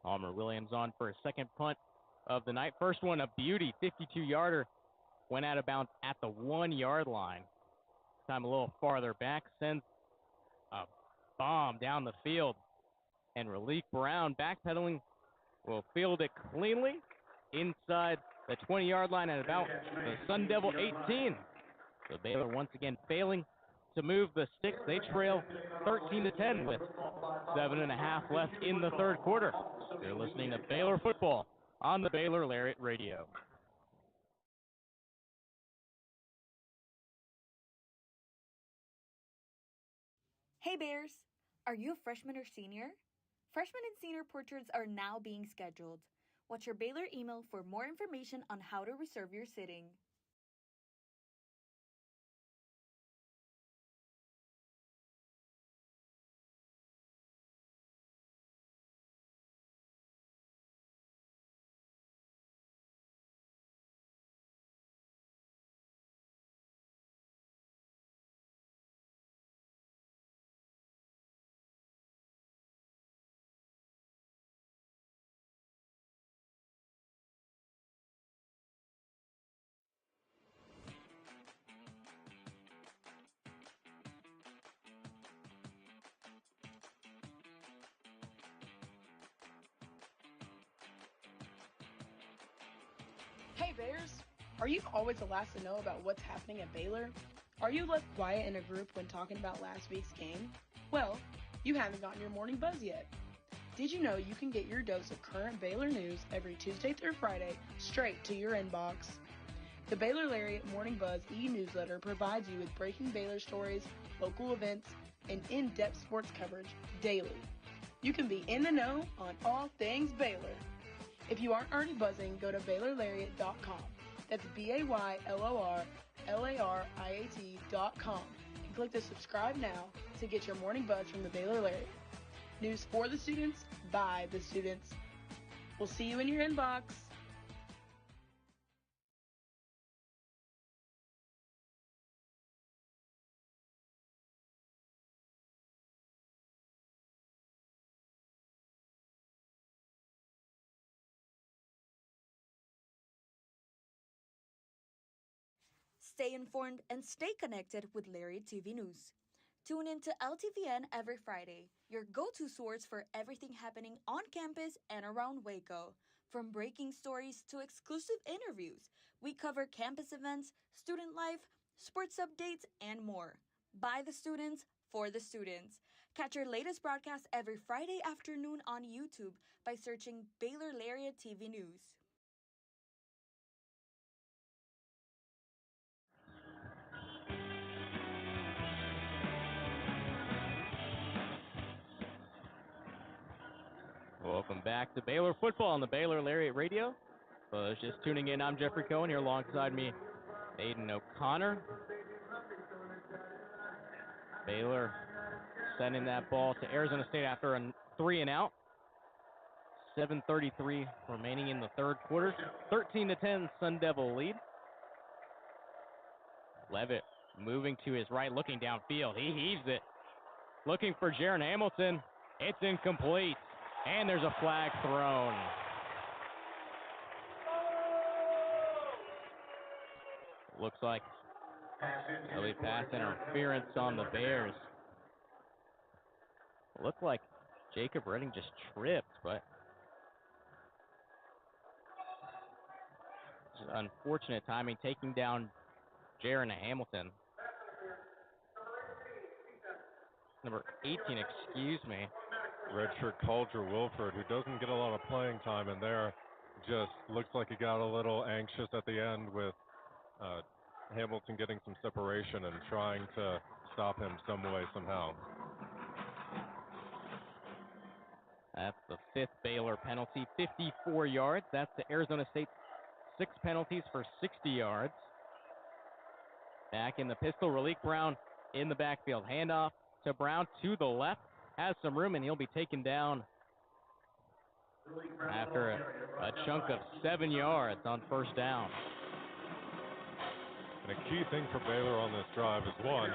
Palmer Williams on for a second punt of the night. First one, a beauty, 52-yarder. Went out of bounds at the 1-yard line. This time a little farther back, sends a bomb down the field. And Relief Brown backpedaling will field it cleanly inside the 20-yard line at about the Sun Devil 18. So Baylor once again failing to move the sticks. They trail 13-10 with 7.5 left in the third quarter. You're listening to Baylor football on the Baylor Lariat Radio. Hey Bears! Are you a freshman or senior? Freshman and senior portraits are now being scheduled. Watch your Baylor email for more information on how to reserve your sitting. Hey Bears! Are you always the last to know about what's happening at Baylor? Are you left quiet in a group when talking about last week's game? Well, you haven't gotten your morning buzz yet. Did you know you can get your dose of current Baylor news every Tuesday through Friday straight to your inbox? The Baylor Lariat Morning Buzz e-newsletter provides you with breaking Baylor stories, local events, and in-depth sports coverage daily. You can be in the know on all things Baylor. If you aren't already buzzing, go to BaylorLariat.com. That's BaylorLariat.com and click the subscribe now to get your morning buzz from the Baylor Lariat. News for the students, by the students. We'll see you in your inbox. Stay informed and stay connected with Lariat TV News. Tune in to LTVN every Friday, your go-to source for everything happening on campus and around Waco. From breaking stories to exclusive interviews, we cover campus events, student life, sports updates, and more. By the students, for the students. Catch our latest broadcast every Friday afternoon on YouTube by searching Baylor Lariat TV News. Welcome back to Baylor football on the Baylor Lariat Radio. For those just tuning in, I'm Jeffrey Cohen here alongside me, Aidan O'Connor. Baylor sending that ball to Arizona State after a 3-and-out. 7:33 remaining in the third quarter. 13-10 Sun Devil lead. Levitt moving to his right, looking downfield. He heaves it. Looking for Jaron Hamilton. It's incomplete. And there's a flag thrown. Looks like there'll be pass interference on the Bears. Looked like Jacob Redding just tripped, but just unfortunate timing, taking down Jaron Hamilton. Number 18, excuse me. Redshirt Calder Wilford, who doesn't get a lot of playing time in there, just looks like he got a little anxious at the end with Hamilton getting some separation and trying to stop him some way, somehow. That's the fifth Baylor penalty, 54 yards. That's the Arizona State 6 penalties for 60 yards. Back in the pistol, Raleek Brown in the backfield. Handoff to Brown to the left. Has some room, and he'll be taken down after a chunk of 7 yards on first down. And a key thing for Baylor on this drive is, one,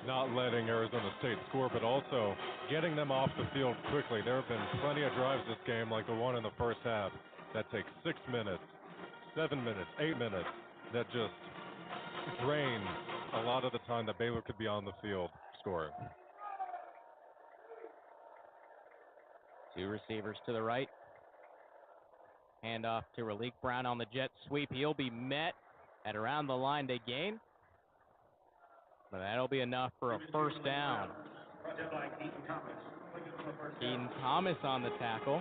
not letting Arizona State score, but also getting them off the field quickly. There have been plenty of drives this game, like the one in the first half, that take 6 minutes, 7 minutes, 8 minutes, that just drain a lot of the time that Baylor could be on the field scoring. Two receivers to the right. Handoff to Raleek Brown on the jet sweep. He'll be met at around the line to gain. But that'll be enough for a first down. Keaton Thomas on the tackle.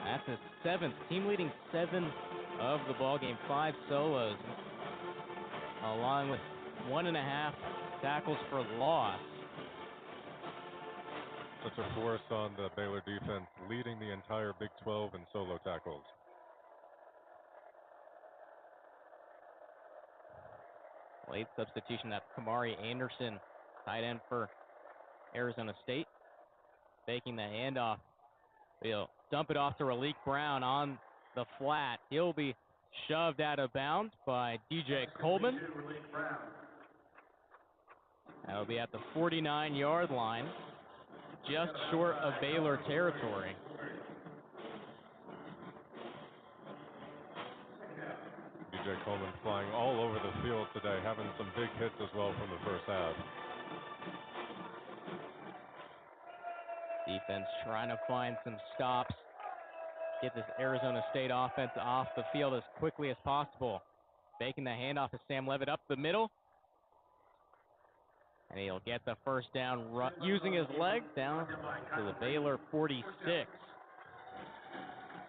That's his 7th, team-leading 7 of the ballgame, 5 solos, along with 1.5 tackles for loss. Such a force on the Baylor defense, leading the entire Big 12 in solo tackles. Late substitution, that's Kamari Anderson, tight end for Arizona State. Faking the handoff. He'll dump it off to Raleek Brown on the flat. He'll be shoved out of bounds by DJ Coleman. That'll be at the 49-yard line, just short of Baylor territory. DJ Coleman flying all over the field today, having some big hits as well from the first half. Defense trying to find some stops. get this Arizona State offense off the field as quickly as possible. Faking the handoff to Sam Levitt up the middle. And he'll get the first down using his legs down to the Baylor 46.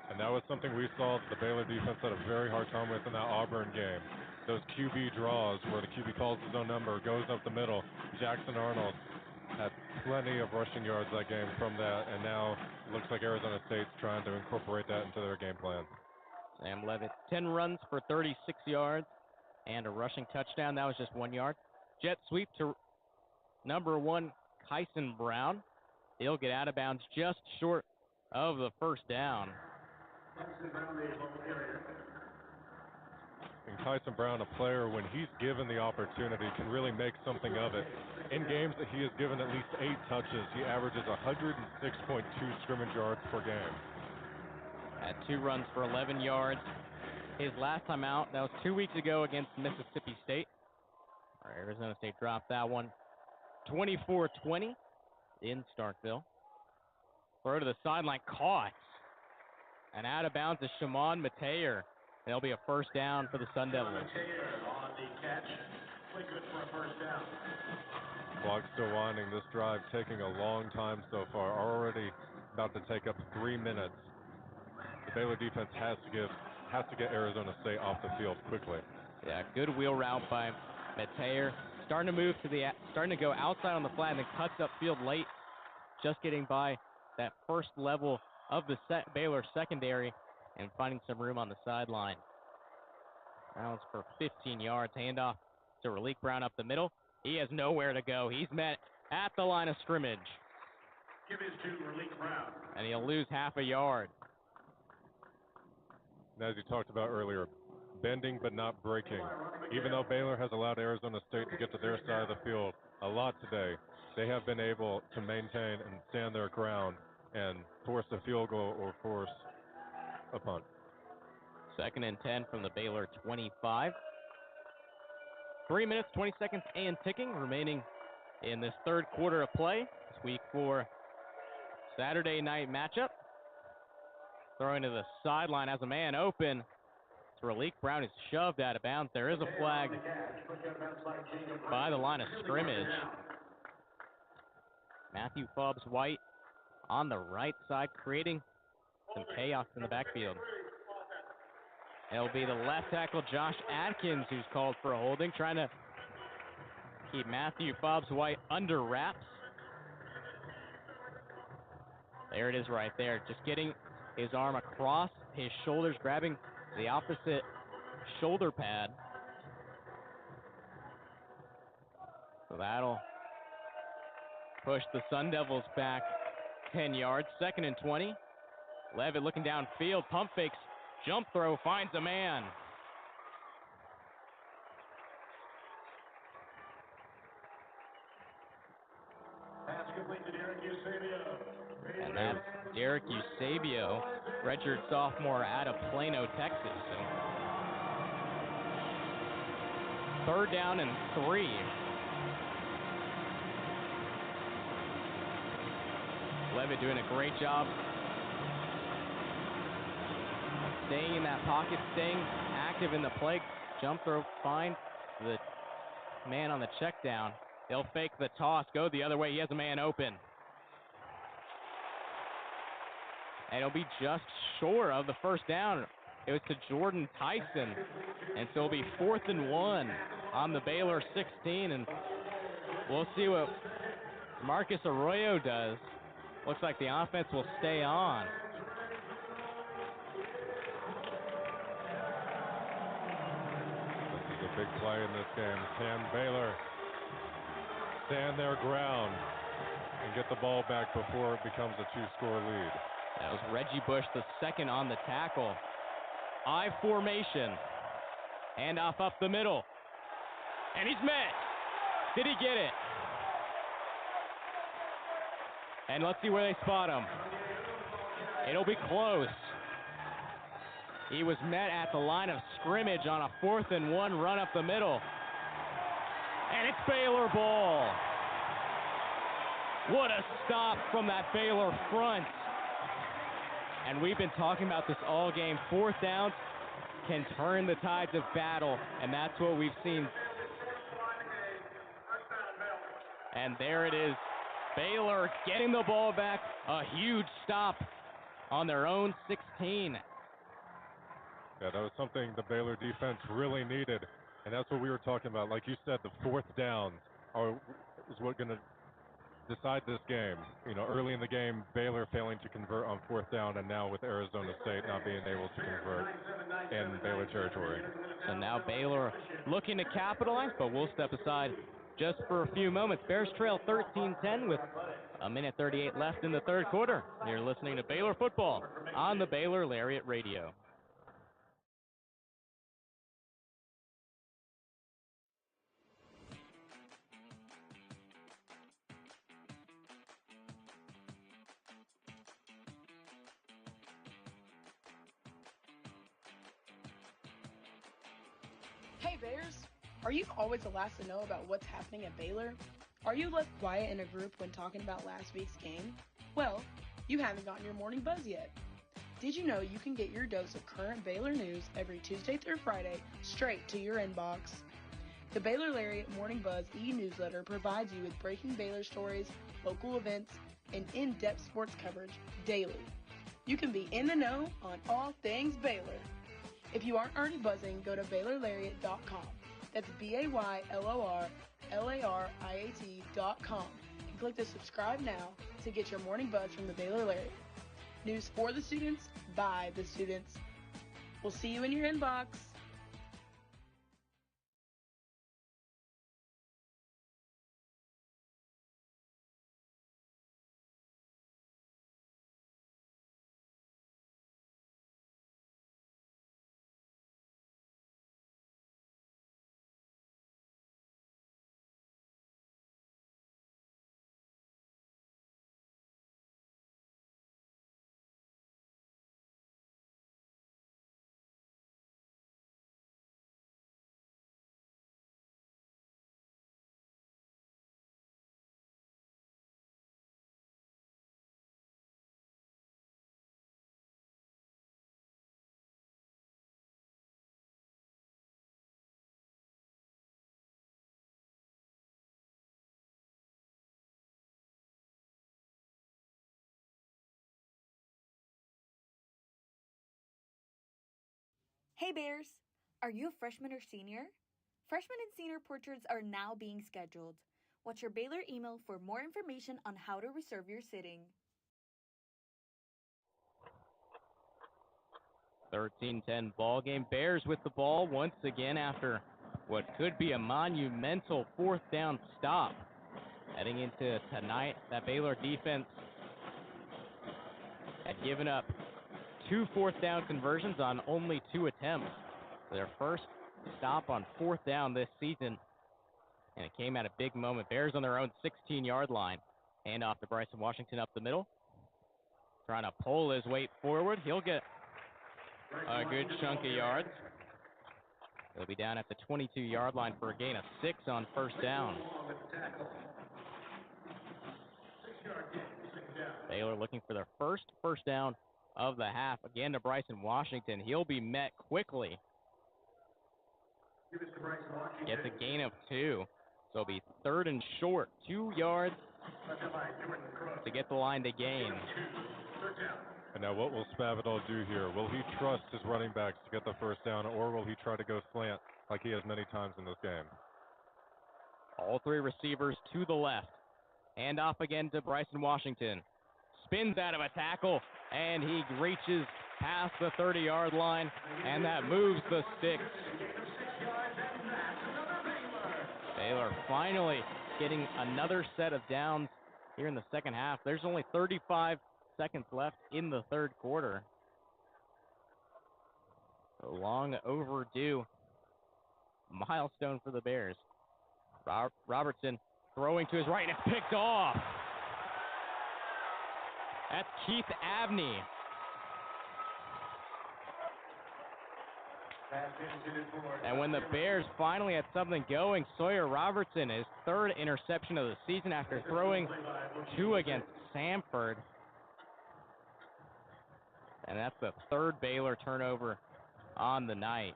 And that was something we saw the Baylor defense had a very hard time with in that Auburn game. Those QB draws where the QB calls his own number, goes up the middle. Jackson Arnold had plenty of rushing yards that game from that, and now it looks like Arizona State's trying to incorporate that into their game plan. Sam Levitt, 10 runs for 36 yards and a rushing touchdown. That was just 1 yard. Jet sweep to number 1, Kyson Brown. He'll get out of bounds just short of the first down. And Kyson Brown, a player, when he's given the opportunity, can really make something of it. In games that he has given at least 8 touches, he averages 106.2 scrimmage yards per game. Had 2 runs for 11 yards. His last time out, that was 2 weeks ago against Mississippi State. Arizona State dropped that one 24-20 in Starkville. Throw to the sideline, caught. And out of bounds is Shimon Mateer. There'll be a first down for the Sun Devils. Mateer on the catch. Good for a first down. Clock still winding. This drive taking a long time so far. Already about to take up 3 minutes. The Baylor defense has to get Arizona State off the field quickly. Yeah, good wheel route by Mateer. Starting to go outside on the flat and then cuts upfield late. Just getting by that first level of the Baylor secondary and finding some room on the sideline. Rounds for 15 yards. Handoff to Raleek Brown up the middle. He has nowhere to go. He's met at the line of scrimmage. Give his to Raleek Brown. And he'll lose half a yard. And as you talked about earlier, bending but not breaking. Even though Baylor has allowed Arizona State to get to their side of the field a lot today, they have been able to maintain and stand their ground and force a field goal or force a punt. 2nd and 10 from the Baylor 25. 3 minutes, 20 seconds and ticking remaining in this third quarter of play. This week 4 Saturday night matchup. Throwing to the sideline as a man open. It's Raleek Brown is shoved out of bounds. There is a flag by the line of scrimmage. Matthew Fobbs-White on the right side, creating some chaos in the backfield. It'll be the left tackle, Josh Adkins, who's called for a holding, trying to keep Matthew Fobbs-White under wraps. There it is right there, just getting his arm across his shoulders, grabbing the opposite shoulder pad. So that'll push the Sun Devils back 10 yards. 2nd and 20. Levitt looking downfield, pump fakes, jump throw, finds a man. Pass complete to Derek Eusebio. And that's Derek Eusebio, redshirt sophomore out of Plano, Texas. So 3rd down and 3. Levitt doing a great job staying in that pocket, staying active in the play. Jump throw, find the man on the check down. They'll fake the toss, go the other way. He has a man open. And it'll be just short of the first down. It was to Jordan Tyson. And so it'll be 4th and 1 on the Baylor 16. And we'll see what Marcus Arroyo does. Looks like the offense will stay on. This is a big play in this game. Can Baylor stand their ground and get the ball back before it becomes a 2-score lead? That was Reggie Bush, the second on the tackle. I formation. Handoff up the middle. And he's met. Did he get it? And let's see where they spot him. It'll be close. He was met at the line of scrimmage on a 4th and 1 run up the middle. And it's Baylor ball. What a stop from that Baylor front. And we've been talking about this all game. Fourth downs can turn the tides of battle, and that's what we've seen. And there it is. Baylor getting the ball back. A huge stop on their own 16. Yeah, that was something the Baylor defense really needed, and that's what we were talking about. Like you said, the fourth downs is what going to decide this game. You know, early in the game, Baylor failing to convert on fourth down, and now with Arizona State not being able to convert in Baylor territory. So now Baylor looking to capitalize, but we'll step aside just for a few moments. Bears trail 13-10 with a minute 38 left in the third quarter. You're listening to Baylor football on the Baylor Lariat Radio. Hey Bears! Are you always the last to know about what's happening at Baylor? Are you left quiet in a group when talking about last week's game? Well, you haven't gotten your morning buzz yet. Did you know you can get your dose of current Baylor news every Tuesday through Friday straight to your inbox? The Baylor Lariat Morning Buzz e-newsletter provides you with breaking Baylor stories, local events, and in-depth sports coverage daily. You can be in the know on all things Baylor. If you aren't already buzzing, go to BaylorLariat.com. That's BaylorLariat.com and click the subscribe now to get your morning buzz from the Baylor Lariat. News for the students, by the students. We'll see you in your inbox. Hey Bears! Are you a freshman or senior? Freshman and senior portraits are now being scheduled. Watch your Baylor email for more information on how to reserve your sitting. 13-10 ball game. Bears with the ball once again after what could be a monumental fourth down stop. Heading into tonight, that Baylor defense had given up 2 fourth down conversions on only 2 attempts. Their first stop on fourth down this season, and it came at a big moment. Bears on their own 16-yard line. Hand off to Bryson Washington up the middle. Trying to pull his weight forward. He'll get a good chunk of yards. He'll be down at the 22-yard line for a gain of 6 on first down. Baylor looking for their first down of the half. Again to Bryson Washington. He'll be met quickly. Gets a gain of 2. So it'll be third and short. 2 yards to get the line to gain. And now what will Spavital do here? Will he trust his running backs to get the first down, or will he try to go slant like he has many times in this game? All 3 receivers to the left. Hand off again to Bryson Washington. Spins out of a tackle, and he reaches past the 30-yard line, and that moves the sticks. Baylor finally getting another set of downs here in the second half. There's only 35 seconds left in the third quarter. A long overdue milestone for the Bears. Robertson throwing to his right, and it's picked off. That's Keith Abney. And when the Bears finally had something going, Sawyer Robertson, his 3rd interception of the season after throwing 2 against Samford. And that's the third Baylor turnover on the night.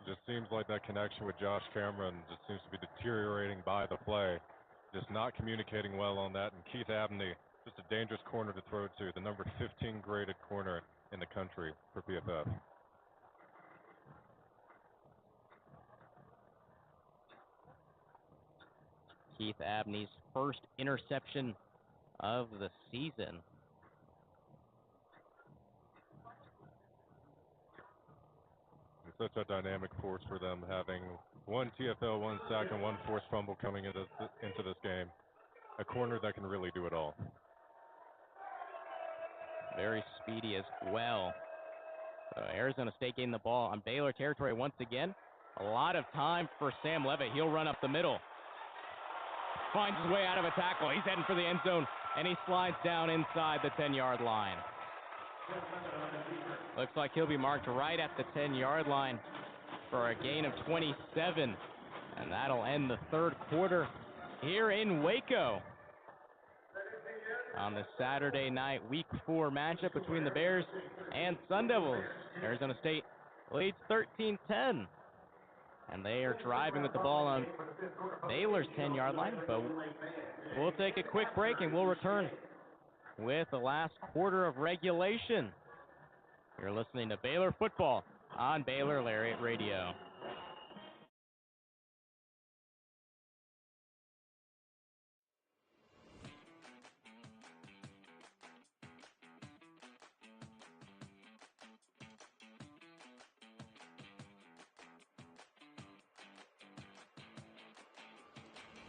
Just seems like that connection with Josh Cameron just seems to be deteriorating by the play. Just not communicating well on that. And Keith Abney, just a dangerous corner to throw to, the number 15 graded corner in the country for PFF. Keith Abney's first interception of the season. It's such a dynamic force for them, having one TFL, one sack, and one forced fumble coming into this game. A corner that can really do it all. Very speedy as well. So Arizona State getting the ball on Baylor territory once again. A lot of time for Sam Levitt. He'll run up the middle. Finds his way out of a tackle. He's heading for the end zone, and he slides down inside the 10-yard line. Looks like he'll be marked right at the 10-yard line for a gain of 27. And that'll end the third quarter here in Waco on the Saturday night Week 4 matchup between the Bears and Sun Devils. Arizona State leads 13-10. And they are driving with the ball on Baylor's 10-yard line. But we'll take a quick break and we'll return with the last quarter of regulation. You're listening to Baylor football on Baylor Lariat Radio.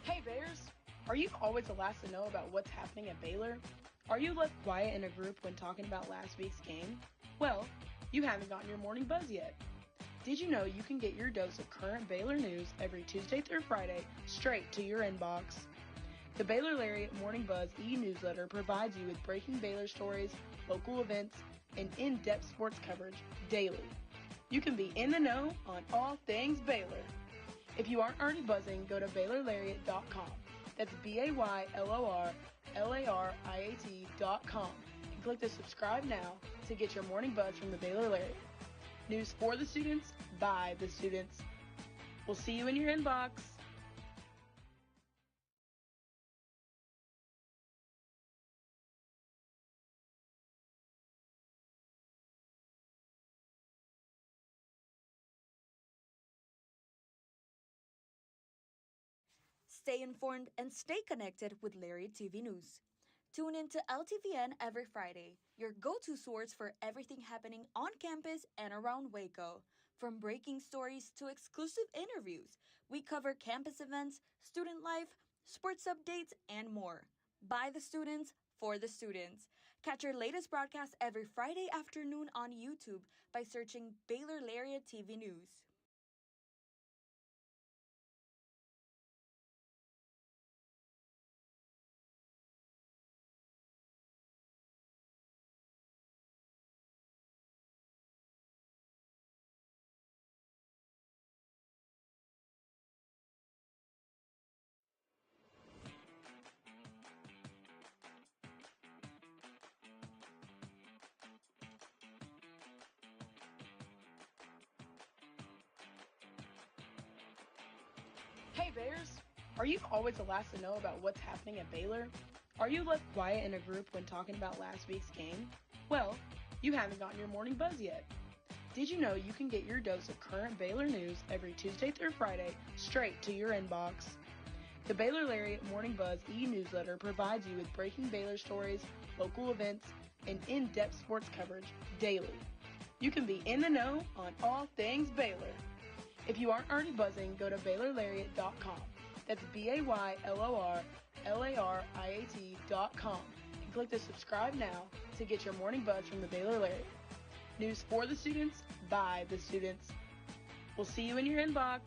Hey Bears, are you always the last to know about what's happening at Baylor? Are you left quiet in a group when talking about last week's game? Well, you haven't gotten your morning buzz yet. Did you know you can get your dose of current Baylor news every Tuesday through Friday straight to your inbox? The Baylor Lariat Morning Buzz e-newsletter provides you with breaking Baylor stories, local events, and in-depth sports coverage daily. You can be in the know on all things Baylor. If you aren't already buzzing, go to BaylorLariat.com. That's BaylorLariat.com and click the subscribe now to get your morning buzz from the Baylor Lariat. News for the students, by the students. We'll see you in your inbox. Stay informed and stay connected with Lariat TV News. Tune in to LTVN every Friday, your go-to source for everything happening on campus and around Waco. From breaking stories to exclusive interviews, we cover campus events, student life, sports updates, and more. By the students, for the students. Catch our latest broadcast every Friday afternoon on YouTube by searching Baylor Lariat TV News. Hey Bears, are you always the last to know about what's happening at Baylor? Are you left quiet in a group when talking about last week's game? Well, you haven't gotten your morning buzz yet. Did you know you can get your dose of current Baylor news every Tuesday through Friday straight to your inbox? The Baylor Lariat Morning Buzz e-newsletter provides you with breaking Baylor stories, local events, and in-depth sports coverage daily. You can be in the know on all things Baylor. If you aren't already buzzing, go to BaylorLariat.com. That's BaylorLariat.com and click the subscribe now to get your morning buzz from the Baylor Lariat. News for the students, by the students. We'll see you in your inbox.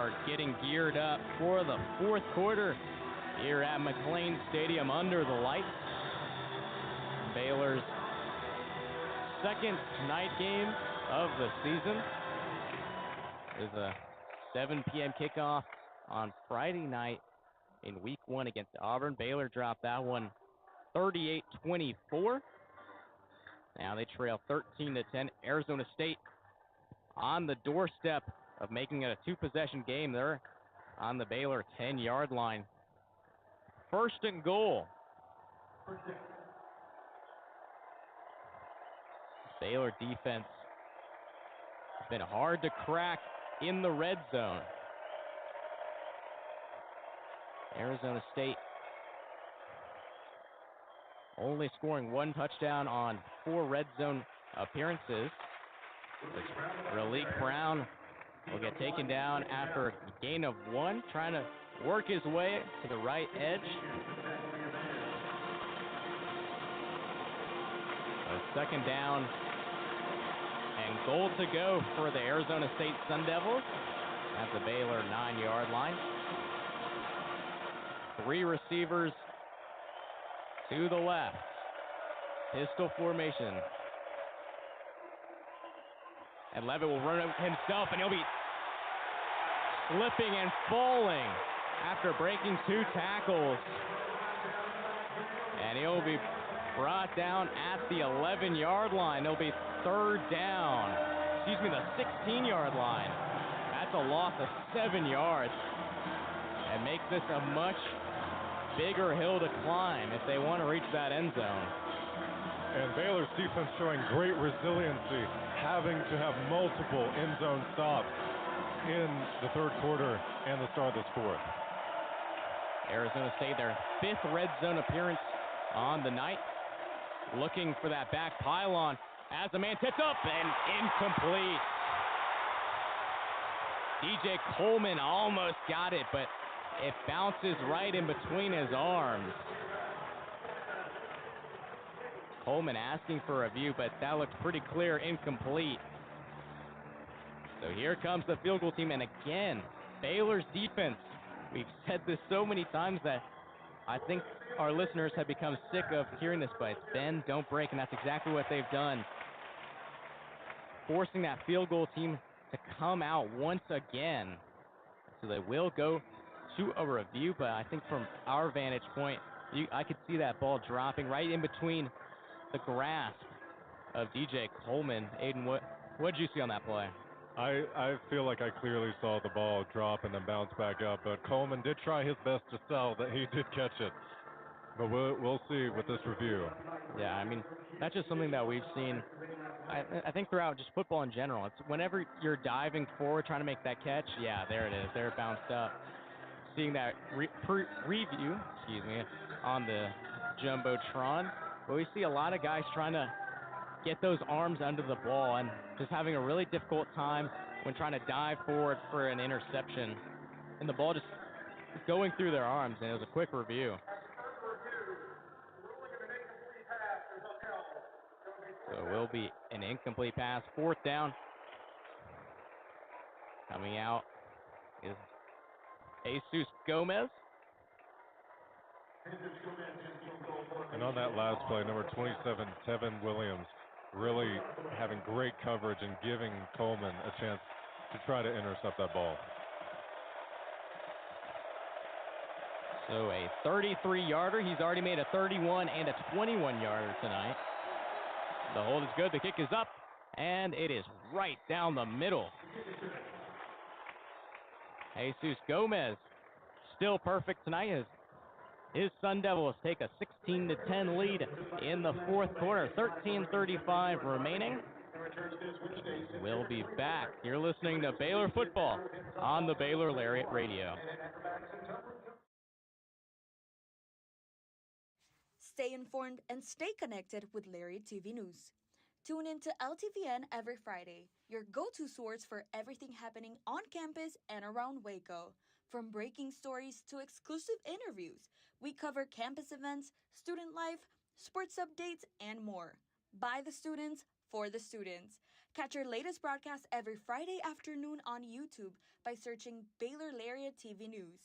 are getting geared up for the fourth quarter here at McLean Stadium under the lights. Baylor's second night game of the season is a 7 p.m. kickoff on Friday night in week 1 against Auburn. Baylor dropped that one 38-24. Now they trail 13-10. Arizona State on the doorstep of making it a 2-possession game. They're on the Baylor 10-yard line. First and goal. Baylor defense has been hard to crack in the red zone. Arizona State only scoring 1 touchdown on 4 red zone appearances. Relique Brown will get taken down after a gain of 1, trying to work his way to the right edge. A second down and goal to go for the Arizona State Sun Devils at the Baylor 9-yard line. 3 receivers to the left. Pistol formation. And Levitt will run it himself, and he'll be slipping and falling after breaking 2 tackles. And he'll be brought down at the 11-yard line. It'll be third down. The 16-yard line. That's a loss of 7 yards. And makes this a much bigger hill to climb if they want to reach that end zone. And Baylor's defense showing great resiliency, having to have multiple end zone stops in the third quarter and the start of this fourth. Arizona State, their 5th red zone appearance on the night. Looking for that back pylon as the man tips up and incomplete. DJ Coleman almost got it, but it bounces right in between his arms. Coleman asking for a view, but that looked pretty clear, incomplete. So here comes the field goal team, and again, Baylor's defense. We've said this so many times that I think our listeners have become sick of hearing this, but it's bend, don't break, and that's exactly what they've done. Forcing that field goal team to come out once again. So they will go to a review, but I think from our vantage point, I could see that ball dropping right in between the grasp of DJ Coleman. Aidan, what did you see on that play? I feel like I clearly saw the ball drop and then bounce back up, but Coleman did try his best to sell that he did catch it. But we'll see with this review. Yeah, I mean, that's just something that we've seen, I think, throughout just football in general. It's whenever you're diving forward trying to make that catch, yeah, there it is. There it bounced up. Seeing that review, on the Jumbotron, but we see a lot of guys trying to get those arms under the ball and just having a really difficult time when trying to dive forward for an interception. And the ball just going through their arms, and it was a quick review. So it will be an incomplete pass. Fourth down. Coming out is Jesus Gomez. And on that last play, number 27, Tevin Williams, really having great coverage and giving Coleman a chance to try to intercept that ball. So a 33-yarder. He's already made a 31 and a 21-yarder tonight. The hold is good. The kick is up, and it is right down the middle. Jesus Gomez still perfect tonight. His Sun Devils take a 16-10 lead in the fourth quarter. 13:35 remaining. We'll be back. You're listening to Baylor football on the Baylor Lariat Radio. Stay informed and stay connected with Lariat TV News. Tune in to LTVN every Friday, your go-to source for everything happening on campus and around Waco. From breaking stories to exclusive interviews, we cover campus events, student life, sports updates, and more. By the students, for the students. Catch our latest broadcast every Friday afternoon on YouTube by searching Baylor Lariat TV News.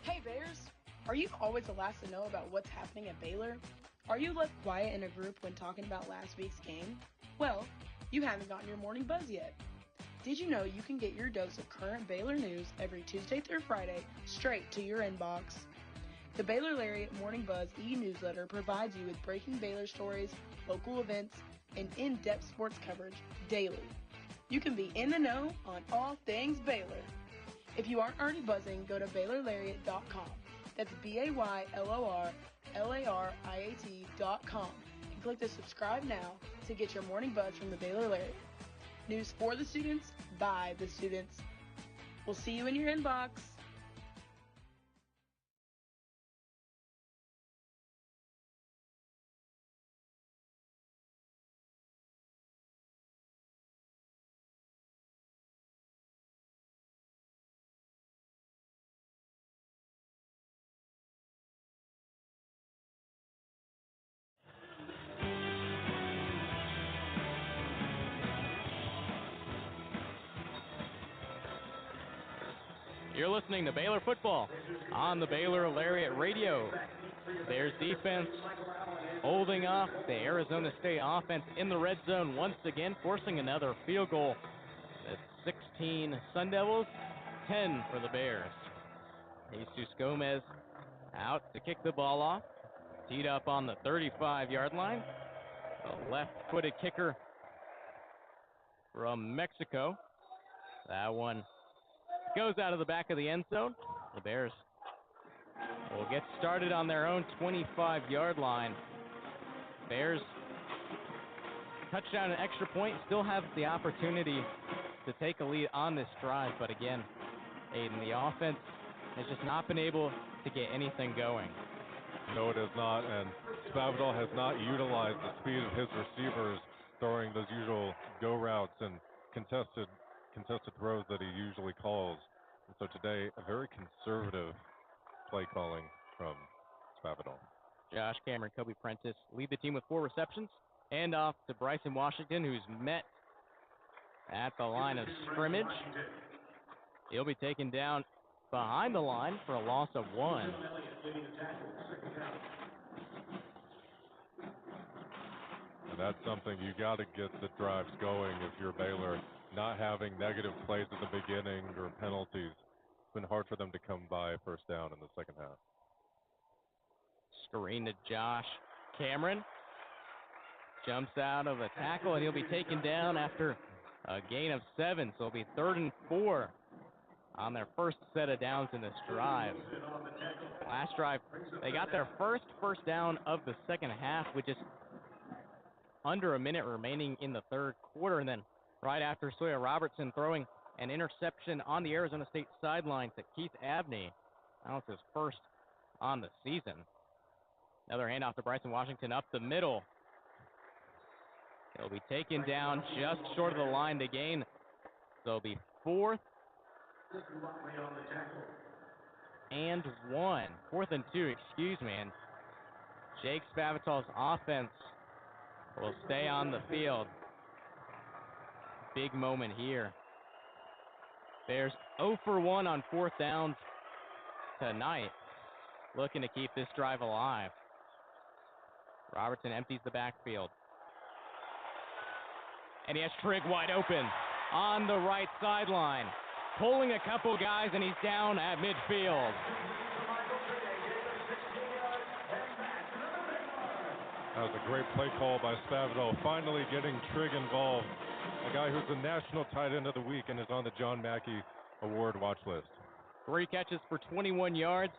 Hey Bears! Are you always the last to know about what's happening at Baylor? Are you left quiet in a group when talking about last week's game? Well, you haven't gotten your morning buzz yet. Did you know you can get your dose of current Baylor news every Tuesday through Friday straight to your inbox? The Baylor Lariat Morning Buzz e-newsletter provides you with breaking Baylor stories, local events, and in-depth sports coverage daily. You can be in the know on all things Baylor. If you aren't already buzzing, go to BaylorLariat.com. That's BaylorLariat.com and click the subscribe now to get your morning buzz from the Baylor Lariat. News for the students, by the students. We'll see you in your inbox. You're listening to Baylor football on the Baylor Lariat Radio. Bears defense holding off the Arizona State offense in the red zone once again, forcing another field goal. That's 16 Sun Devils, 10 for the Bears. Jesus Gomez out to kick the ball off, teed up on the 35-yard line. A left-footed kicker from Mexico. That one goes out of the back of the end zone. The Bears will get started on their own 25-yard line. Bears touchdown and extra point, still have the opportunity to take a lead on this drive, but again, Aidan, the offense has just not been able to get anything going. No, it has not, and Spavital has not utilized the speed of his receivers throwing those usual go routes and contested throws that he usually calls. And so today, a very conservative play calling from Spavital. Josh Cameron, Kobe Prentice lead the team with 4 receptions. Hand off to Bryson Washington, who's met at the line of scrimmage. He'll be taken down behind the line for a loss of 1. And that's something you got to get the drives going if you're Baylor. Not having negative plays at the beginning or penalties. It's been hard for them to come by first down in the second half. Screen to Josh Cameron. Jumps out of a tackle, and he'll be taken down after a gain of 7. So it'll be 3rd and 4 on their first set of downs in this drive. Last drive, they got their first down of the second half with just under a minute remaining in the third quarter, and then right after Sawyer Robertson throwing an interception on the Arizona State sideline to Keith Abney. That was his first on the season. Another handoff to Bryson Washington up the middle. He'll be taken down just short of the line to gain. So it'll be 4th and 1. 4th and 2, excuse me. And Jake Spavital's offense will stay on the field. Big moment here. Bears 0 for 1 on 4th downs tonight, looking to keep this drive alive. Robertson empties the backfield. And he has Trigg wide open on the right sideline, pulling a couple guys, and he's down at midfield. That was a great play call by Spavital, finally getting Trigg involved. A guy who's the national tight end of the week and is on the John Mackey Award watch list. 3 catches for 21 yards.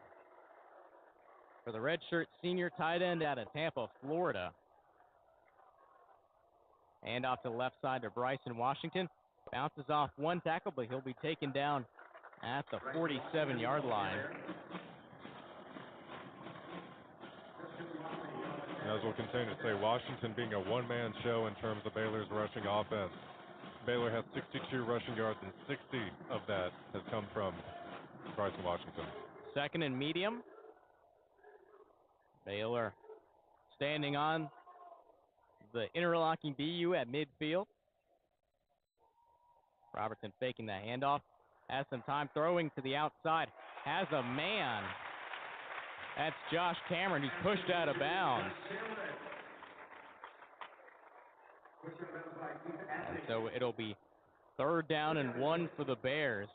for the redshirt senior tight end out of Tampa, Florida. Hand off to the left side to Bryson Washington. Bounces off one tackle, but he'll be taken down at the 47-yard line. As we'll continue to say, Washington being a one-man show in terms of Baylor's rushing offense. Baylor has 62 rushing yards, and 60 of that has come from Bryson Washington. Second and medium. Baylor standing on the interlocking BU at midfield. Robertson faking that handoff. Has some time throwing to the outside. Has a man. That's Josh Cameron. He's pushed out of bounds. And so it'll be 3rd down and 1 for the Bears.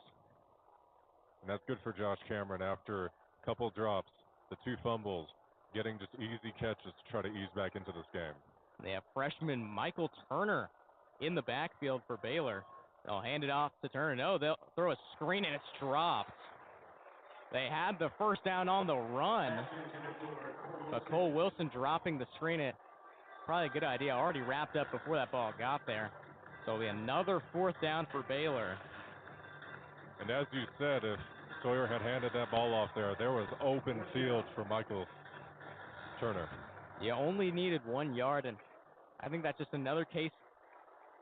And that's good for Josh Cameron after a couple drops, the 2 fumbles, getting just easy catches to try to ease back into this game. They have freshman Michael Turner in the backfield for Baylor. They'll hand it off to Turner. No, they'll throw a screen and it's dropped. They had the first down on the run, but Cole Wilson dropping the screen. It probably a good idea. Already wrapped up before that ball got there. So it'll be another 4th down for Baylor. And as you said, if Sawyer had handed that ball off there, there was open field for Michael Turner. You only needed 1 yard, and I think that's just another case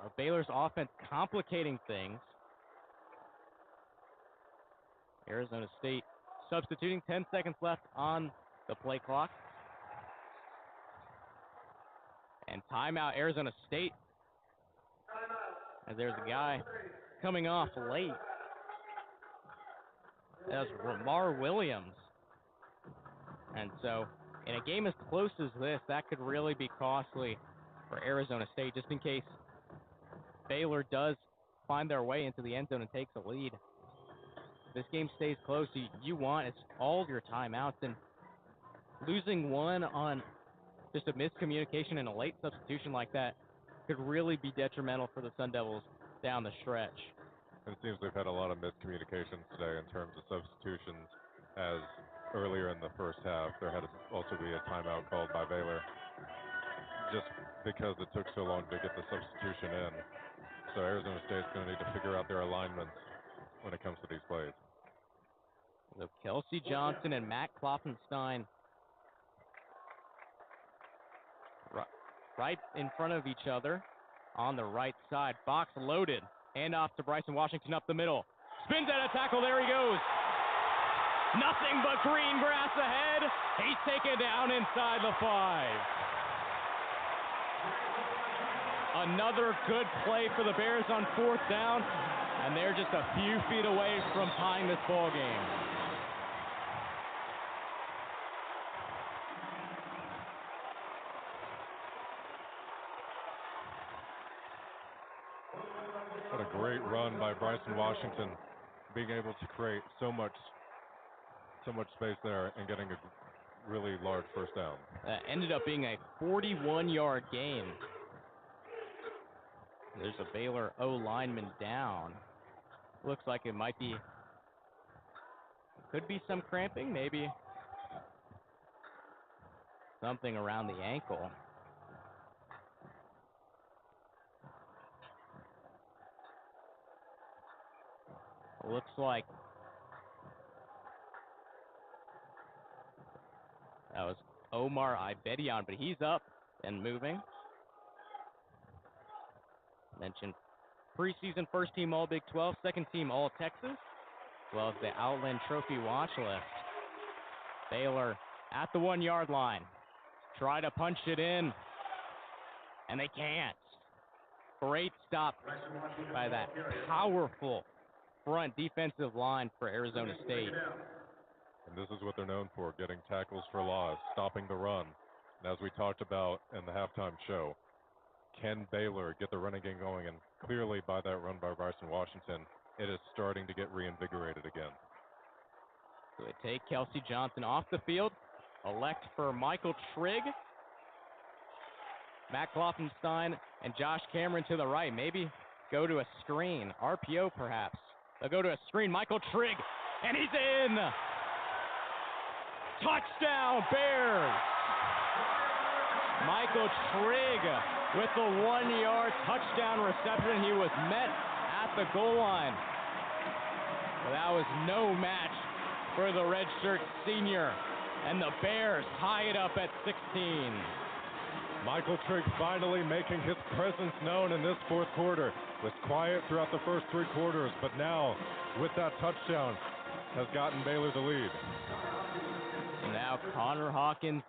of Baylor's offense complicating things. Arizona State substituting, 10 seconds left on the play clock. And timeout, Arizona State. And there's a guy coming off late. That's Ramar Williams. And so, in a game as close as this, that could really be costly for Arizona State, just in case Baylor does find their way into the end zone and takes a lead. If this game stays close, you want it's all of your timeouts, and losing one on just a miscommunication and a late substitution like that could really be detrimental for the Sun Devils down the stretch. It seems they've had a lot of miscommunications today in terms of substitutions, as earlier in the first half there had to also be a timeout called by Baylor just because it took so long to get the substitution in. So Arizona State's going to need to figure out their alignments when it comes to these plays. So Kelsey Johnson and Matt Klopfenstein right in front of each other on the right side. Box loaded. Hand off to Bryson Washington up the middle. Spins out a tackle. There he goes. Nothing but green grass ahead. He's taken down inside the 5. Another good play for the Bears on 4th down, and they're just a few feet away from tying this ball game. What a great run by Bryson Washington, being able to create so much space there and getting a really large first down. That ended up being a 41-yard gain. There's a Baylor O lineman down. Looks like it might be, could be some cramping, maybe something around the ankle. Looks like that was Omar Ibedian, but he's up and moving. Mentioned preseason first team All Big 12, second team All Texas, as well as the Outland Trophy watch list. Baylor at the 1 yard line. Try to punch it in, and they can't. Great stop by that powerful front defensive line for Arizona State. And this is what they're known for, getting tackles for loss, stopping the run. And as we talked about in the halftime show, can Baylor get the running game going? And clearly by that run by Bryson Washington, it is starting to get reinvigorated again. So they take Kelsey Johnson off the field, elect for Michael Trigg, Matt Klopfenstein, and Josh Cameron to the right. Maybe go to a screen, RPO perhaps. They'll go to a screen, Michael Trigg, and he's in! Touchdown, Bears! Michael Trigg with the 1-yard touchdown reception. He was met at the goal line. But that was no match for the redshirt senior. And the Bears tie it up at 16. Michael Trigg finally making his presence known in this fourth quarter. Was quiet throughout the first 3 quarters, but now with that touchdown has gotten Baylor the lead. Now Connor Hawkins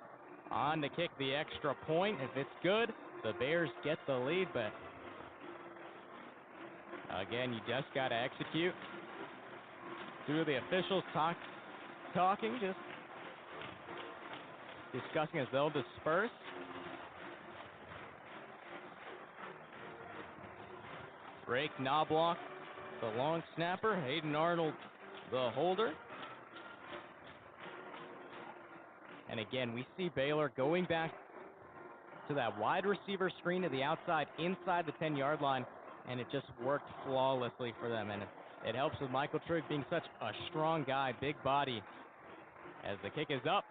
on to kick the extra point. If it's good, the Bears get the lead, but again, you just got to execute. Through the officials talking, just discussing as they'll disperse. Drake Knobloch, the long snapper. Hayden Arnold, the holder. And again, we see Baylor going back to that wide receiver screen to the outside, inside the 10-yard line, and it just worked flawlessly for them. And it helps with Michael Trigg being such a strong guy, big body, as the kick is up.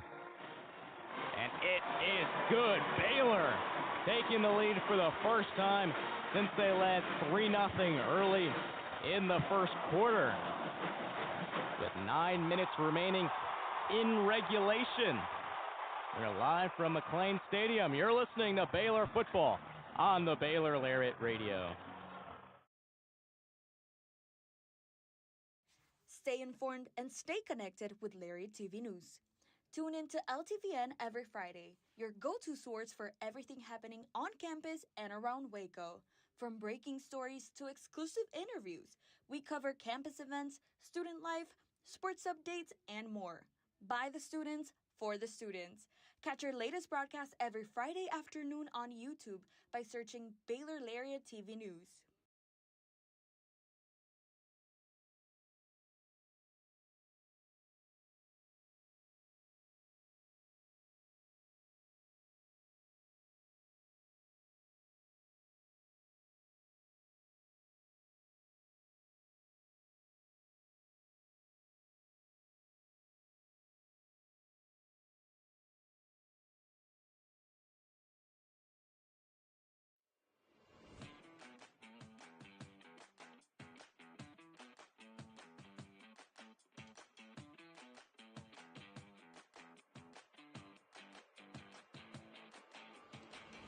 And it is good. Baylor taking the lead for the first time since they led 3-0 early in the first quarter. With 9 minutes remaining in regulation. We're live from McLean Stadium. You're listening to Baylor football on the Baylor Lariat Radio. Stay informed and stay connected with Lariat TV News. Tune in to LTVN every Friday, your go-to source for everything happening on campus and around Waco. From breaking stories to exclusive interviews, we cover campus events, student life, sports updates, and more. By the students, for the students. Catch our latest broadcast every Friday afternoon on YouTube by searching Baylor Lariat TV News.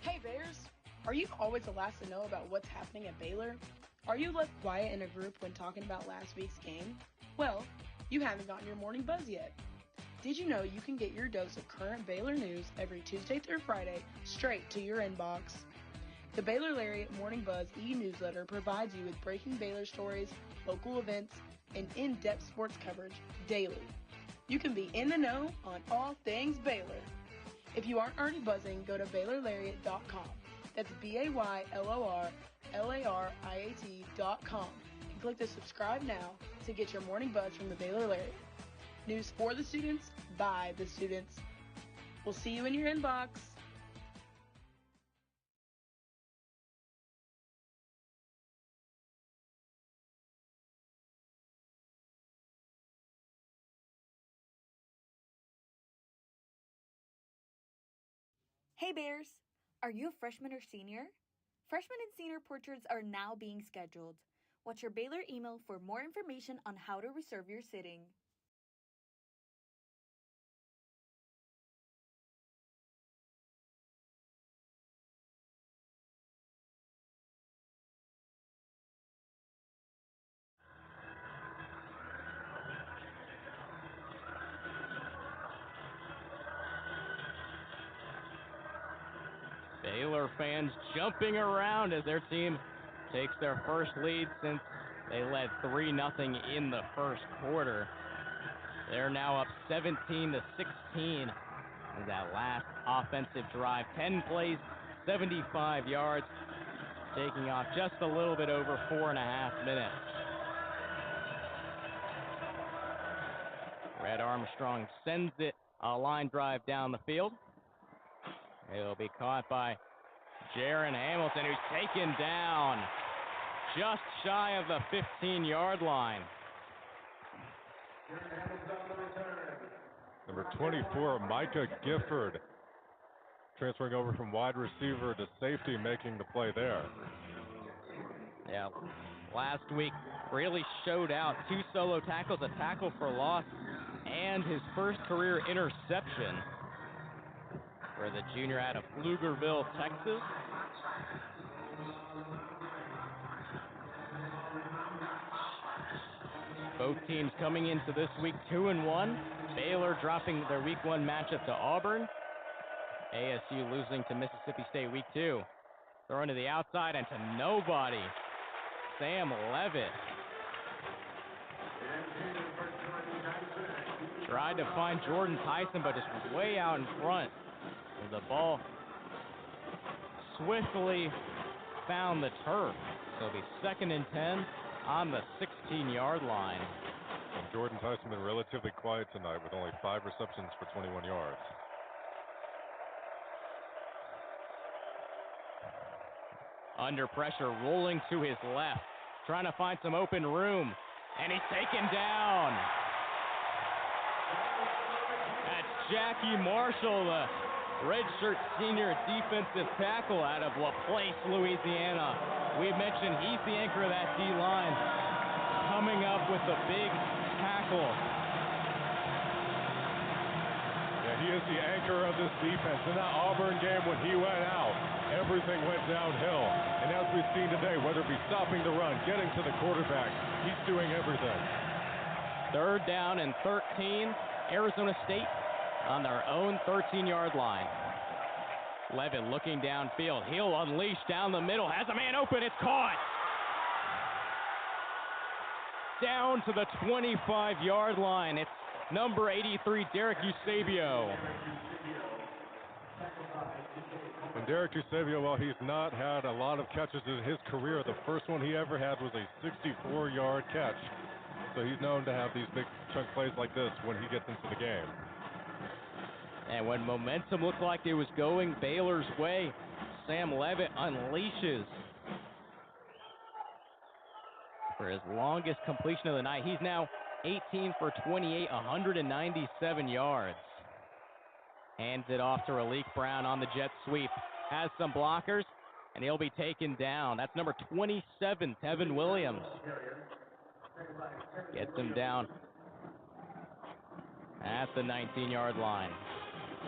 Hey Bears! Are you always the last to know about what's happening at Baylor? Are you left quiet in a group when talking about last week's game? Well, you haven't gotten your morning buzz yet. Did you know you can get your dose of current Baylor news every Tuesday through Friday straight to your inbox? The Baylor Lariat Morning Buzz e-newsletter provides you with breaking Baylor stories, local events, and in-depth sports coverage daily. You can be in the know on all things Baylor. If you aren't already buzzing, go to BaylorLariat.com. That's BaylorLariat.com and click the subscribe now to get your morning buzz from the Baylor Lariat. News for the students, by the students. We'll see you in your inbox. Hey Bears! Are you a freshman or senior? Freshman and senior portraits are now being scheduled. Watch your Baylor email for more information on how to reserve your sitting. Baylor fans jumping around as their team takes their first lead since they led 3-0 in the first quarter. They're now up 17-16 in that last offensive drive. 10 plays, 75 yards, taking off just a little bit over 4.5 minutes. Red Armstrong sends it a line drive down the field. It'll be caught by Jaron Hamilton, who's taken down just shy of the 15-yard line. Number 24, Micah Gifford, transferring over from wide receiver to safety, making the play there. Yeah, last week really showed out. 2 solo tackles, a tackle for loss, and his first career interception for the junior out of Pflugerville, Texas. Both teams coming into this week 2-1. Baylor dropping their week 1 matchup to Auburn. ASU losing to Mississippi State week 2. Throwing to the outside and to nobody. Sam Levitt tried to find Jordan Tyson, but just way out in front. And the ball swiftly found the turf. So it'll be 2nd and 10 on the 16-yard line. And Jordan Tyson been relatively quiet tonight with only 5 receptions for 21 yards. Under pressure, rolling to his left, trying to find some open room, and he's taken down. That's Jackie Marshall, the redshirt senior defensive tackle out of LaPlace, Louisiana. We mentioned he's the anchor of that D-line, coming up with a big tackle. Yeah, he is the anchor of this defense. In that Auburn game when he went out, everything went downhill. And as we've seen today, whether it be stopping the run, getting to the quarterback, he's doing everything. 3rd down and 13. Arizona State on their own 13-yard line. Levitt looking downfield. He'll unleash down the middle. Has a man open. It's caught. Down to the 25-yard line. It's number 83, Derek Eusebio. And Derek Eusebio, while he's not had a lot of catches in his career, the first one he ever had was a 64-yard catch. So he's known to have these big chunk plays like this when he gets into the game. And when momentum looked like it was going Baylor's way, Sam Levitt unleashes for his longest completion of the night. He's now 18 for 28, 197 yards. Hands it off to Raleek Brown on the jet sweep. Has some blockers, and he'll be taken down. That's number 27, Tevin Williams. Gets him down at the 19-yard line.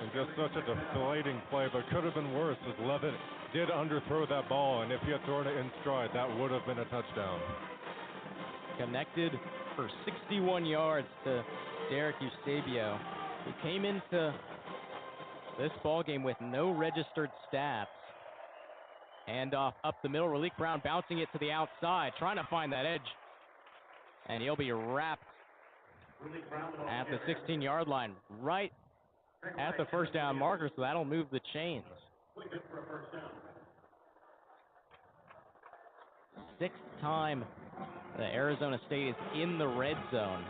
And just such a deflating play, but could have been worse as Levitt did underthrow that ball, and if he had thrown it in stride, that would have been a touchdown. Connected for 61 yards to Derek Eusebio, who came into this ball game with no registered stats. Handoff up the middle, Raleek Brown bouncing it to the outside, trying to find that edge. And he'll be wrapped at the 16-yard line, right at the first down marker, so that'll move the chains. 6th time that Arizona State is in the red zone.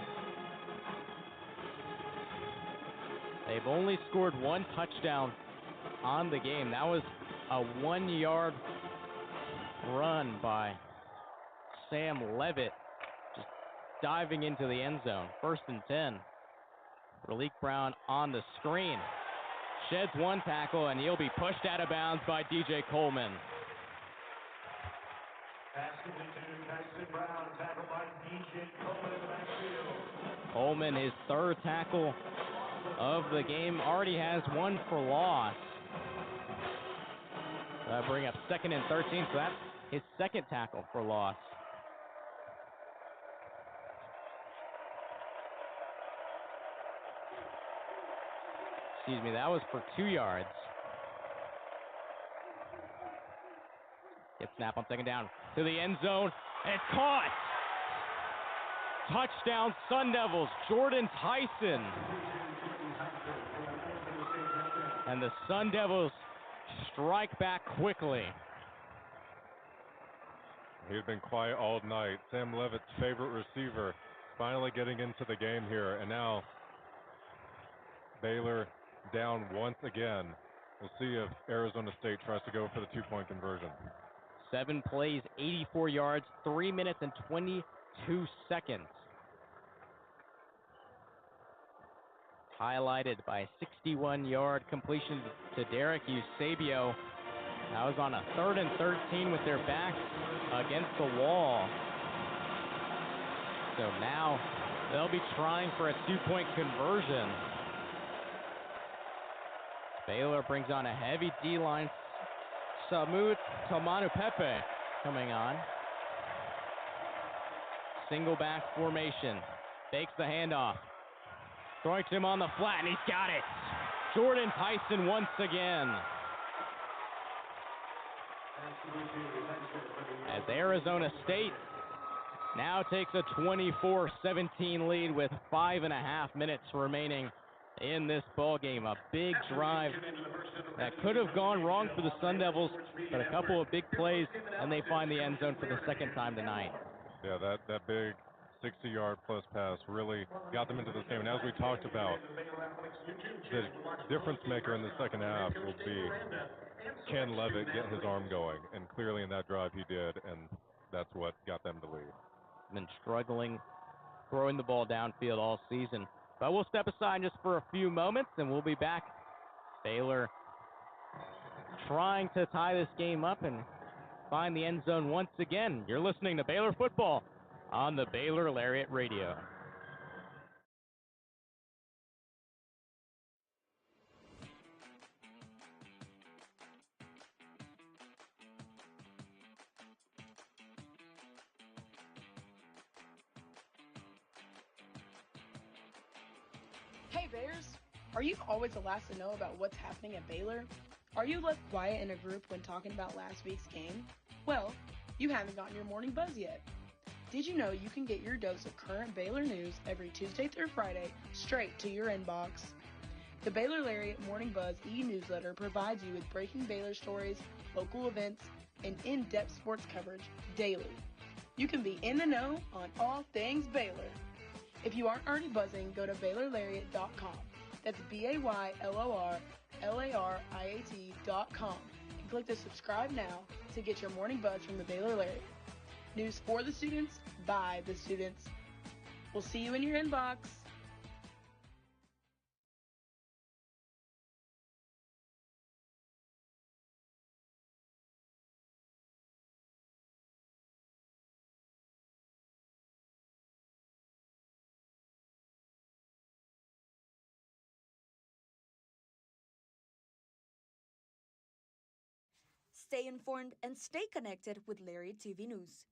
They've only scored 1 touchdown on the game. That was a 1-yard run by Sam Levitt, just diving into the end zone. 1st and 10. Raleek Brown on the screen. Sheds 1 tackle, and he'll be pushed out of bounds by DJ Coleman. Coleman, his 3rd tackle of the game, already has 1 for loss. That'll bring up 2nd and 13, so that's his 2nd tackle for loss. Excuse me, that was for 2 yards. Gets snap on 2nd down to the end zone, and it's caught! Touchdown Sun Devils, Jordan Tyson. And the Sun Devils strike back quickly. He had been quiet all night. Sam Levitt's favorite receiver finally getting into the game here. And now Baylor down once again. We'll see if Arizona State tries to go for the 2-point conversion. 7 plays, 84 yards, 3 minutes and 22 seconds. highlighted by a 61-yard completion to Derek Eusebio. That was on a 3rd and 13 with their backs against the wall. So now they'll be trying for a 2-point conversion. Baylor brings on a heavy D-line. Samut Tomanu Pepe coming on. Single back formation. Fakes the handoff. Throwing to him on the flat, and he's got it. Jordan Tyson once again. As Arizona State now takes a 24-17 lead with 5.5 minutes remaining in this ball game. A big drive that could have gone wrong for the Sun Devils, but a couple of big plays, and they find the end zone for the second time tonight. Yeah, that big 60-yard plus pass really got them into this game. And as we talked about, the difference maker in the second half will be, can Levitt get his arm going? And clearly in that drive he did, and that's what got them to lead. Been struggling throwing the ball downfield all season. But we'll step aside just for a few moments, and we'll be back. Baylor trying to tie this game up and find the end zone once again. You're listening to Baylor football on the Baylor Lariat Radio. Hey Bears! Are you always the last to know about what's happening at Baylor? Are you left quiet in a group when talking about last week's game? Well, you haven't gotten your morning buzz yet. Did you know you can get your dose of current Baylor news every Tuesday through Friday straight to your inbox? The Baylor Lariat Morning Buzz e-newsletter provides you with breaking Baylor stories, local events, and in-depth sports coverage daily. You can be in the know on all things Baylor. If you aren't already buzzing, go to BaylorLariat.com. That's BaylorLariat.com and click the subscribe now to get your morning buzz from the Baylor Lariat. News for the students, by the students. We'll see you in your inbox. Stay informed and stay connected with Lariat TV News.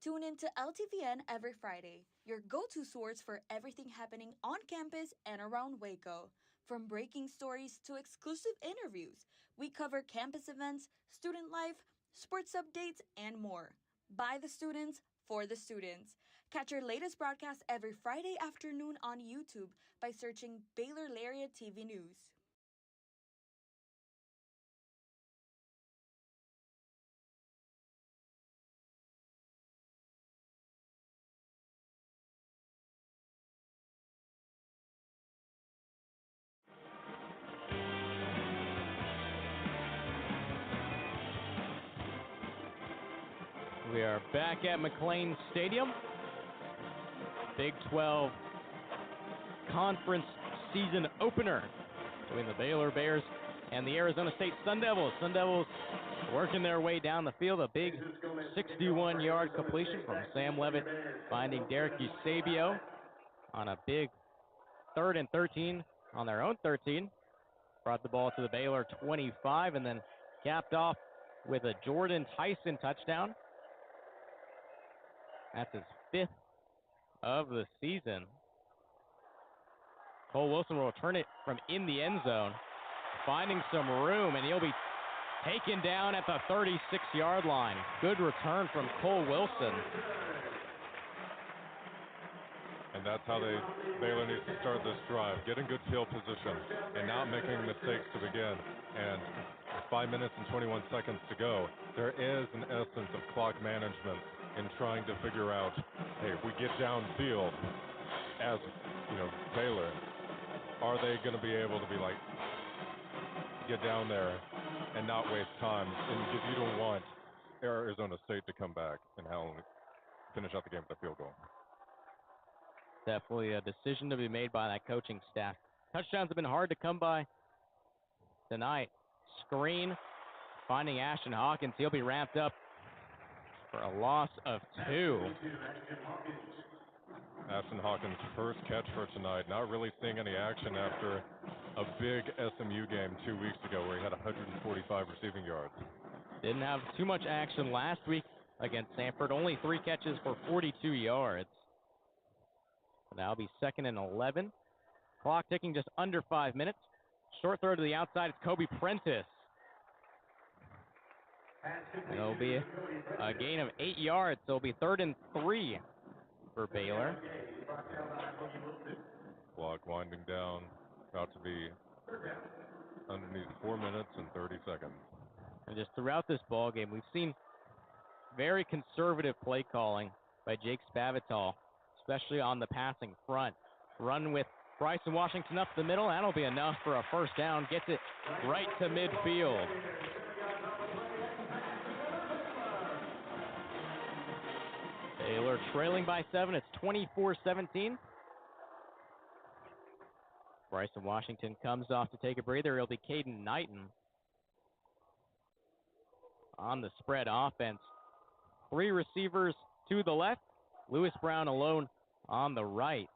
Tune in to LTVN every Friday, your go-to source for everything happening on campus and around Waco. From breaking stories to exclusive interviews, we cover campus events, student life, sports updates, and more. By the students, for the students. Catch our latest broadcast every Friday afternoon on YouTube by searching Baylor Lariat TV News. We are back at McLean Stadium. Big 12 conference season opener between the Baylor Bears and the Arizona State Sun Devils. Sun Devils working their way down the field. A big 61-yard completion from Sam Levitt, finding Derek Eusebio on a big 3rd and 13 on their own 13. Brought the ball to the Baylor 25 and then capped off with a Jordan Tyson touchdown. That's his 5th of the season. Cole Wilson will return it from in the end zone, finding some room, and he'll be taken down at the 36-yard line. Good return from Cole Wilson. And that's how Baylor needs to start this drive, getting good field position and not making mistakes to begin. And 5 minutes and 21 seconds to go. There is an essence of clock management in trying to figure out, hey, if we get downfield as, Baylor, are they going to be able to get down there and not waste time? And if you don't want Arizona State to come back and finish out the game with a field goal. Definitely a decision to be made by that coaching staff. Touchdowns have been hard to come by tonight. Screen, finding Ashton Hawkins. He'll be ramped up for a loss of 2. Ashton Hawkins' first catch for tonight. Not really seeing any action after a big SMU game 2 weeks ago where he had 145 receiving yards. Didn't have too much action last week against Sanford. Only 3 catches for 42 yards. That'll be 2nd and 11. Clock ticking just under 5 minutes. Short throw to the outside. It's Kobe Prentice. It'll be a gain of 8 yards. So it'll be 3rd and 3 for Baylor. Clock winding down. About to be underneath 4 minutes and 30 seconds. And just throughout this ball game, we've seen very conservative play calling by Jake Spavital, especially on the passing front. Run with Bryson Washington up the middle. That'll be enough for a first down. Gets it right to midfield. Baylor trailing by 7. It's 24-17. Bryson Washington comes off to take a breather. It'll be Caden Knighton on the spread offense. 3 receivers to the left. Lewis Brown alone on the right.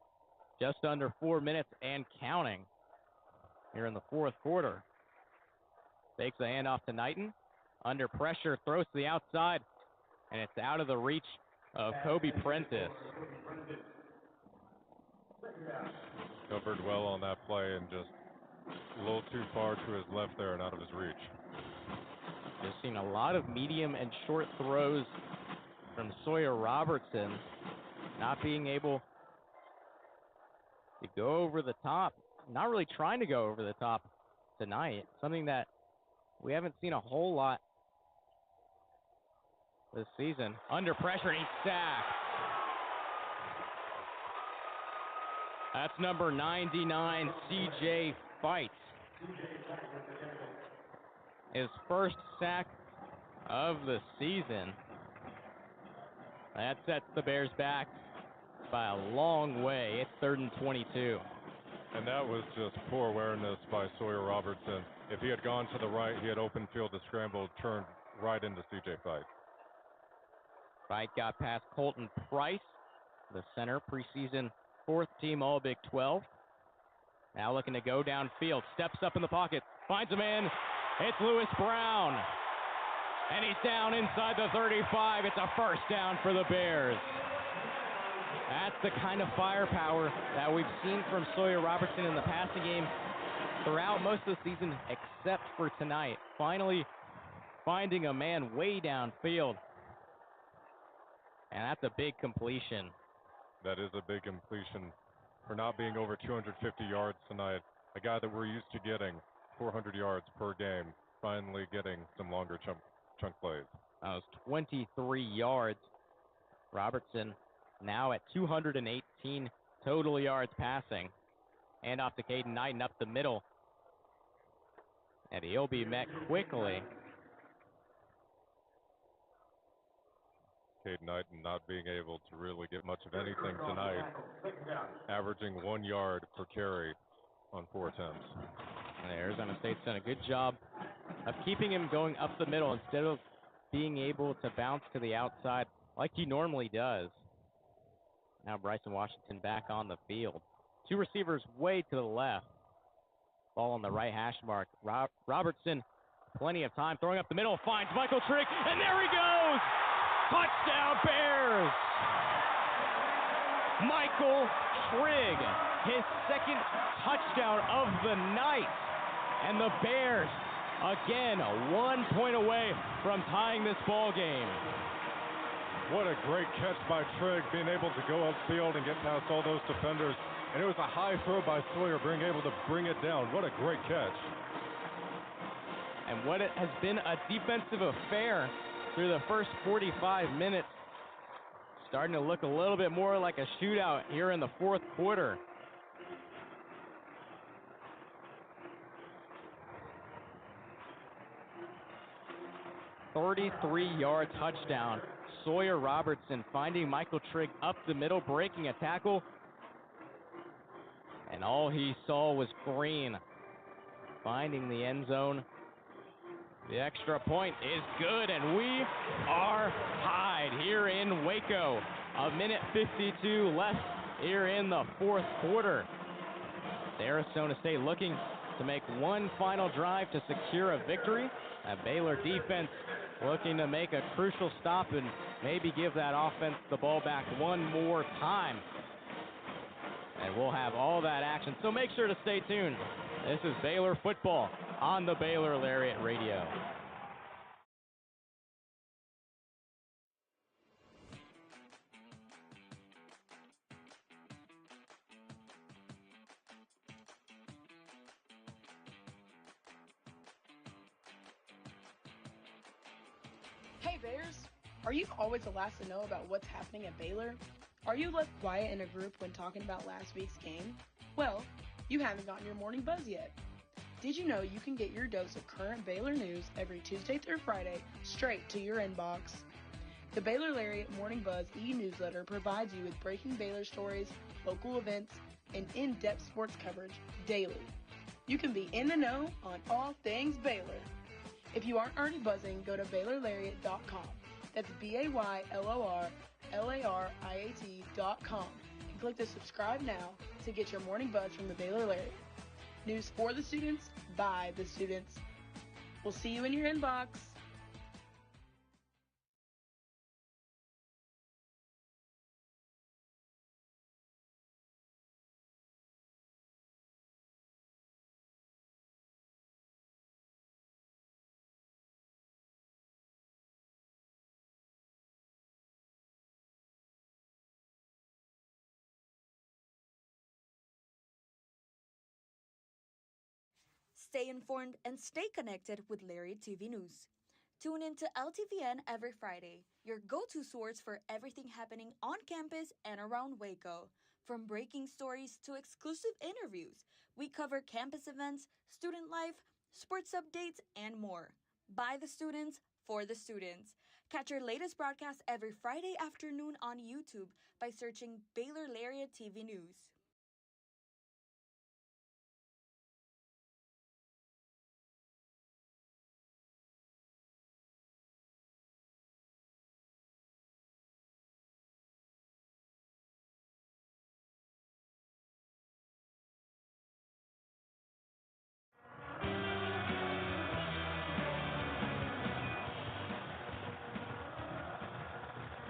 Just under 4 minutes and counting here in the 4th quarter. Takes the handoff to Knighton. Under pressure, throws to the outside, and it's out of the reach of Kobe Prentice. Covered well on that play and just a little too far to his left there and out of his reach. Just seen a lot of medium and short throws from Sawyer Robertson, not being able to go over the top, not really trying to go over the top tonight, something that we haven't seen a whole lot this season. Under pressure, and he's sacked. That's number 99, CJ Fight. His first sack of the season. That sets the Bears back by a long way. It's 3rd and 22. And that was just poor awareness by Sawyer Robertson. If he had gone to the right, he had open field to scramble, turned right into CJ Fight. Fight got past Colton Price, the center, preseason 4th team All Big 12. Now looking to go downfield, steps up in the pocket, finds a man. It's Lewis Brown. And he's down inside the 35. It's a first down for the Bears. That's the kind of firepower that we've seen from Sawyer Robertson in the passing game throughout most of the season, except for tonight. Finally finding a man way downfield. And that's a big completion. That is a big completion for not being over 250 yards tonight. A guy that we're used to getting 400 yards per game, finally getting some longer chunk plays. That was 23 yards. Robertson now at 218 total yards passing. And off to Caden Knighton up the middle. And he'll be met quickly. Caden Knighton not being able to really get much of anything tonight, averaging 1 yard per carry on 4 attempts. And Arizona State's done a good job of keeping him going up the middle instead of being able to bounce to the outside like he normally does. Now Bryson Washington back on the field. 2 receivers way to the left. Ball on the right hash mark. Robertson, plenty of time, throwing up the middle, finds Michael Trigg, and there he goes! Touchdown Bears! Michael Trigg, his 2nd touchdown of the night. And the Bears, again, 1 point away from tying this ball game. What a great catch by Trigg, being able to go upfield and get past all those defenders. And it was a high throw by Sawyer, being able to bring it down. What a great catch. And what it has been a defensive affair through the first 45 minutes. Starting to look a little bit more like a shootout here in the 4th quarter. "33-yard touchdown. Sawyer Robertson finding Michael Trigg up the middle, breaking a tackle. and all he saw was green. Finding the end zone. The extra point is good, and we are tied here in Waco. A minute 52 left here in the fourth quarter. Arizona State looking to make one final drive to secure a victory. That Baylor defense looking to make a crucial stop and maybe give that offense the ball back one more time. And we'll have all that action, so make sure to stay tuned. This is Baylor football on the Baylor Lariat Radio. Hey Bears! Are you always the last to know about what's happening at Baylor? Are you left quiet in a group when talking about last week's game? Well, you haven't gotten your morning buzz yet. Did you know you can get your dose of current Baylor news every Tuesday through Friday straight to your inbox? The Baylor Lariat Morning Buzz e-newsletter provides you with breaking Baylor stories, local events, and in-depth sports coverage daily. You can be in the know on all things Baylor. If you aren't already buzzing, go to BaylorLariat.com. That's BaylorLariat.com and click the subscribe now to get your morning buzz from the Baylor Lariat. News for the students, by the students. We'll see you in your inbox. Stay informed and stay connected with Lariat TV News. Tune in to LTVN every Friday, your go-to source for everything happening on campus and around Waco. From breaking stories to exclusive interviews, we cover campus events, student life, sports updates, and more. By the students, for the students. Catch our latest broadcast every Friday afternoon on YouTube by searching Baylor Lariat TV News.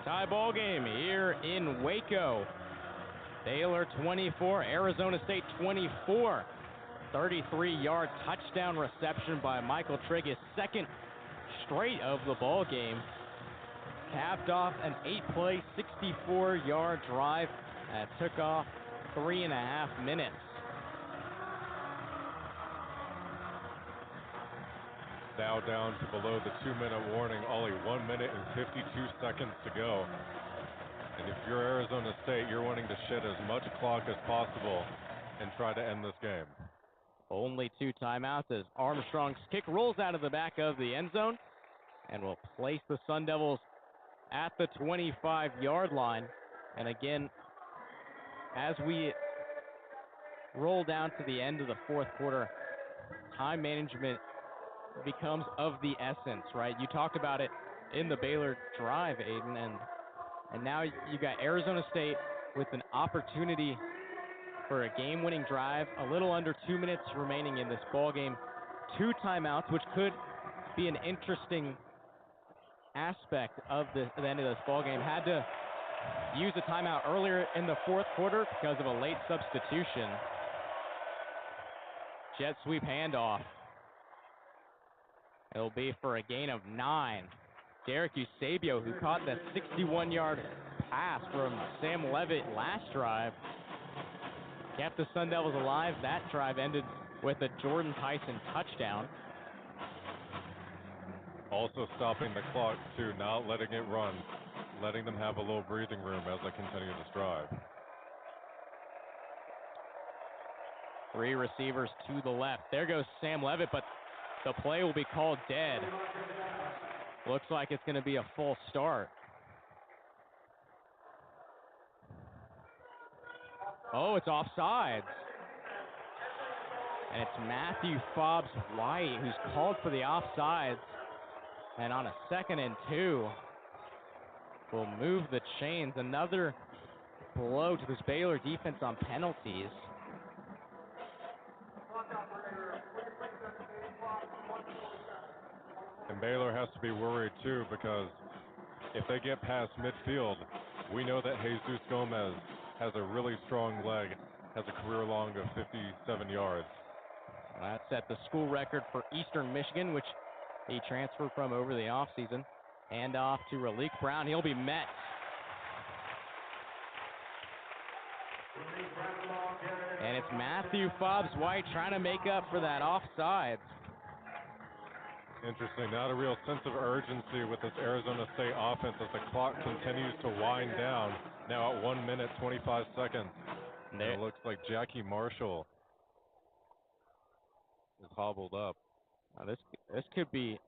Tie ball game here in Waco. Baylor 24, Arizona State 24. 33-yard touchdown reception by Michael Trigg, his second straight of the ball game. Capped off an 8-play, 64-yard drive that took off 3.5 minutes. Now down to below the 2-minute warning, only 1 minute and 52 seconds to go. And if you're Arizona State, you're wanting to shed as much clock as possible and try to end this game. Only 2 timeouts as Armstrong's kick rolls out of the back of the end zone and will place the Sun Devils at the 25-yard line. And again, as we roll down to the end of the fourth quarter, time management becomes of the essence, right? You talked about it in the Baylor drive, Aidan, and now you got Arizona State with an opportunity for a game-winning drive. A little under 2 minutes remaining in this ball game. 2 timeouts, which could be an interesting aspect of the end of this ball game. Had to use a timeout earlier in the fourth quarter because of a late substitution. Jet sweep handoff. It'll be for a gain of 9. Derek Eusebio, who caught that 61-yard pass from Sam Levitt last drive, kept the Sun Devils alive. That drive ended with a Jordan Tyson touchdown. Also stopping the clock, too, not letting it run, letting them have a little breathing room as they continue this drive. 3 receivers to the left. There goes Sam Levitt, but the play will be called dead. Looks like it's going to be a false start. Oh, it's offsides. And it's Matthew Fobbs-White who's called for the offsides. And on a 2nd and 2, will move the chains. Another blow to this Baylor defense on penalties. And Baylor has to be worried too, because if they get past midfield, we know that Jesus Gomez has a really strong leg, has a career long of 57 yards. That's at the school record for Eastern Michigan, which he transferred from over the offseason. Hand off to Raleek Brown. He'll be met. And it's Matthew Fobbs-White trying to make up for that offsides. Interesting. Not a real sense of urgency with this Arizona State offense as the clock continues to wind down. Now at 1 minute, 25 seconds. And it looks like Jackie Marshall is hobbled up. Now this could be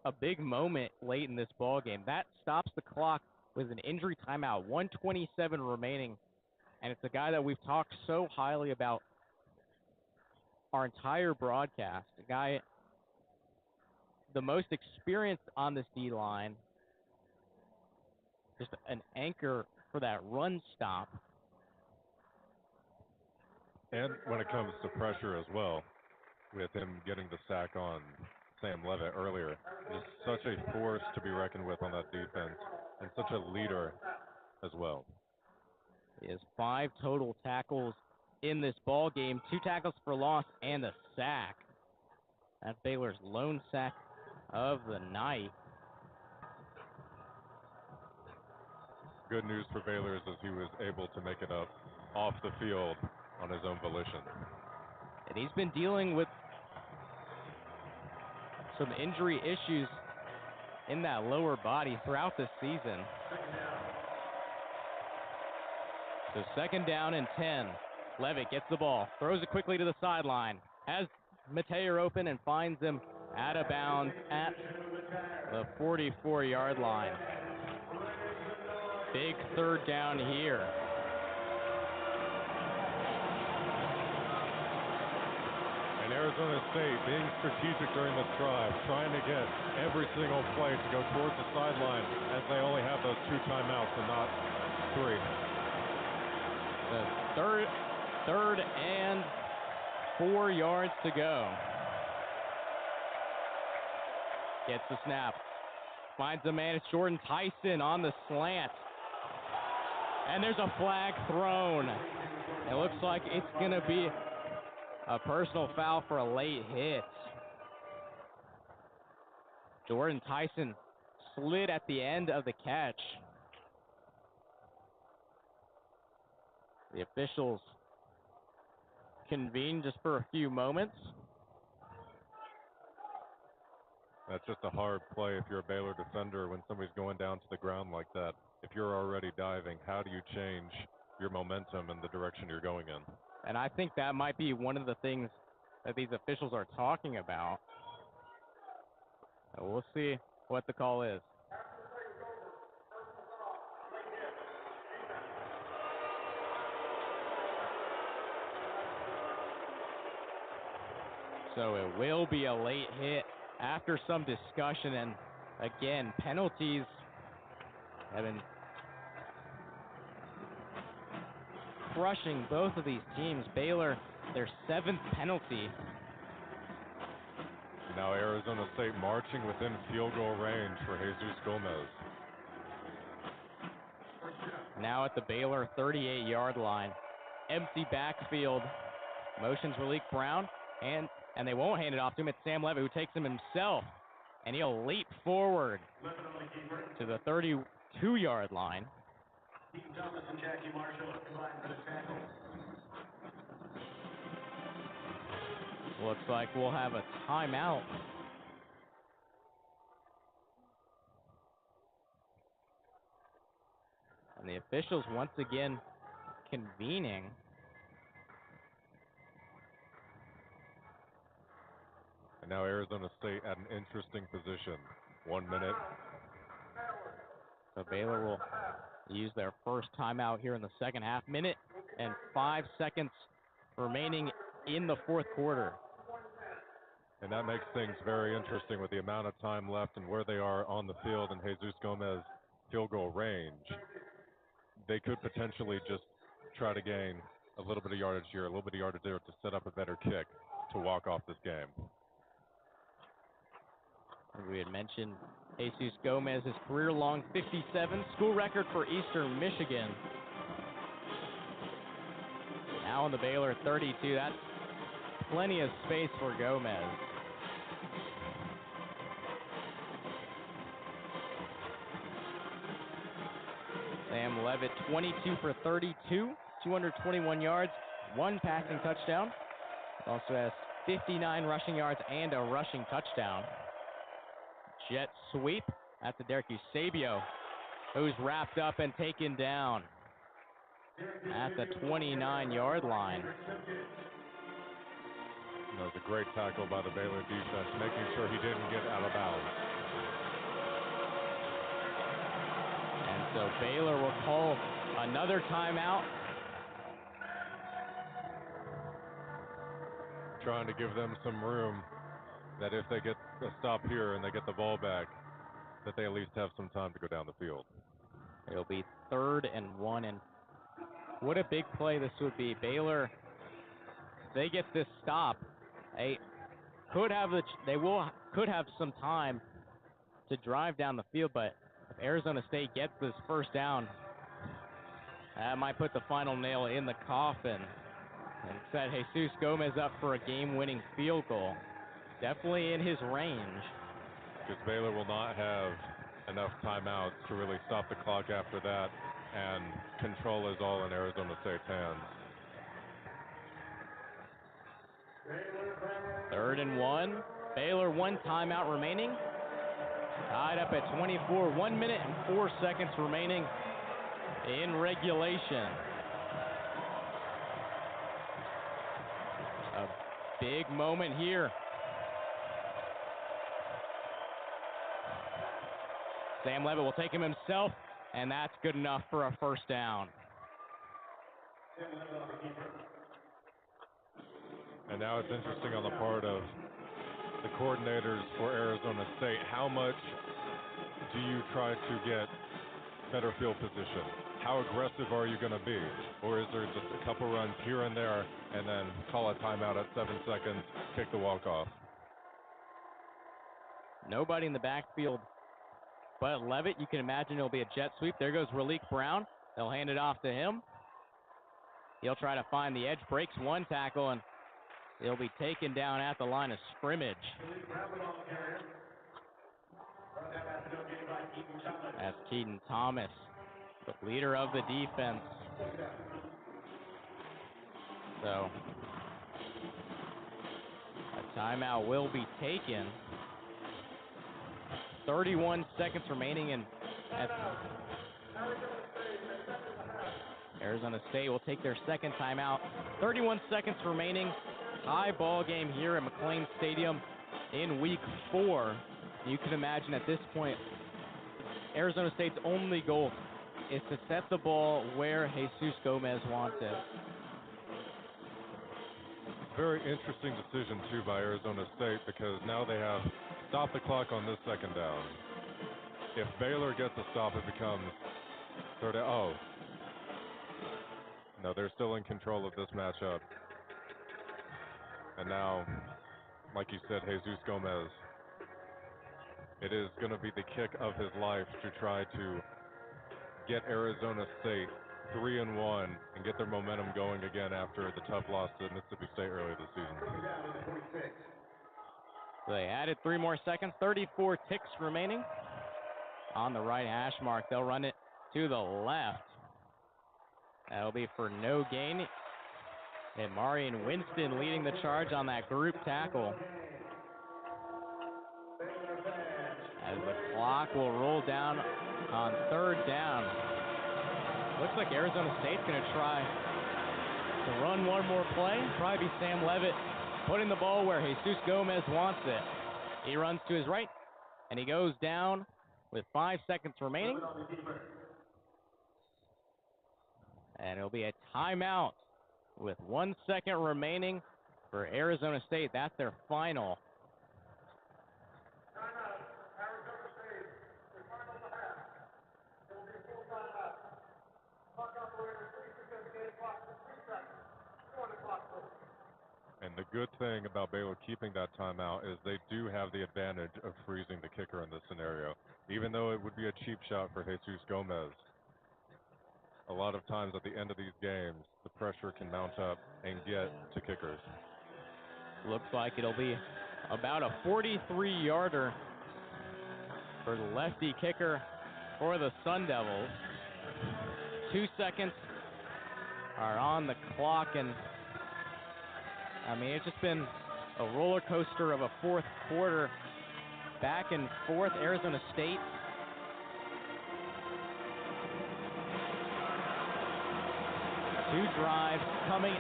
a big moment late in this ball game. That stops the clock with an injury timeout. 1:27 remaining. And it's a guy that we've talked so highly about our entire broadcast. A guy the most experienced on this D-line. Just an anchor for that run stop. And when it comes to pressure as well, with him getting the sack on Sam Levitt earlier, just such a force to be reckoned with on that defense, and such a leader as well. He has 5 total tackles in this ball game, 2 tackles for loss and a sack. That's Baylor's lone sack of the night. Good news for Baylor is he was able to make it up off the field on his own volition. And he's been dealing with some injury issues in that lower body throughout the season. So 2nd down and 10. Levitt gets the ball, throws it quickly to the sideline, has Mateer open and finds him out of bounds at the 44-yard line. Big 3rd down here. And Arizona State being strategic during this drive, trying to get every single play to go towards the sideline, as they only have those 2 timeouts and not 3. The third and 4 yards to go. Gets the snap. Finds a man. It's Jordan Tyson on the slant. And there's a flag thrown. It looks like it's going to be a personal foul for a late hit. Jordan Tyson slid at the end of the catch. The officials convene just for a few moments. That's just a hard play if you're a Baylor defender when somebody's going down to the ground like that. If you're already diving, how do you change your momentum and the direction you're going in? And I think that might be one of the things that these officials are talking about. So we'll see what the call is. So it will be a late hit after some discussion. And again, penalties have been crushing both of these teams. Baylor, their 7th penalty. Now Arizona State marching within field goal range for Jesus Gomez. Now at the Baylor 38-yard line. Empty backfield. Motions Raleek Brown, and they won't hand it off to him. It's Sam Levitt who takes him himself, and he'll leap forward to the 32-yard line. Thomas and Jackie Marshall combined for the tackle. Looks like we'll have a timeout. And the officials once again convening. And now Arizona State at an interesting position. 1 minute. So Baylor will use their first timeout here in the second half. Minute and 5 seconds remaining in the fourth quarter. And that makes things very interesting with the amount of time left and where they are on the field and Jesus Gomez field goal range. They could potentially just try to gain a little bit of yardage here, a little bit of yardage there to set up a better kick to walk off this game. As we had mentioned, Jesus Gomez's career-long 57, school record for Eastern Michigan. Now on the Baylor 32, that's plenty of space for Gomez. Sam Levitt, 22 for 32, 221 yards, 1 passing touchdown. Also has 59 rushing yards and a rushing touchdown. Jet sweep at the Derek Eusebio, who's wrapped up and taken down at the 29-yard line. That was a great tackle by the Baylor defense, making sure he didn't get out of bounds. And so Baylor will call another timeout. Trying to give them some room that if they get a stop here and they get the ball back, that they at least have some time to go down the field. It'll be 3rd and 1, and what a big play this would be. Baylor, if they get this stop, they could have could have some time to drive down the field, but if Arizona State gets this first down, that might put the final nail in the coffin and set Jesus Gomez up for a game-winning field goal. Definitely in his range. Because Baylor will not have enough timeouts to really stop the clock after that, and control is all in Arizona State's hands. 3rd and 1. Baylor 1 timeout remaining. Tied up at 24. 1 minute and 4 seconds remaining in regulation. A big moment here. Sam Levitt will take him himself, and that's good enough for a first down. And now it's interesting on the part of the coordinators for Arizona State. How much do you try to get better field position? How aggressive are you going to be? Or is there just a couple runs here and there and then call a timeout at 7 seconds, kick the walk-off? Nobody in the backfield but Levitt. You can imagine it'll be a jet sweep. There goes Raleek Brown. They'll hand it off to him. He'll try to find the edge, breaks one tackle, and he'll be taken down at the line of scrimmage. That's Keaton Thomas, the leader of the defense. So a timeout will be taken. 31 seconds remaining, and Arizona State will take their second timeout. 31 seconds remaining. High ball game here at McLean Stadium in week 4. You can imagine at this point, Arizona State's only goal is to set the ball where Jesus Gomez wants it. Very interesting decision, too, by Arizona State, because now they have stopped the clock on this second down. If Baylor gets a stop, it becomes third down. Oh. No, they're still in control of this matchup. And now, like you said, Jesus Gomez, it is going to be the kick of his life to try to get Arizona State 3-1 and get their momentum going again after the tough loss to Mississippi State earlier this season. So they added 3 more seconds, 34 ticks remaining on the right hash mark. They'll run it to the left. That'll be for no gain. And Marion Winston leading the charge on that group tackle. As the clock will roll down on third down. Looks like Arizona State's going to try to run one more play. Probably be Sam Levitt putting the ball where Jesus Gomez wants it. He runs to his right, and he goes down with 5 seconds remaining. And it'll be a timeout with 1 second remaining for Arizona State. That's their final. And the good thing about Baylor keeping that timeout is they do have the advantage of freezing the kicker in this scenario. Even though it would be a cheap shot for Jesus Gomez, a lot of times at the end of these games, the pressure can mount up and get to kickers. Looks like it'll be about a 43-yarder for the lefty kicker for the Sun Devils. 2 seconds are on the clock, and I mean, it's just been a roller coaster of a fourth quarter, back and forth. Arizona State two drives coming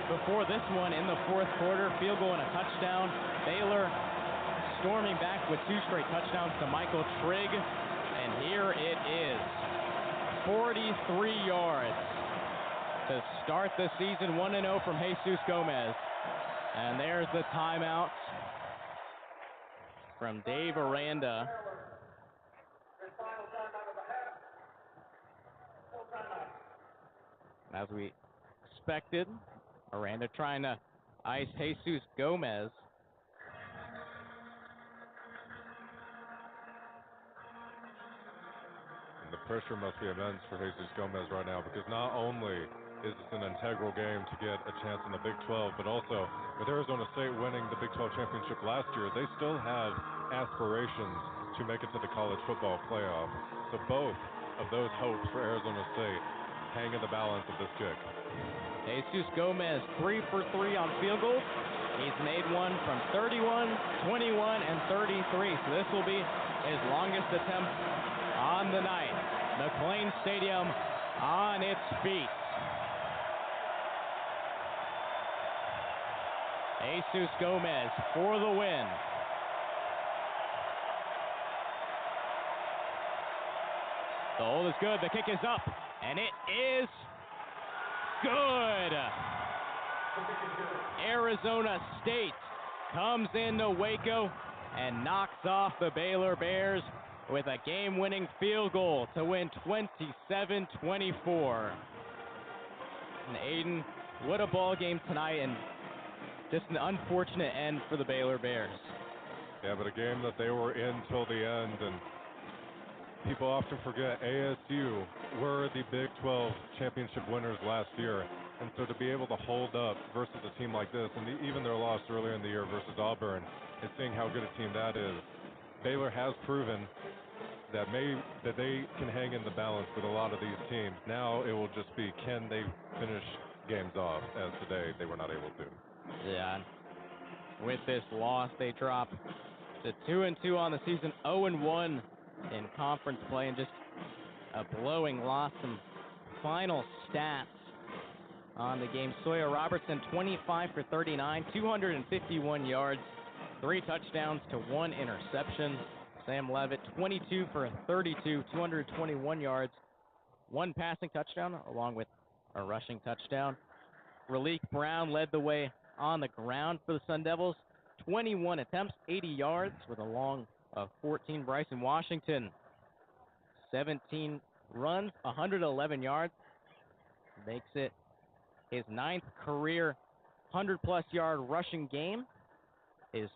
before this one in the fourth quarter. Field goal and a touchdown. Baylor storming back with 2 straight touchdowns to Michael Trigg. And here it is. 43 yards to start the season. 1-0 from Jesus Gomez. And there's the timeout from Dave Aranda. As we expected, Aranda trying to ice Jesus Gomez. And the pressure must be immense for Jesus Gomez right now, because not only is this an integral game to get a chance in the Big 12, but also with Arizona State winning the Big 12 championship last year, they still have aspirations to make it to the college football playoff. So both of those hopes for Arizona State hang in the balance of this kick. Jesus Gomez 3 for 3 on field goals. He's made one from 31, 21, and 33. So this will be his longest attempt on the night. McLean Stadium on its feet. Jesus Gomez for the win. The hold is good. The kick is up, and it is good. Arizona State comes into Waco and knocks off the Baylor Bears with a game-winning field goal to win 27-24. And Aidan, what a ball game tonight, and just an unfortunate end for the Baylor Bears. Yeah, but a game that they were in till the end, and people often forget ASU were the Big 12 championship winners last year, and so to be able to hold up versus a team like this, and even their loss earlier in the year versus Auburn, and seeing how good a team that is, Baylor has proven that they can hang in the balance with a lot of these teams. Now it will just be, can they finish games off, as today they were not able to. Yeah, with this loss, they drop to 2-2 on the season, 0-1 in conference play, and just a blowing loss. Some final stats on the game. Sawyer Robertson, 25 for 39, 251 yards, 3 touchdowns to 1 interception. Sam Levitt, 22 for 32, 221 yards, 1 passing touchdown, along with a rushing touchdown. Raleek Brown led the way on the ground for the Sun Devils, 21 attempts, 80 yards with a long of 14. Bryson Washington, 17 runs, 111 yards, makes it his 9th career 100-plus yard rushing game, his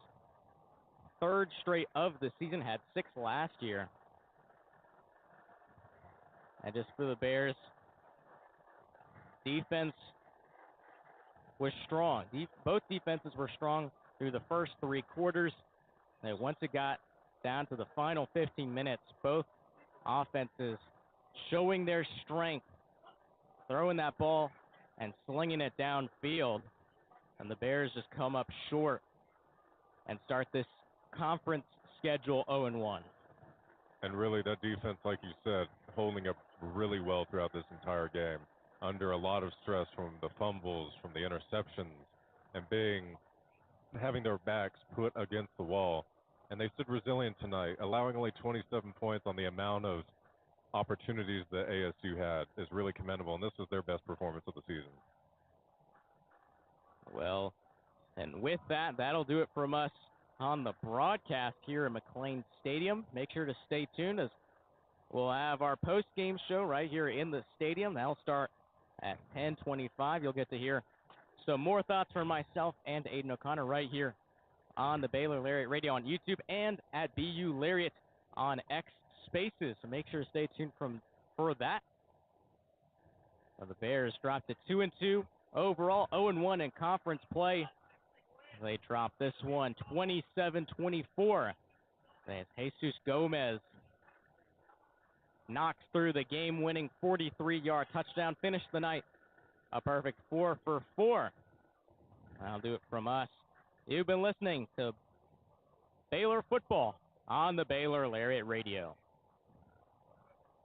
3rd straight of the season, had 6 last year. And just for the Bears, defense was strong. Both defenses were strong through the first 3 quarters. And once it got down to the final 15 minutes, both offenses showing their strength, throwing that ball and slinging it downfield. And the Bears just come up short and start this conference schedule 0-1. And really, that defense, like you said, holding up really well throughout this entire game, under a lot of stress from the fumbles, from the interceptions, and having their backs put against the wall. And they stood resilient tonight, allowing only 27 points on the amount of opportunities that ASU had is really commendable, and this was their best performance of the season. And with that, that'll do it from us on the broadcast here at McLean Stadium. Make sure to stay tuned as we'll have our post-game show right here in the stadium. That'll start at 10:25. You'll get to hear some more thoughts from myself and Aidan O'Connor right here on the Baylor Lariat Radio on YouTube and at BU Lariat on X Spaces. So make sure to stay tuned for that. The Bears dropped to 2-2 overall, 0-1 in conference play. They dropped this one 27-24. As Jesus Gomez knocks through the game-winning 43-yard touchdown, finished the night a perfect 4 for 4. That'll do it from us. You've been listening to Baylor football on the Baylor Lariat Radio.